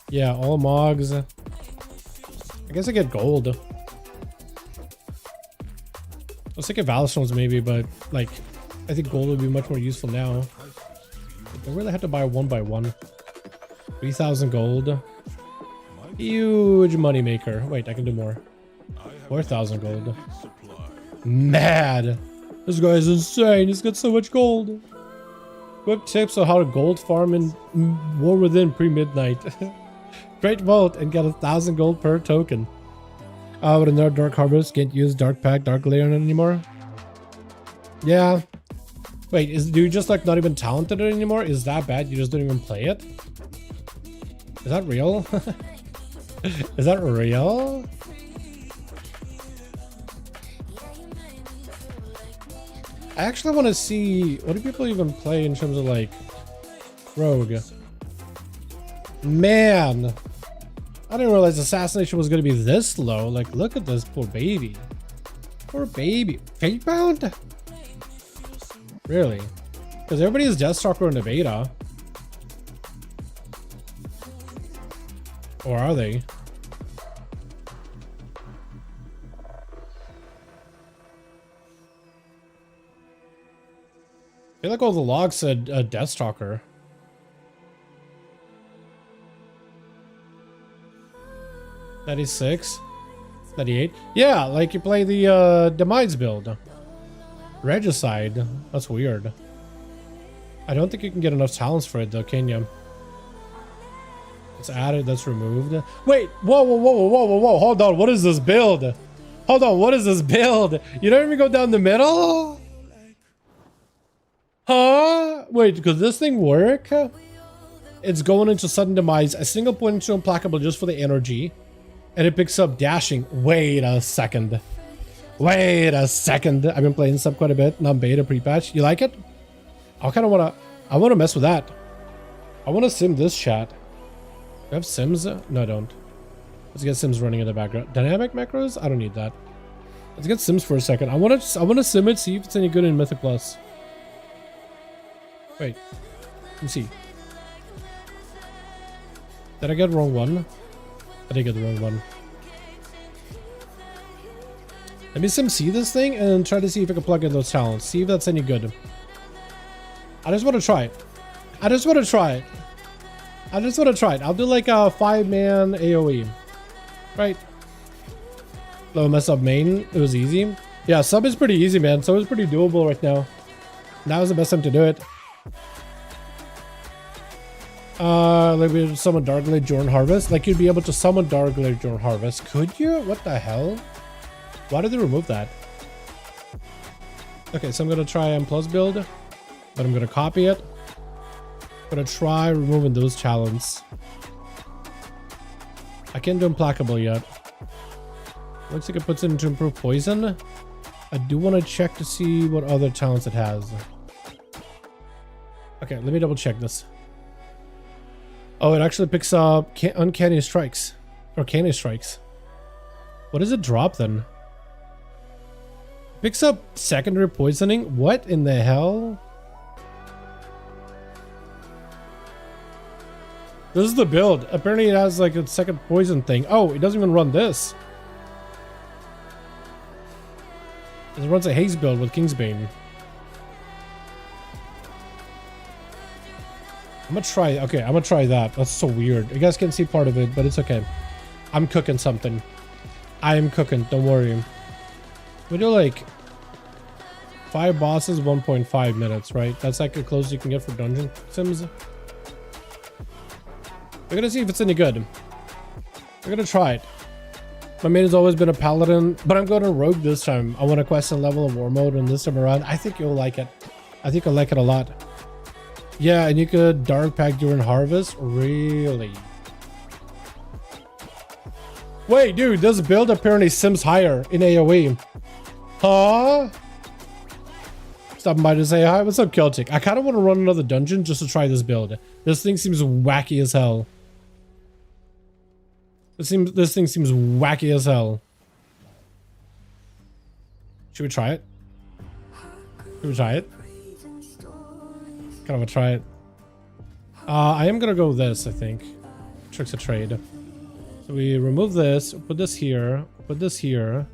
Yeah, all mogs. I guess I get gold. Let's take a Valstones maybe, but like, I think gold would be much more useful now. I really have to buy one by one. 3,000 gold. Huge money maker. Wait, I can do more. 4,000 gold. Mad. This guy is insane. He's got so much gold. Quick tips on how to gold farm in War Within pre-midnight. Great Vault and get 1,000 gold per token. But in their Dark Harvest, can't use Dark Pack, Dark Layer anymore. Yeah. Wait, do you just like not even talented anymore? Is that bad? You just don't even play it? Is that real? Is that real? I actually want to see, what do people even play in terms of like Rogue? Man, I didn't realize Assassination was going to be this low. Like, look at this poor baby. Poor baby. Fatebound? Really? Because everybody is Deathstalker in the beta. Or are they? I feel like all the logs said Deathstalker. $96, $98. Yeah, like you play the Demise build. Regicide. That's weird. I don't think you can get enough talents for it though, can you? It's added, that's removed. Wait, whoa. Hold on, what is this build? Hold on, what is this build? You don't even go down the middle? Huh? Wait, could this thing work? It's going into sudden demise, a single point into implacable just for the energy. And it picks up dashing. Wait a second. Wait a second. I've been playing sub quite a bit, not beta pre-patch. You like it? I kind of want to mess with that. I want to sim this chat. Do I have sims? No, I don't. Let's get sims running in the background. Dynamic macros? I don't need that. Let's get sims for a second. I want to sim it, see if it's any good in Mythic Plus. Wait. Let me see. Did I get the wrong one? I did get the wrong one. Let me sim see this thing and try to see if I can plug in those talents. See if that's any good. I just want to try it. I just want to try it. I'll do like a 5-man AoE. Right. Low mess up main. It was easy. Yeah, sub is pretty easy, man. So it's pretty doable right now. Now is the best time to do it. Like we summon Darkglade Jorn Harvest. Like you'd be able to summon Darkglade Jorn Harvest. Could you? What the hell? Why did they remove that? Okay, so I'm gonna try M+ build, but I'm gonna copy it. I'm gonna try removing those talents. I can't do Implacable yet. Looks like it puts it into improve poison. I do want to check to see what other talents it has. Okay, let me double check this. Oh, it actually picks up uncanny strikes. Or canny strikes. What does it drop then? Picks up secondary poisoning? What in the hell? This is the build. Apparently it has like a second poison thing. Oh, it doesn't even run this. It runs a haze build with Kingsbane. I'm gonna try, okay, I'm gonna try that. That's so weird. You guys can't see part of it, but it's okay. I'm cooking something. I am cooking, don't worry. We do like 5 bosses, 1.5 minutes, right? That's like the closest you can get for dungeon sims. We're gonna see if it's any good. We're gonna try it. My main has always been a paladin, but I'm going to rogue this time. I want to quest a level of war mode, and this time around, I think you'll like it. I think you'll like it a lot. Yeah, and you could dark pack during harvest. Really? Wait, dude, this build apparently sims higher in AoE. Huh? Stopping by to say hi. What's up, Celtic? I kind of want to run another dungeon just to try this build. This thing seems wacky as hell. This thing seems wacky as hell. Should we try it? Should we try it? Kind of a try it. I am gonna go with this, I think. Tricks of trade. So we remove this, put this here, put this here.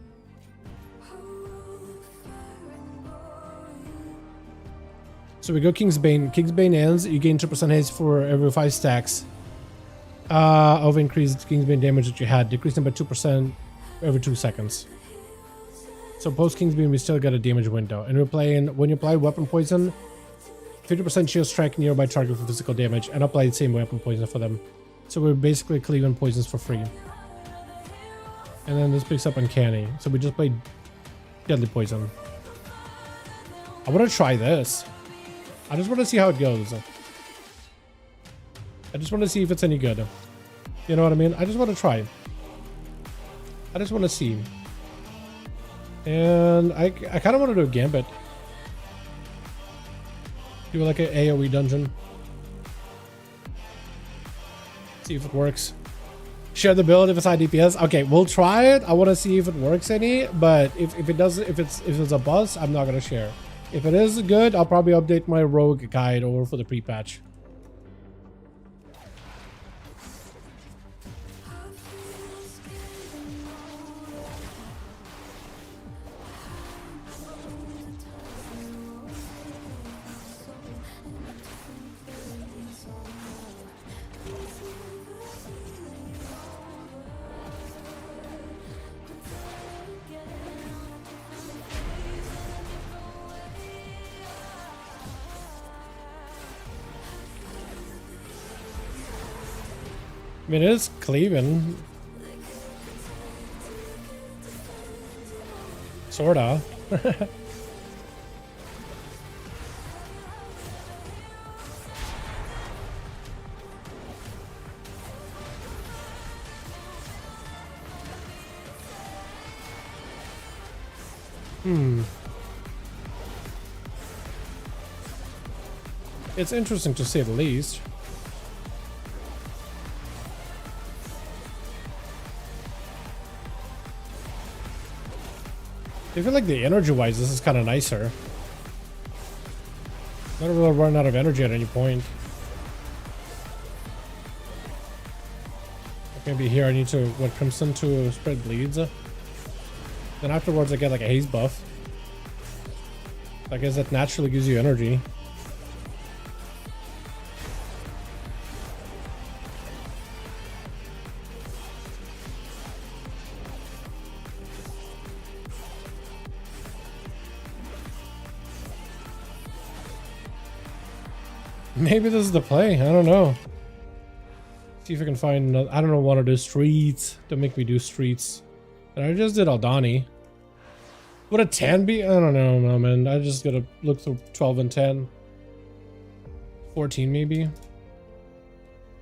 So we go Kingsbane. Kingsbane ends, you gain 2% haste for every 5 stacks. Of increased Kingsbane damage that you had, decreasing by 2% every 2 seconds. So post Kingsbane, we still got a damage window. And we're playing, when you apply weapon poison, 50% shield strike nearby target for physical damage, and apply the same weapon poison for them. So we're basically cleaving poisons for free. And then this picks up uncanny. So we just played deadly poison. I want to try this. I just want to see how it goes. I just want to see if it's any good. You know what I mean? I just want to try. I just want to see. And I kind of want to do a gambit. Do like an AoE dungeon. See if it works. Share the build if it's high DPS. Okay, we'll try it. I want to see if it works any. But if it doesn't, if it's a bust, I'm not gonna share. If it is good, I'll probably update my rogue guide over for the pre-patch. I mean, it is cleaving. Sorta. It's interesting to say the least. I feel like the energy-wise, this is kind of nicer. Not really run out of energy at any point. Maybe here I need to what Crimson to spread bleeds. Then afterwards I get like a haze buff. I guess that naturally gives you energy. Maybe this is the play. I don't know. See if I can find another. I don't want to do streets. Don't make me do streets. And I just did Aldani. Would a 10 be? I don't know, man. I just gotta look through 12 and 10. 14 maybe.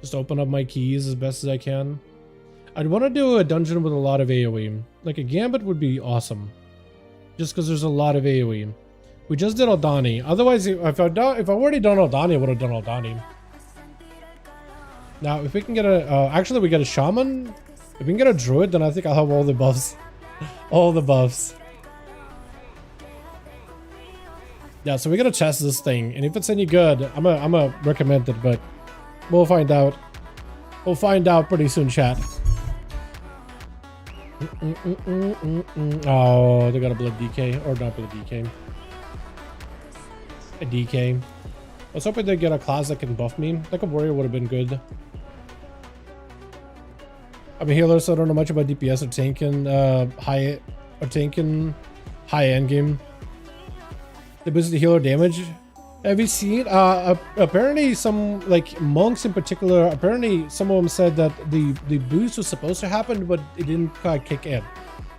Just open up my keys as best as I can. I'd want to do a dungeon with a lot of AoE. Like a Gambit would be awesome. Just because there's a lot of AoE. We just did Aldani. Otherwise, if I already done Aldani, I would have done Aldani. Now, if we can get a... actually, we get a shaman. If we can get a druid, then I think I'll have all the buffs. All the buffs. Yeah, so we gotta test this thing. And if it's any good, I'm gonna recommend it, but we'll find out. We'll find out pretty soon, chat. Oh, they got a blood DK. Or not blood DK. A DK. I was hoping they'd get a class that can buff me. Like a warrior would have been good. I'm a healer, so I don't know much about DPS or tanking high end game. They boosted the healer damage. Have you seen? Apparently, some like monks in particular. Apparently, some of them said that the boost was supposed to happen, but it didn't quite kick in.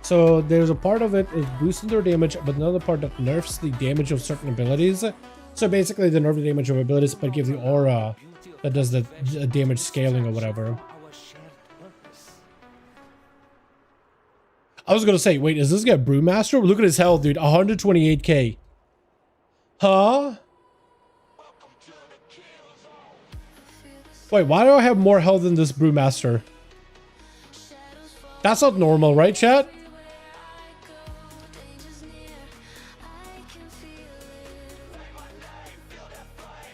So there's a part of it is boosting their damage, but another part that nerfs the damage of certain abilities. So basically, they nerf the damage of abilities, but give the aura that does the damage scaling or whatever. I was gonna say, wait, is this guy Brewmaster? Look at his health, dude. 128k. Huh? Wait, why do I have more health than this Brewmaster? That's not normal, right, chat?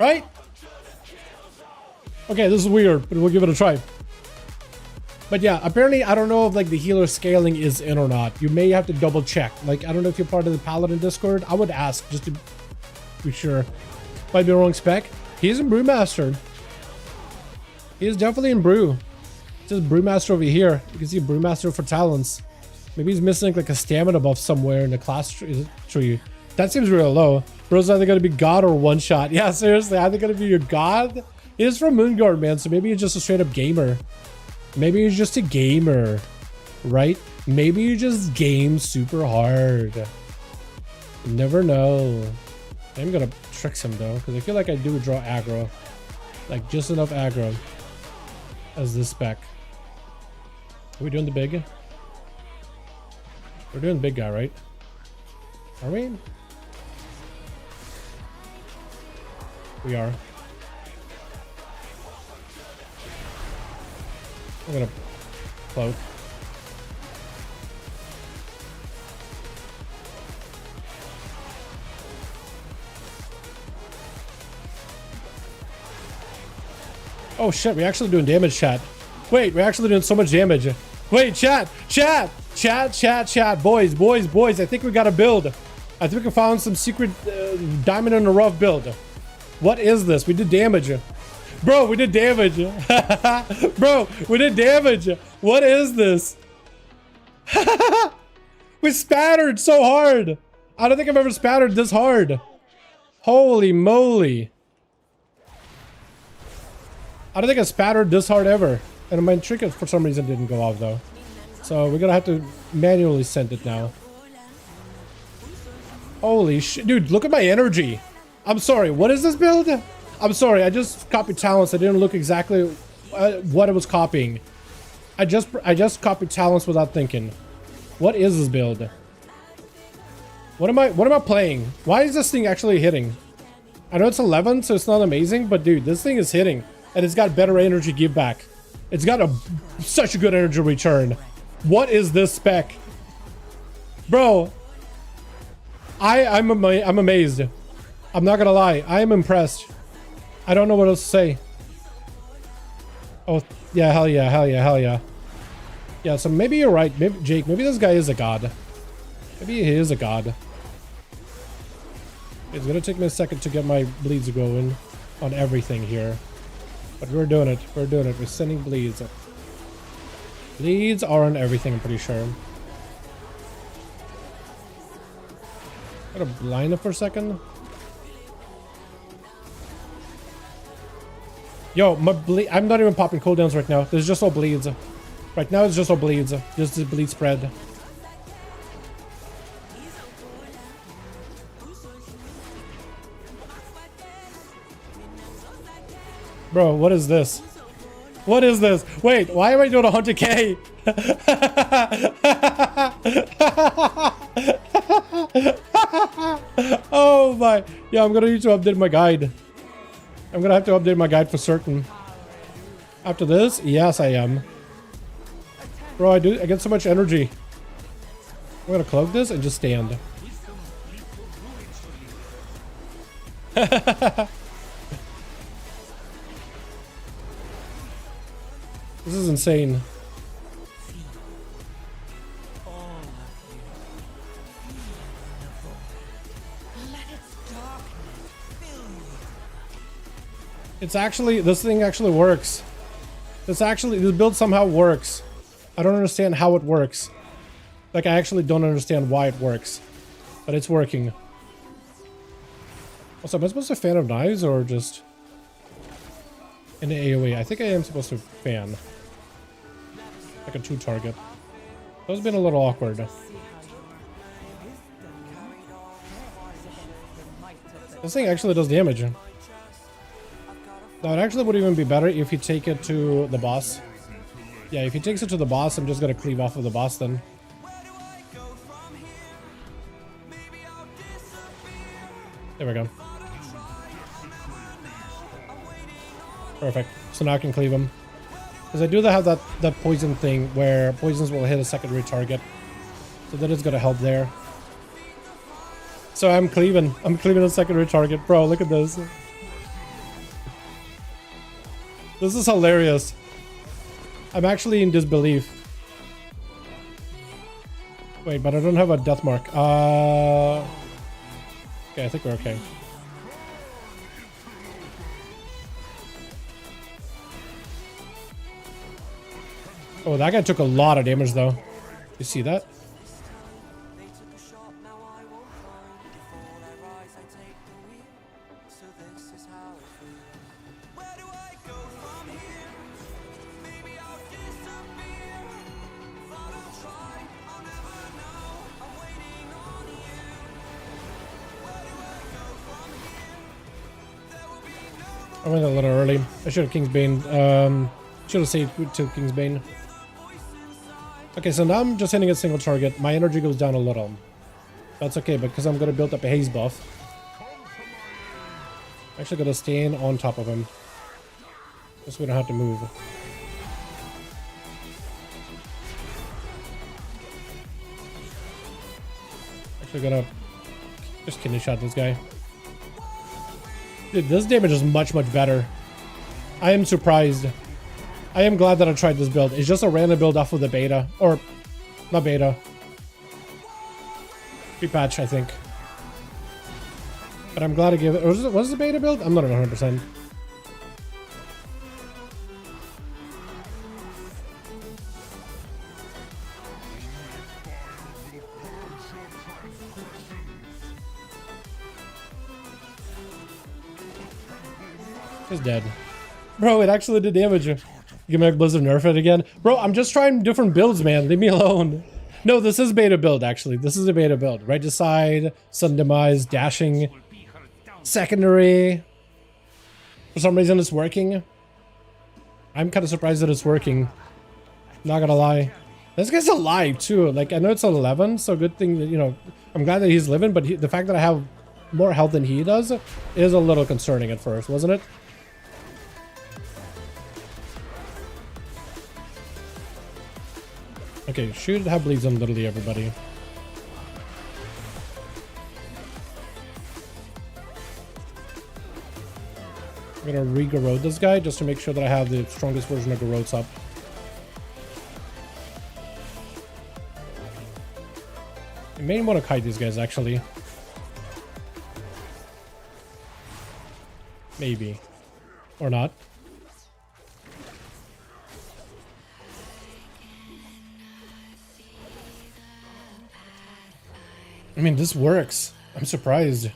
Right? Okay, this is weird, but we'll give it a try. But yeah, apparently, I don't know if like the healer scaling is in or not. You may have to double check. Like, I don't know if you're part of the Paladin Discord. I would ask just to be sure. Might be the wrong spec. He's in Brewmaster. He is definitely in Brew. It says Brewmaster over here. You can see Brewmaster for talents. Maybe he's missing like a stamina buff somewhere in the class tree. That seems real low. Bro's either gonna be God or one shot. Yeah, seriously, either gonna be your God. He is from Moonguard, man, so maybe he's just a straight up gamer. Maybe he's just a gamer, right? Maybe you just game super hard. You never know. I'm gonna trick him though, because I feel like I do draw aggro. Like just enough aggro as this spec. Are we doing the big? We're doing the big guy, right? Are we? We are. I'm gonna cloak. Oh shit, we're actually doing damage, chat. Wait, we're actually doing so much damage. Wait, chat, boys, I think we got a build. I think we found some secret diamond in the rough build. What is this? We did damage. Bro, we did damage. Bro, we did damage. What is this? We spattered so hard. I don't think I've ever spattered this hard. Holy moly. I don't think I spattered this hard ever. And my trinket for some reason didn't go off though. So we're gonna have to manually send it now. Holy shit. Dude, look at my energy. I'm sorry, what is this build? I'm sorry, I just copied talents. I didn't look exactly what I was copying. I just copied talents without thinking. What is this build? What am I playing? Why is this thing actually hitting? I know it's 11, so it's not amazing, but dude, this thing is hitting. And it's got better energy give back. It's got such a good energy return. What is this spec? Bro, I'm amazed. I'm not gonna lie, I am impressed. I don't know what else to say. Oh, yeah, hell yeah, hell yeah, hell yeah. Yeah, so maybe you're right. Maybe, Jake, maybe this guy is a god. Maybe he is a god. It's gonna take me a second to get my bleeds going on everything here. But we're doing it. We're doing it. We're sending bleeds. Bleeds are on everything, I'm pretty sure. Gotta blind it for a second. Yo, I'm not even popping cooldowns right now. There's just all bleeds. Right now it's just all bleeds. Just the bleed spread. Bro, what is this? What is this? Wait, why am I doing 100k? Oh my. Yeah, I'm gonna need to update my guide. I'm gonna have to update my guide for certain. After this? Yes, I am. Bro, I get so much energy. I'm gonna cloak this and just stand. This is insane. It's actually, this thing actually works. This build somehow works. I don't understand how it works. Like, I actually don't understand why it works. But it's working. Also, am I supposed to fan of knives or just in the AoE? I think I am supposed to fan. Like a 2 target. That was been a little awkward. This thing actually does damage. Now, it actually would even be better if you take it to the boss. Yeah, if he takes it to the boss, I'm just gonna cleave off of the boss then. There we go. Perfect. So now I can cleave him. Because I do have that poison thing where poisons will hit a secondary target. So that is gonna help there. So I'm cleaving a secondary target. Bro, look at this. This is hilarious. I'm actually in disbelief. Wait, but I don't have a death mark. Okay, I think we're okay. Oh, that guy took a lot of damage though. You see that? I went a little early. I should have Kingsbane. Should have saved to Kingsbane. Okay, so now I'm just hitting a single target. My energy goes down a little. That's okay, because I'm going to build up a haze buff. I'm actually going to stand on top of him. Just so we don't have to move. Actually going to just kidney shot this guy. Dude, this damage is much, much better. I am surprised. I am glad that I tried this build. It's just a random build off of the beta. Or, not beta. Pre-patch, I think. But I'm glad I gave it... Was it the beta build? I'm not even 100%. He's dead. Bro, it actually did damage. Give me a Blizzard nerf it again. Bro, I'm just trying different builds, man. Leave me alone. No, this is beta build, actually. This is a beta build. Regicide, Sudden Demise, Dashing, Secondary. For some reason, it's working. I'm kind of surprised that it's working. Not gonna lie. This guy's alive, too. Like, I know it's 11, so good thing that, you know, I'm glad that he's living, but the fact that I have more health than he does is a little concerning at first, wasn't it? Okay, shoot have bleeds on literally everybody. I'm gonna re-garrote this guy just to make sure that I have the strongest version of garrotes up. I may want to kite these guys actually. Maybe. Or not. I mean, this works. I'm surprised.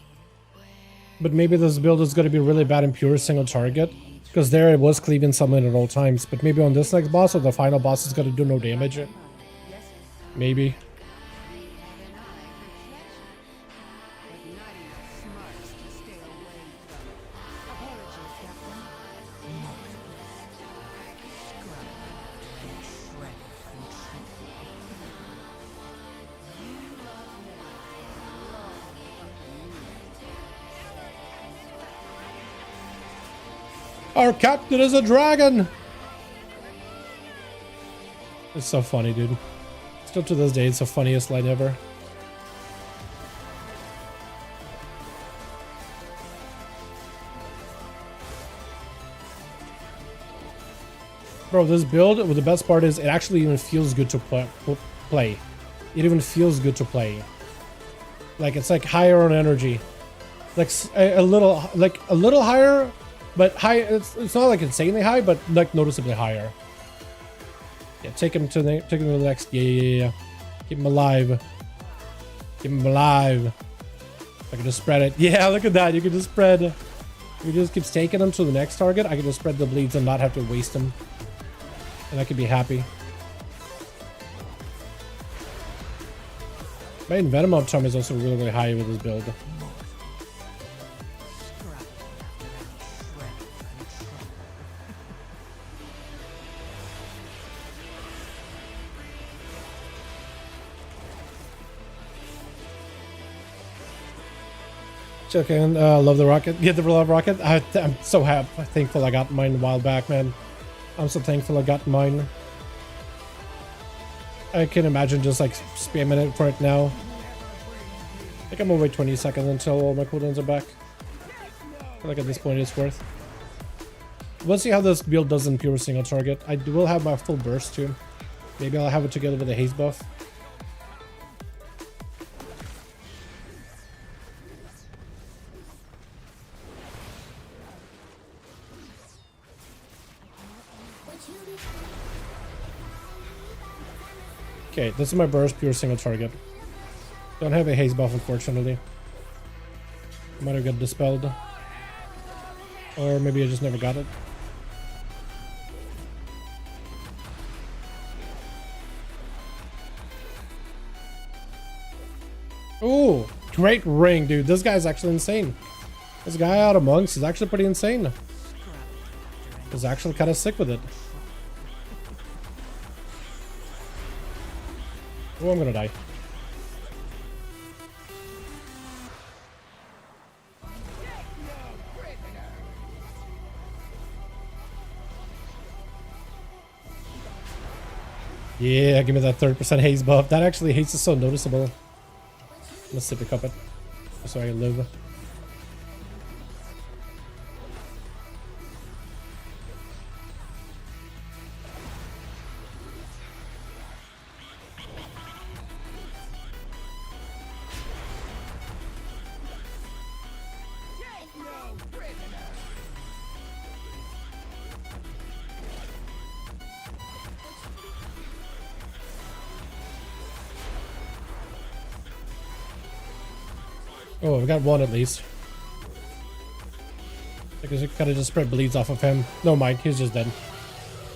But maybe this build is going to be really bad in pure single target. Because there it was cleaving someone at all times. But maybe on this next boss or the final boss is going to do no damage. Maybe. Our captain is a dragon! It's so funny, dude. Still to this day, it's the funniest line ever. Bro, this build, well, the best part is it actually even feels good to play. It even feels good to play. Like, it's like higher on energy. Like a little higher, but high. It's not like insanely high, but like noticeably higher. Yeah, take him to the next. Yeah. Keep him alive. Keep him alive. I can just spread it. Yeah, look at that. You can just spread. You just keep taking them to the next target. I can just spread the bleeds and not have to waste them. And I could be happy. My Venom uptime is also really, really high with this build. Chicken, love the rocket. Get the love rocket. I'm so happy, thankful I got mine a while back, man. I'm so thankful I got mine. I can imagine just like spamming it for it now. I think I'm gonna wait 20 seconds until all my cooldowns are back. I feel like at this point it's worth. We'll see how this build does in pure single target. I will have my full burst too. Maybe I'll have it together with a haze buff. Okay, this is my burst, pure single target. Don't have a haze buff, unfortunately. Might have got dispelled. Or maybe I just never got it. Ooh, great ring, dude. This guy's actually insane. This guy out of monks is actually pretty insane. He's actually kind of sick with it. Oh, I'm gonna die. Yeah, give me that 30% haze buff. That actually haze is so noticeable. Let's sip a cup it. So I can live. Oh, we got one at least. Because it kind of just spread bleeds off of him. No mind, he's just dead.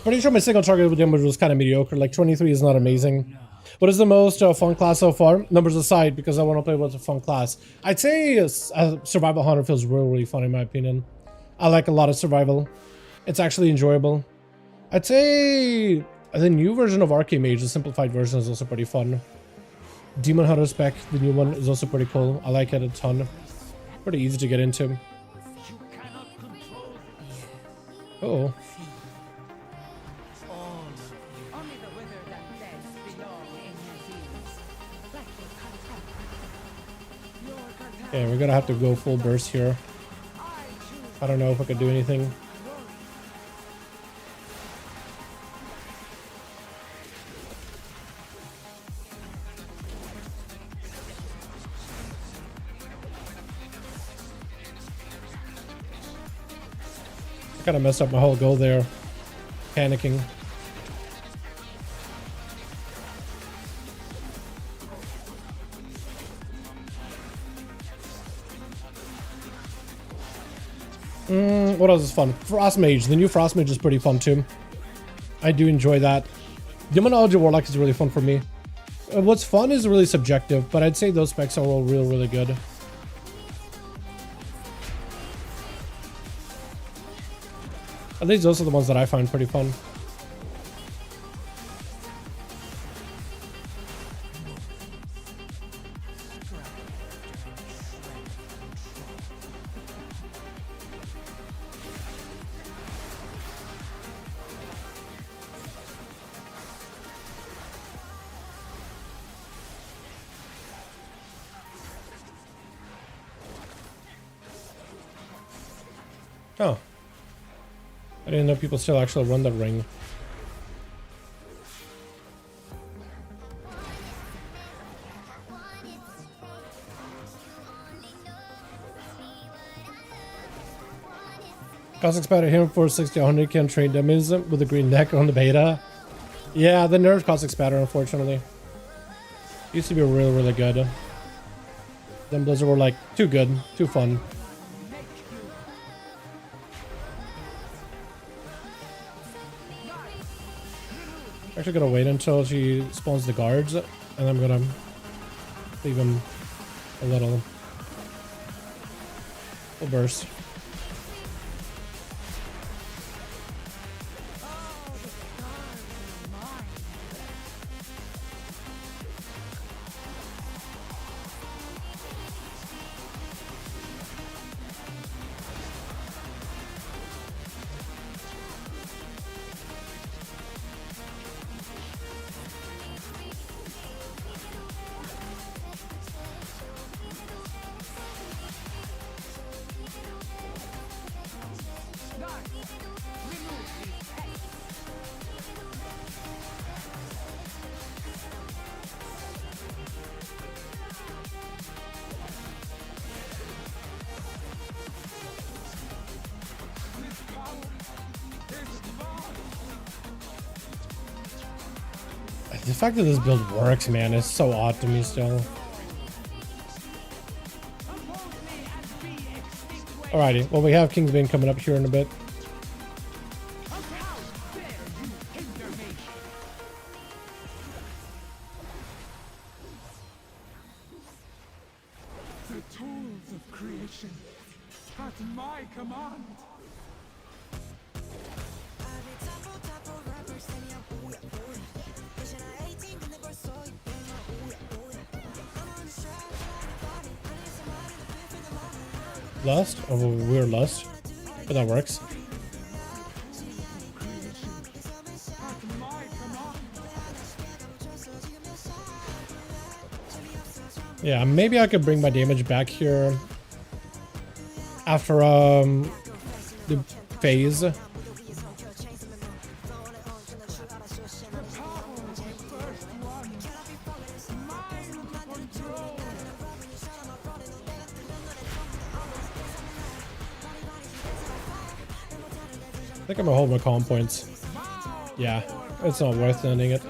Pretty sure my single target with him was kind of mediocre. Like 23 is not amazing. What is the most fun class so far? Numbers aside, because I want to play what's a fun class. I'd say Survival Hunter feels really, really fun in my opinion. I like a lot of survival. It's actually enjoyable. I'd say the new version of Archimage, the simplified version, is also pretty fun. Demon Hunter spec, the new one, is also pretty cool. I like it a ton. Pretty easy to get into. Uh oh. Okay, we're gonna have to go full burst here. I don't know if I could do anything. Kind of messed up my whole goal there. Panicking. What else is fun? Frost Mage. The new Frost Mage is pretty fun too. I do enjoy that. Demonology Warlock is really fun for me. What's fun is really subjective, but I'd say those specs are all really good. At least those are the ones that I find pretty fun. Oh. I didn't know people still actually run that ring. Cosmic Spider here for 60-100 can trade dummies with a green deck on the beta. Yeah, the nerfed Cosmic Spatter, unfortunately. Used to be really, really good. Then Blizzard were like, too good, too fun. Actually gonna wait until she spawns the guards, and I'm gonna leave him a little burst. The fact that this build works, man, is so odd to me still. Alrighty, well, we have Kingsbane coming up here in a bit. The tools of creation at my command. Lust? Oh, we're Lust. But that works. Yeah, maybe I could bring my damage back here after the phase. I think I'm gonna hold my calm points. Yeah, it's not worth ending it.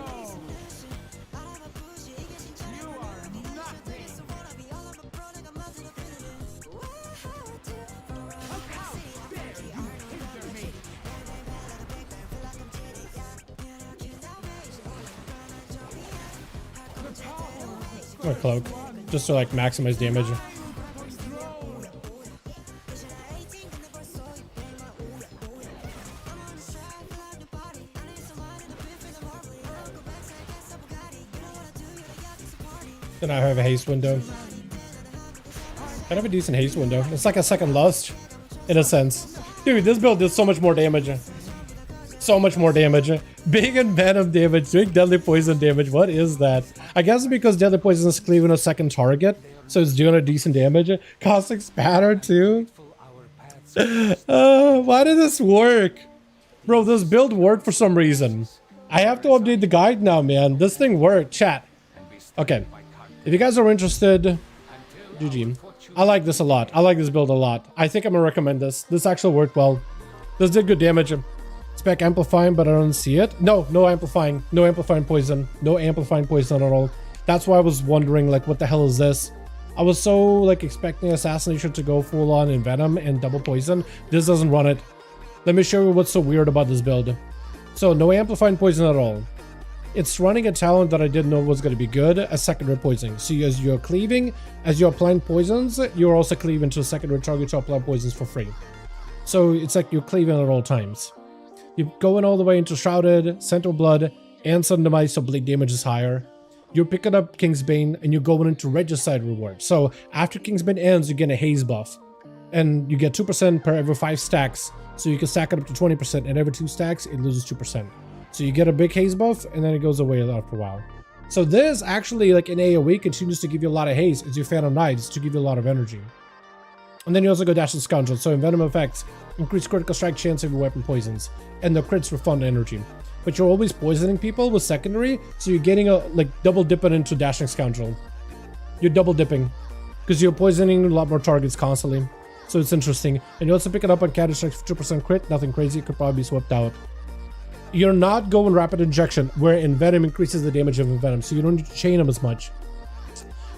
My cloak, just to like maximize damage. Then I have a haste window. I have a decent haste window. It's like a second Lust, in a sense. Dude, this build does so much more damage. So much more damage. Big and venom damage, doing deadly poison damage. What is that? I guess it's because deadly poison is cleaving a second target, so it's doing a decent damage. Caustic Spatter too. Why did this work? Bro, this build worked for some reason. I have to update the guide now, man. This thing worked. Chat. Okay. If you guys are interested, GG. I like this a lot. I like this build a lot. I think I'm gonna recommend this. This actually worked well. This did good damage. Spec amplifying, but I don't see it. No amplifying. No amplifying poison. No amplifying poison at all. That's why I was wondering, like, what the hell is this? I was so, like, expecting Assassination to go full on in Venom and double poison. This doesn't run it. Let me show you what's so weird about this build. So, no amplifying poison at all. It's running a talent that I didn't know was going to be good, a secondary poisoning. So as you're cleaving, as you're applying poisons, you're also cleaving to a secondary target to apply poisons for free. So it's like you're cleaving at all times. You're going all the way into Shrouded, Center Blood, and Sudden Demise, so bleed damage is higher. You're picking up Kingsbane, and you're going into Regicide reward. So after Kingsbane ends, you get a Haze buff. And you get 2% per every 5 stacks. So you can stack it up to 20%, and every 2 stacks, it loses 2%. So you get a big haze buff, and then it goes away after a while. So this actually, like in AoE, continues to give you a lot of haze as your Phantom Knights to give you a lot of energy. And then you also go Dash and Scoundrel. So Envenom effects increase critical strike chance of your weapon poisons, and the crits refund energy. But you're always poisoning people with secondary, so you're getting a like double dipping into Dashing Scoundrel. You're double dipping because you're poisoning a lot more targets constantly. So it's interesting. And you also pick it up on Counter Strike 2% crit, nothing crazy, could probably be swept out. You're not going Rapid Injection, where Envenom increases the damage of Envenom, so you don't need to chain them as much.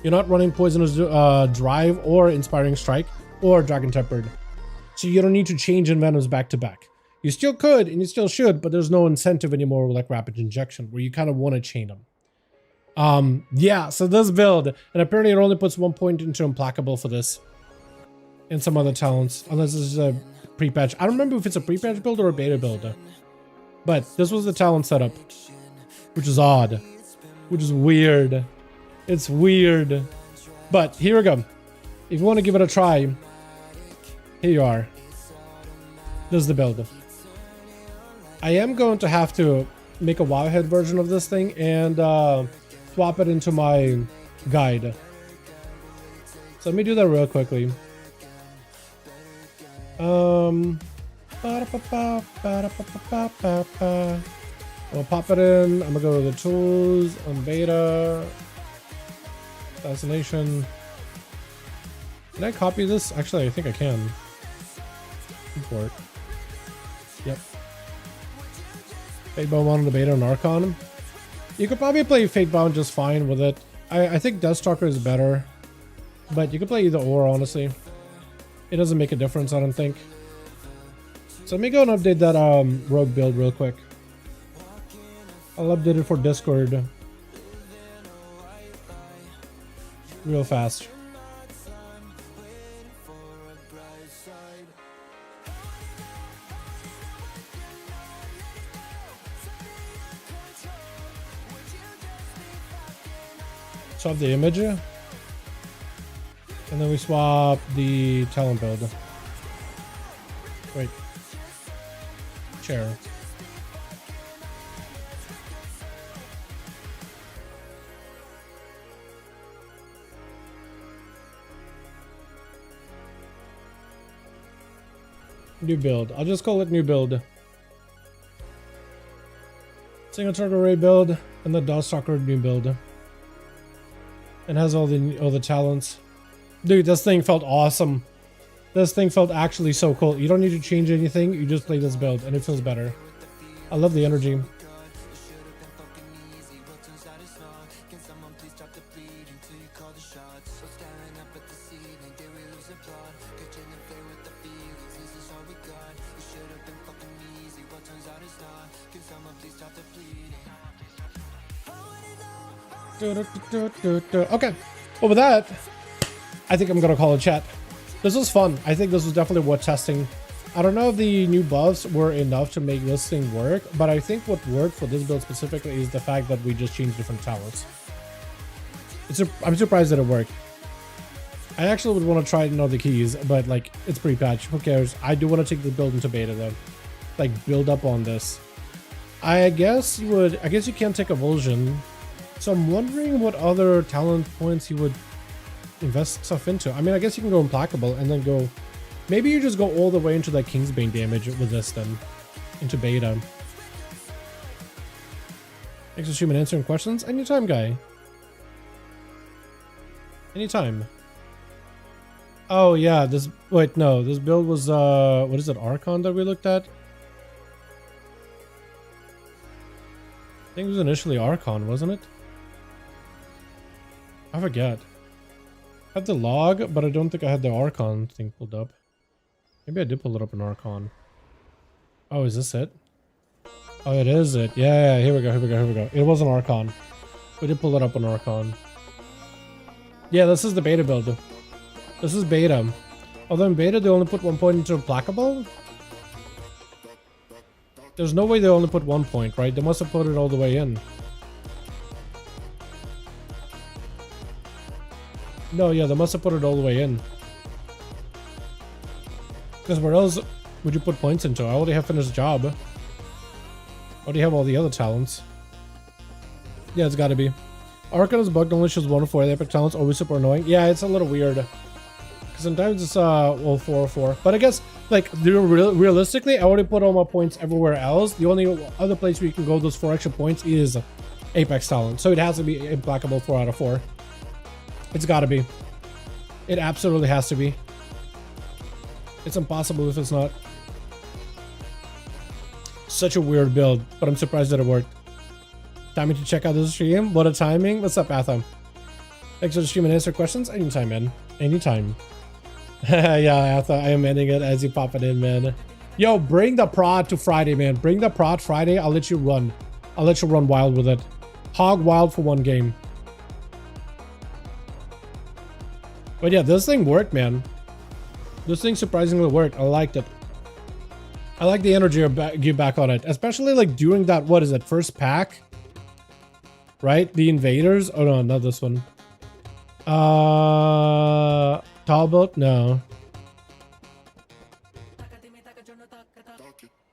You're not running Poisonous Drive or Inspiring Strike or Dragon Tempered. So you don't need to change Envenoms back to back. You still could and you still should, but there's no incentive anymore like Rapid Injection, where you kind of want to chain them. Yeah, so this build, and apparently it only puts 1 point into Implacable for this. And some other talents, unless this is a pre-patch. I don't remember if it's a pre-patch build or a beta build. But this was the talent setup, which is odd, which is weird. It's weird. But here we go. If you want to give it a try, here you are. This is the build. I am going to have to make a Wowhead version of this thing and swap it into my guide. So let me do that real quickly. I'll pop it in. I'm gonna go to the tools on beta. Assassination. Can I copy this? Actually, I think I can. Import. Yep. Fatebound on the beta and Archon. You could probably play Fatebound just fine with it. I think Deathstalker is better. But you could play either or, honestly. It doesn't make a difference, I don't think. So let me go and update that rogue build real quick. I'll update it for Discord. Real fast. Swap the image. And then we swap the talent build. Wait. Chair. New build. I'll just call it new build. Single target array build and the Deathstalker new build. And has all the talents. Dude, this thing felt awesome. This thing felt actually so cool. You don't need to change anything. You just play this build and it feels better. I love the energy. Okay. Well, with that, I think I'm gonna call it chat. This was fun. I think this was definitely worth testing. I don't know if the new buffs were enough to make this thing work, but I think what worked for this build specifically is the fact that we just changed different talents. I'm surprised that it worked. I actually would want to try and know the keys, but like it's pre-patch. Who cares? I do want to take the build into beta though. Like build up on this. I guess you can't take Avulsion. So I'm wondering what other talent points you would invest stuff into. I mean, I guess you can go Implacable and then go... Maybe you just go all the way into that Kingsbane damage with this then. Into beta. Thanks for streaming answering questions. Anytime, guy. Anytime. Oh, yeah. This... Wait, no. This build was... What is it? Archon that we looked at? I think it was initially Archon, wasn't it? I forget. I had the log, but I don't think I had the Archon thing pulled up. Maybe I did pull it up in Archon. Oh, is this it? Oh, it is it. Yeah, here we go. It was an Archon. We did pull it up on Archon. Yeah, this is the beta build. This is beta. Although in beta, they only put 1 point into Implacable. There's no way they only put 1 point, right? They must have put it all the way in. No, yeah, they must have put it all the way in. Because where else would you put points into? I already have finished job. I already have all the other talents. Yeah, it's gotta be. Archon is bugged, only shows 1 of 4 epic talents, always super annoying. Yeah, it's a little weird. Sometimes it's well 404. But I guess like realistically, I already put all my points everywhere else. The only other place where you can go those 4 extra points is Apex Talent. So it has to be implacable 4 out of 4. It's gotta be. It absolutely has to be. It's impossible if it's not. Such a weird build, but I'm surprised that it worked. Timing to check out this stream. What a timing. What's up, Atham? Thanks for the stream and answer questions. Anytime, man. Anytime. Yeah, Atham, I am ending it as you pop it in, man. Yo, bring the prod to Friday, man. Bring the prod Friday. I'll let you run. I'll let you run wild with it. Hog wild for 1 game. But yeah, this thing worked, man. This thing surprisingly worked. I liked it. I like the energy you give back on it, especially like during that, what is it, first pack, right? The invaders. Oh no, not this one. Talbot, no.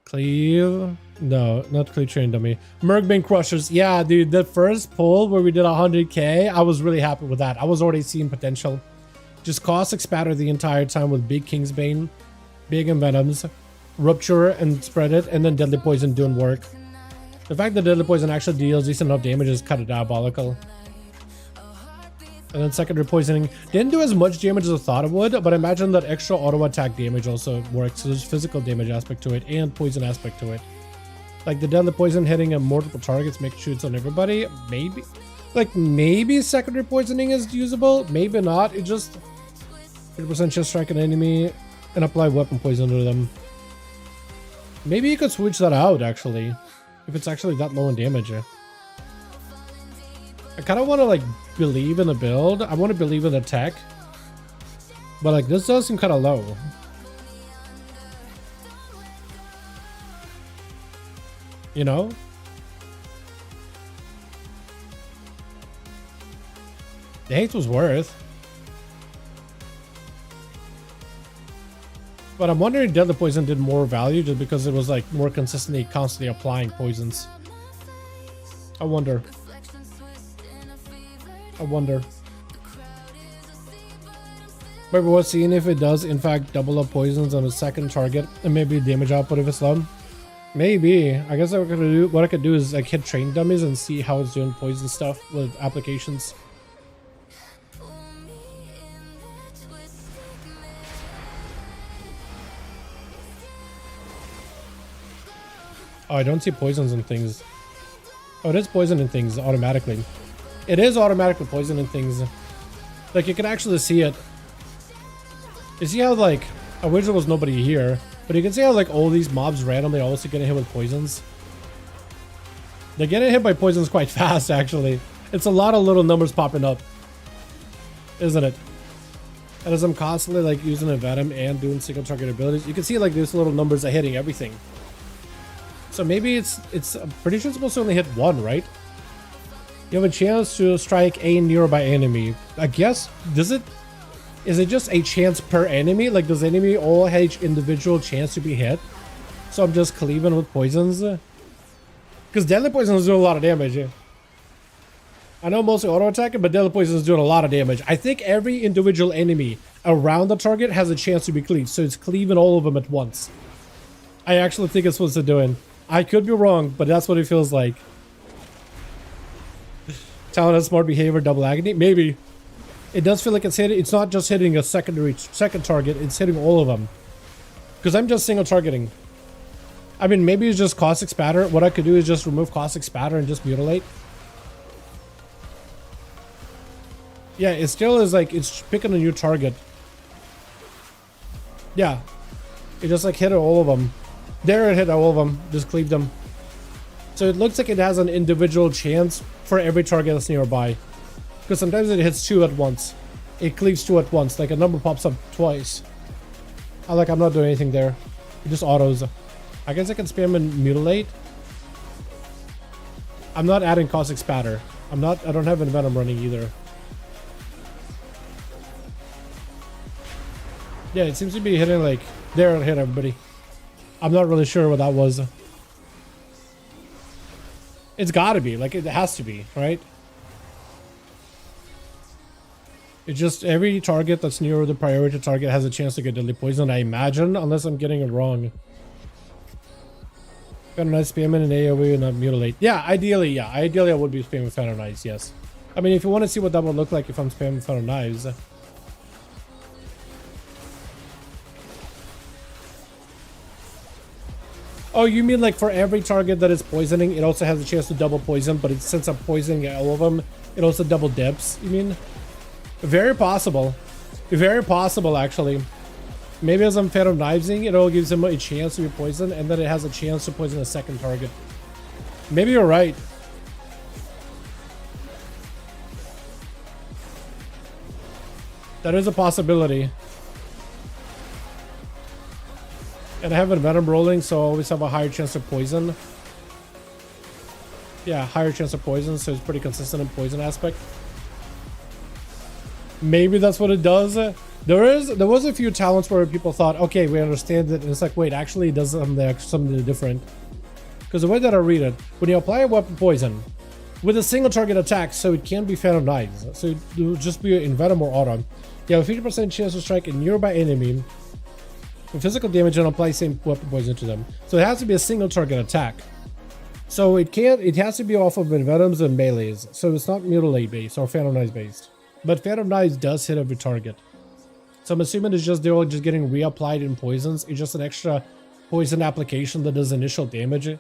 Cleve, no, not Cleve Train Dummy. Merkbane Crushers, yeah, dude. The first pull where we did 100k, I was really happy with that. I was already seeing potential. Just caustic spatter the entire time with big Kingsbane, big Envenoms, rupture and spread it, and then deadly poison doing work. The fact that deadly poison actually deals decent enough damage is kind of diabolical. And then secondary poisoning didn't do as much damage as I thought it would, but I imagine that extra auto attack damage also works. So there's physical damage aspect to it and poison aspect to it. Like the deadly poison hitting multiple targets, make shoots on everybody. Maybe, like maybe secondary poisoning is usable, maybe not. It just 50% just strike an enemy and apply weapon poison to them. Maybe you could switch that out actually, if it's actually that low in damage. I kind of want to like believe in the build. I want to believe in the tech, but like this does seem kind of low. You know? The hate was worth. But I'm wondering if Deadly Poison did more value just because it was like more consistently, constantly applying poisons. I wonder. I wonder. Maybe we're seeing if it does in fact double up poisons on a second target and maybe damage output if it's low. Maybe. I guess what I could do is like hit train dummies and see how it's doing poison stuff with applications. Oh, I don't see poisons and things. Oh, it is poison in things automatically. It is automatically poisoning things. Like you can actually see it. You see how like, I wish there was nobody here, but you can see how like all these mobs randomly also getting hit with poisons. They're getting hit by poisons quite fast actually. It's a lot of little numbers popping up, isn't it? And as I'm constantly like using a venom and doing single target abilities, you can see like these little numbers are hitting everything. So maybe it's I'm pretty sure it's supposed to only hit 1, right? You have a chance to strike a nearby enemy. I guess, is it just a chance per enemy? Like, does enemy all have each individual chance to be hit? So I'm just cleaving with poisons? Because deadly poisons do a lot of damage. I know mostly auto attacking, but deadly poison is doing a lot of damage. I think every individual enemy around the target has a chance to be cleaved, so it's cleaving all of them at once. I actually think it's what it's doing. I could be wrong, but that's what it feels like. Talent has smart behavior, double agony. Maybe. It does feel like it's hitting. It's not just hitting a second target. It's hitting all of them. Because I'm just single targeting. I mean, maybe it's just caustic spatter. What I could do is just remove caustic spatter and just mutilate. Yeah, it still is like it's picking a new target. Yeah, it just like hit all of them. There, it hit all of them. Just cleaved them. So it looks like it has an individual chance for every target that's nearby. Because sometimes it hits 2 at once. It cleaves 2 at once. Like a number pops up twice. I'm not doing anything there. It just autos. I guess I can spam and mutilate. I'm not adding caustic spatter. I don't have Venom running either. Yeah, it seems to be hitting like there and hit everybody. I'm not really sure what that was. It's gotta be, like it has to be, right? It just every target that's near the priority target has a chance to get deadly poison, I imagine, unless I'm getting it wrong. Phantom Knights spam in an AoE and not mutilate. Yeah, ideally I would be spamming Phantom Knights, yes. I mean, if you want to see what that would look like if I'm spamming Phantom Knives. Oh, you mean like for every target that is poisoning, it also has a chance to double poison, but since I'm poisoning all of them, it also double dips, you mean? Very possible. Very possible, actually. Maybe as I'm Phantom Knivesing, it all gives him a chance to be poisoned, and then it has a chance to poison a second target. Maybe you're right. That is a possibility. And I have a Venom rolling, so I always have a higher chance of poison. Yeah, higher chance of poison, so it's pretty consistent in poison aspect. Maybe that's what it does. There was a few talents where people thought, okay, we understand it, and it's like, wait, actually it does something different. Because the way that I read it, when you apply a weapon poison with a single target attack, so it can't be Phantom Knives, so it will just be in Venom or Auto, you have a 50% chance to strike a nearby enemy with physical damage and apply same weapon poison to them. So it has to be a single target attack. So it has to be off of Venoms and melees, so it's not mutilate based or Phantom Knives based. But Phantom Knives does hit every target. So I'm assuming it's just they're all just getting reapplied in poisons. It's just an extra poison application that does initial damage. And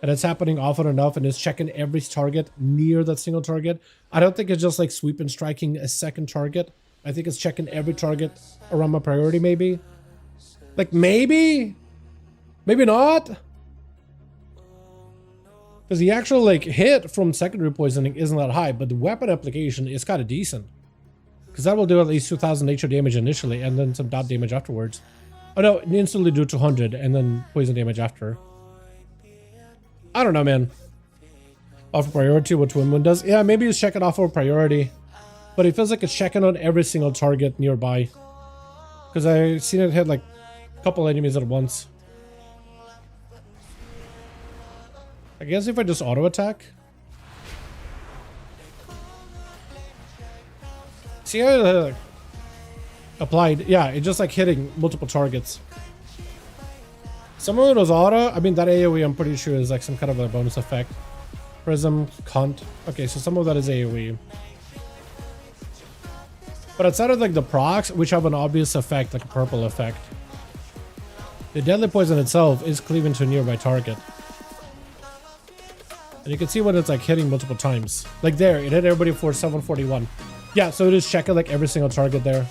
it's happening often enough and it's checking every target near that single target. I don't think it's just like sweep and striking a second target. I think it's checking every target around my priority maybe. Like maybe? Maybe not? Because the actual like hit from secondary poisoning isn't that high, but the weapon application is kind of decent. Because that will do at least 2000 nature damage initially, and then some dot damage afterwards. Oh no, it instantly do 200, and then poison damage after. I don't know, man. Off priority, what Twin Moon does? Yeah, maybe it's checking off of priority. But it feels like it's checking on every single target nearby. Because I've seen it hit like a couple enemies at once. I guess if I just auto attack. See how it applied? Yeah, it just like hitting multiple targets. Some of it was auto. I mean, that AoE I'm pretty sure is like some kind of a bonus effect. Prism, Cunt. Okay, so some of that is AoE. But outside of like the procs, which have an obvious effect, like a purple effect, the deadly poison itself is cleaving to a nearby target. And you can see when it's like hitting multiple times. Like there, it hit everybody for 741. Yeah, so it is checking like every single target there.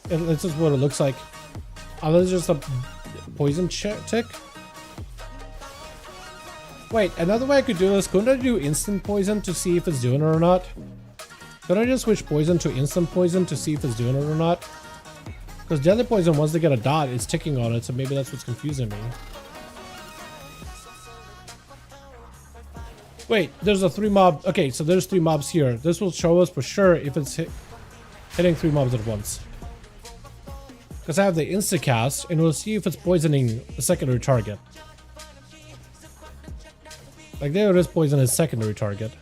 It's just what it looks like. Unless it's just a poison tick. Wait, another way I could do this, couldn't I do instant poison to see if it's doing it or not? Could I just switch poison to instant poison to see if it's doing it or not? Because deadly poison, once they get a dot, it's ticking on it, so maybe that's what's confusing me. Wait, there's a 3 mob. Okay, so there's 3 mobs here. This will show us for sure if it's hitting 3 mobs at once. Because I have the insta-cast, and we'll see if it's poisoning the secondary target. Like there it is poisoning a secondary target.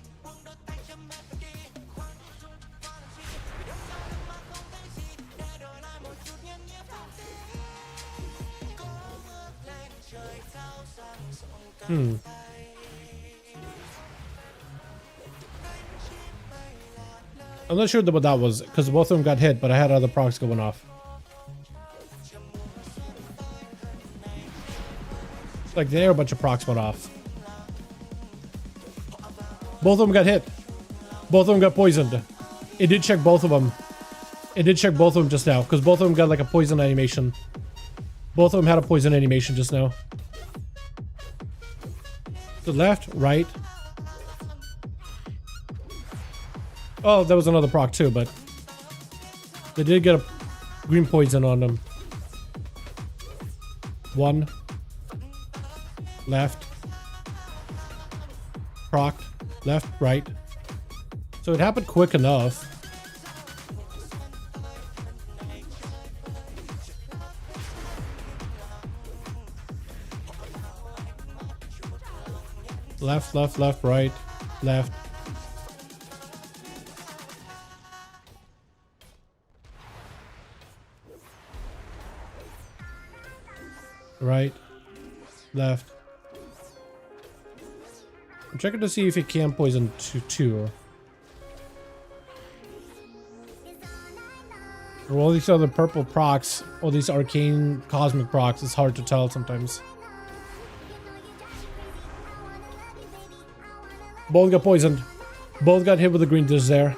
I'm not sure what that was, because both of them got hit, but I had other procs going off. Like there, a bunch of procs went off. Both of them got hit. Both of them got poisoned. It did check both of them. It did check both of them just now, because both of them got like a poison animation. Both of them had a poison animation just now. To the left, right. Oh, that was another proc too, but they did get a green poison on them. 1. Left. Proc. Left, right. So it happened quick enough. Left, left, left, right, left. Right. Left. I'm checking to see if it can poison two. For all these other purple procs, all these arcane cosmic procs, it's hard to tell sometimes. Both got poisoned. Both got hit with the green dish there.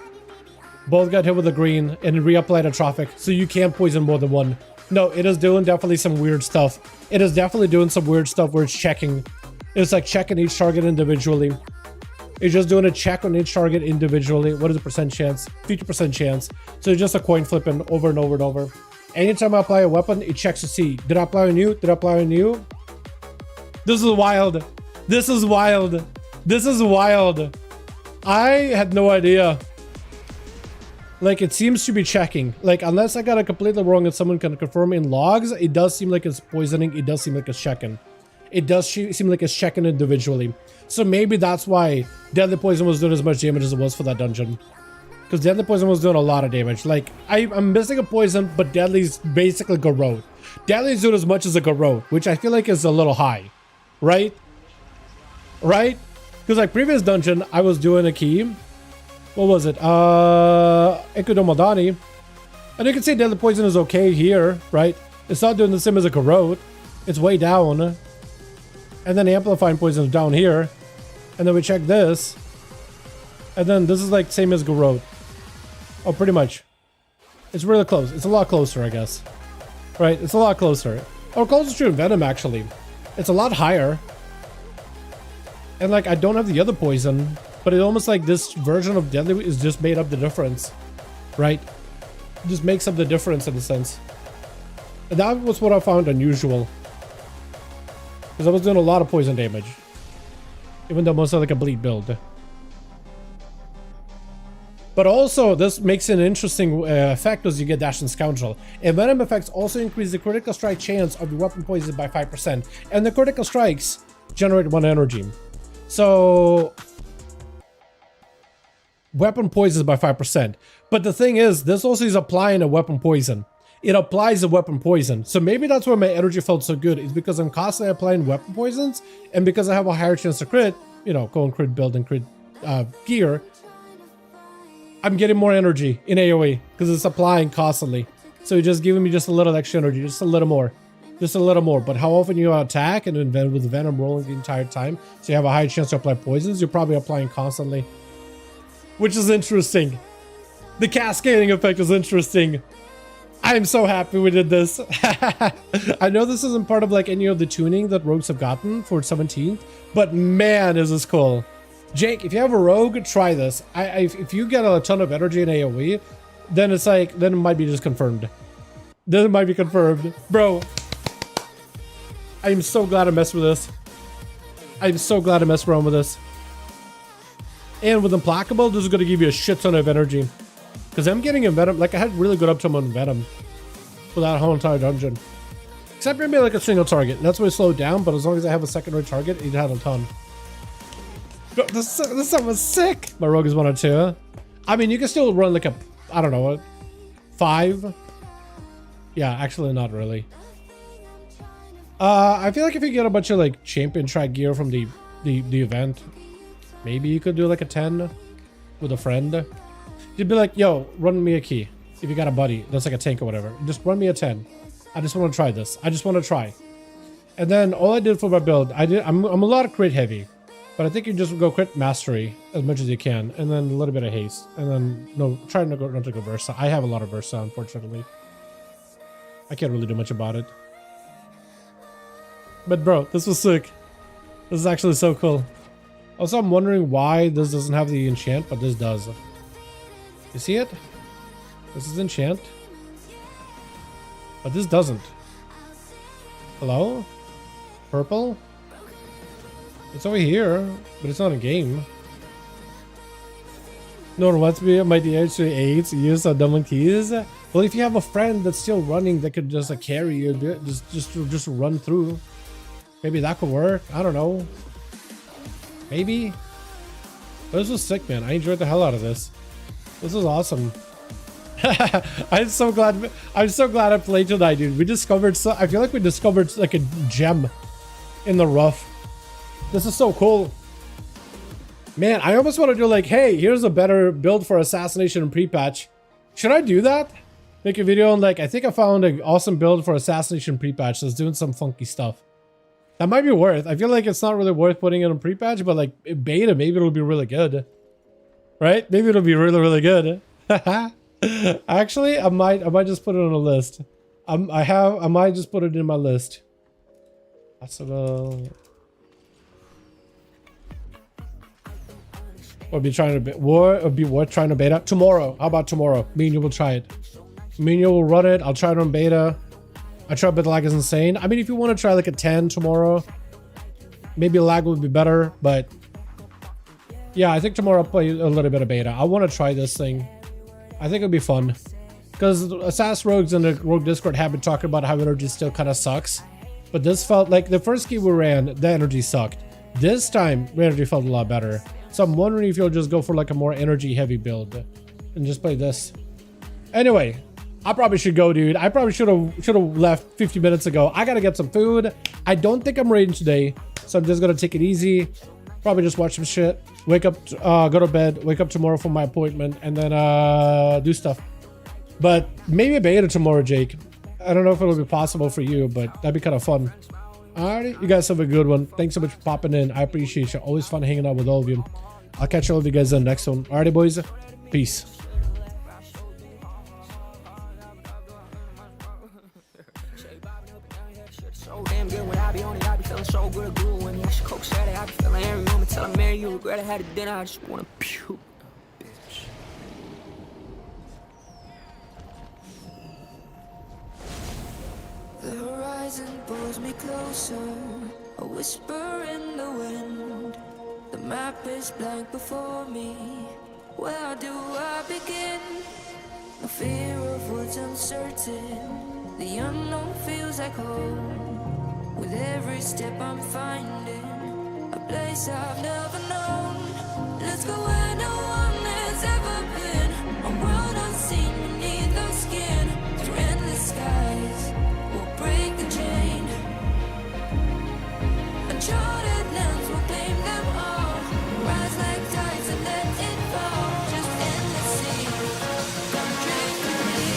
Both got hit with the green and reapplied atrophic, so you can't poison more than one. No, it is doing definitely some weird stuff. It is definitely doing some weird stuff where it's checking. It's like checking each target individually. It's just doing a check on each target individually. What is the percent chance? 50% chance. So it's just a coin flipping over and over and over. Anytime I apply a weapon, it checks to see. Did I apply on you? Did I apply on you? This is wild. This is wild. This is wild. I had no idea. Like, it seems to be checking. Like, unless I got it completely wrong and someone can confirm in logs, it does seem like it's poisoning. It does seem like it's checking. It does seem like it's checking individually. So maybe that's why Deadly Poison was doing as much damage as it was for that dungeon. Because Deadly Poison was doing a lot of damage. Like, I'm missing a poison, but Deadly's basically Garrote. Deadly's doing as much as a Garrote, which I feel like is a little high. Right? Right? Because like previous dungeon, I was doing a key. What was it? Ekudomadani. And you can see Deadly Poison is okay here, right? It's not doing the same as a Garrote. It's way down. And then the Amplifying Poison is down here. And then we check this. And then this is like same as Garrote. Oh, pretty much. It's really close. It's a lot closer, I guess. Right? It's a lot closer. Or closer to Venom, actually. It's a lot higher. And like, I don't have the other poison. But it almost like this version of Deadly is just made up the difference. Right? It just makes up the difference in a sense. And that was what I found unusual. Because I was doing a lot of poison damage. Even though most of like a bleed build. But also, this makes an interesting effect as you get Dash and Scoundrel. And Venom effects also increase the critical strike chance of the weapon poison by 5%. And the critical strikes generate 1 energy. So weapon poisons by 5%. But the thing is, this also is applying a weapon poison. It applies a weapon poison. So maybe that's why my energy felt so good. It's because I'm constantly applying weapon poisons. And because I have a higher chance to crit, you know, go and crit build and crit gear, I'm getting more energy in AoE because it's applying constantly. So it's just giving me just a little extra energy, just a little more. Just a little more. But how often you attack and then with Venom rolling the entire time, so you have a higher chance to apply poisons, you're probably applying constantly. Which is interesting. The cascading effect is interesting. I am so happy we did this. I know this isn't part of like any of the tuning that rogues have gotten for 17th, but man, is this cool. Jake, if you have a rogue, try this. If you get a ton of energy in AoE, then it's like, then it might be just confirmed. Then it might be confirmed. Bro, I am so glad I messed with this. I'm so glad I messed around with this. And with Implacable, this is going to give you a shit ton of energy. Because I'm getting a Venom, like I had really good uptime on Venom for that whole entire dungeon. Except maybe like a single target. And that's why it slowed down, but as long as I have a secondary target, it had a ton. This stuff was sick! My rogue is 1 or 2. I mean, you can still run like a, I don't know, 5. Yeah, actually not really. I feel like if you get a bunch of like champion track gear from the event, maybe you could do like a 10 with a friend. You'd be like, yo, run me a key. If you got a buddy that's like a tank or whatever, just run me a 10. I just want to try this. I just want to try. And then all I did for my build, I'm a lot of crit heavy, but I think you just go crit mastery as much as you can, and then a little bit of haste, and then try not to go Versa. I have a lot of Versa, unfortunately. I can't really do much about it. But bro, this was sick. This is actually so cool. Also, I'm wondering why this doesn't have the enchant, but this does. You see it? This is enchant. But this doesn't. Hello? Purple? It's over here, but it's not a game. No one wants me my DH 8 use on double keys. Well, if you have a friend that's still running that could just carry you, just run through. Maybe that could work. I don't know. Maybe. But this was sick, man. I enjoyed the hell out of this. This is awesome. I'm so glad I played tonight, dude. We discovered I feel like we discovered like a gem in the rough. This is so cool. Man, I almost want to do like, hey, here's a better build for assassination and pre-patch. Should I do that? Make a video on like, I think I found an awesome build for assassination pre-patch that's doing some funky stuff. That might be worth. I feel like it's not really worth putting it on pre-patch, but like beta, maybe it'll be really good. Right? Maybe it'll be really, really good. Actually, I might just put it on a list. I might just put it in my list. Would be worth trying to beta tomorrow. How about tomorrow? Me and you will try it. Me and you will run it. I'll try it on beta. I try, but lag is insane. I mean, if you want to try like a 10 tomorrow, maybe lag would be better. But yeah, I think tomorrow I'll play a little bit of beta. I want to try this thing. I think it'll be fun because Assassin Rogues in the Rogue Discord have been talking about how energy still kind of sucks. But this felt like the first game we ran, the energy sucked. This time, the energy felt a lot better. So I'm wondering if you'll just go for like a more energy heavy build and just play this. Anyway, I probably should go, dude. I probably should have left 50 minutes ago. I gotta get some food. I don't think I'm raiding today, so I'm just gonna take it easy. Probably just watch some shit. Wake up, go to bed. Wake up tomorrow for my appointment, and then do stuff. But maybe a beta tomorrow, Jake. I don't know if it'll be possible for you, but that'd be kind of fun. Alrighty, you guys have a good one. Thanks so much for popping in. I appreciate you. Always fun hanging out with all of you. I'll catch all of you guys in the next one. Alrighty, boys. Peace. So damn good when I be on it, I be feeling so good, when you coke Saturday, I be feeling every moment till I marry you, regret I had a dinner, I just wanna puke. Bitch. The horizon pulls me closer, a whisper in the wind. The map is blank before me. Where do I begin? No fear of what's uncertain. The unknown feels like home. With every step I'm finding a place I've never known. Let's go where no one has ever been. A world unseen beneath our skin. Through endless skies, we'll break the chain. Uncharted lands will claim them all. Rise like tides and let it fall. Just endless sea. Come drift with me.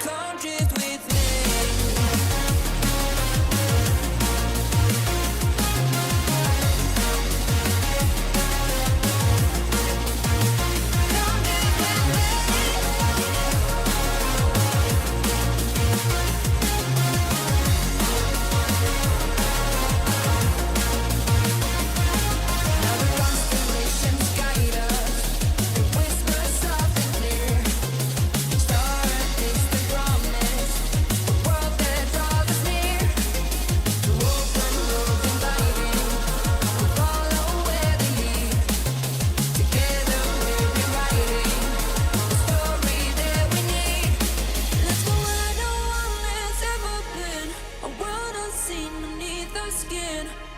Come drift with me.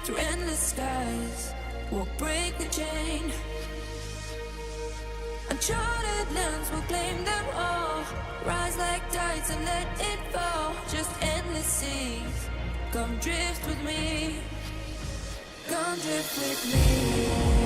Through endless skies, we'll break the chain. Uncharted lands will claim them all. Rise like tides and let it fall. Just endless seas. Come drift with me. Come drift with me.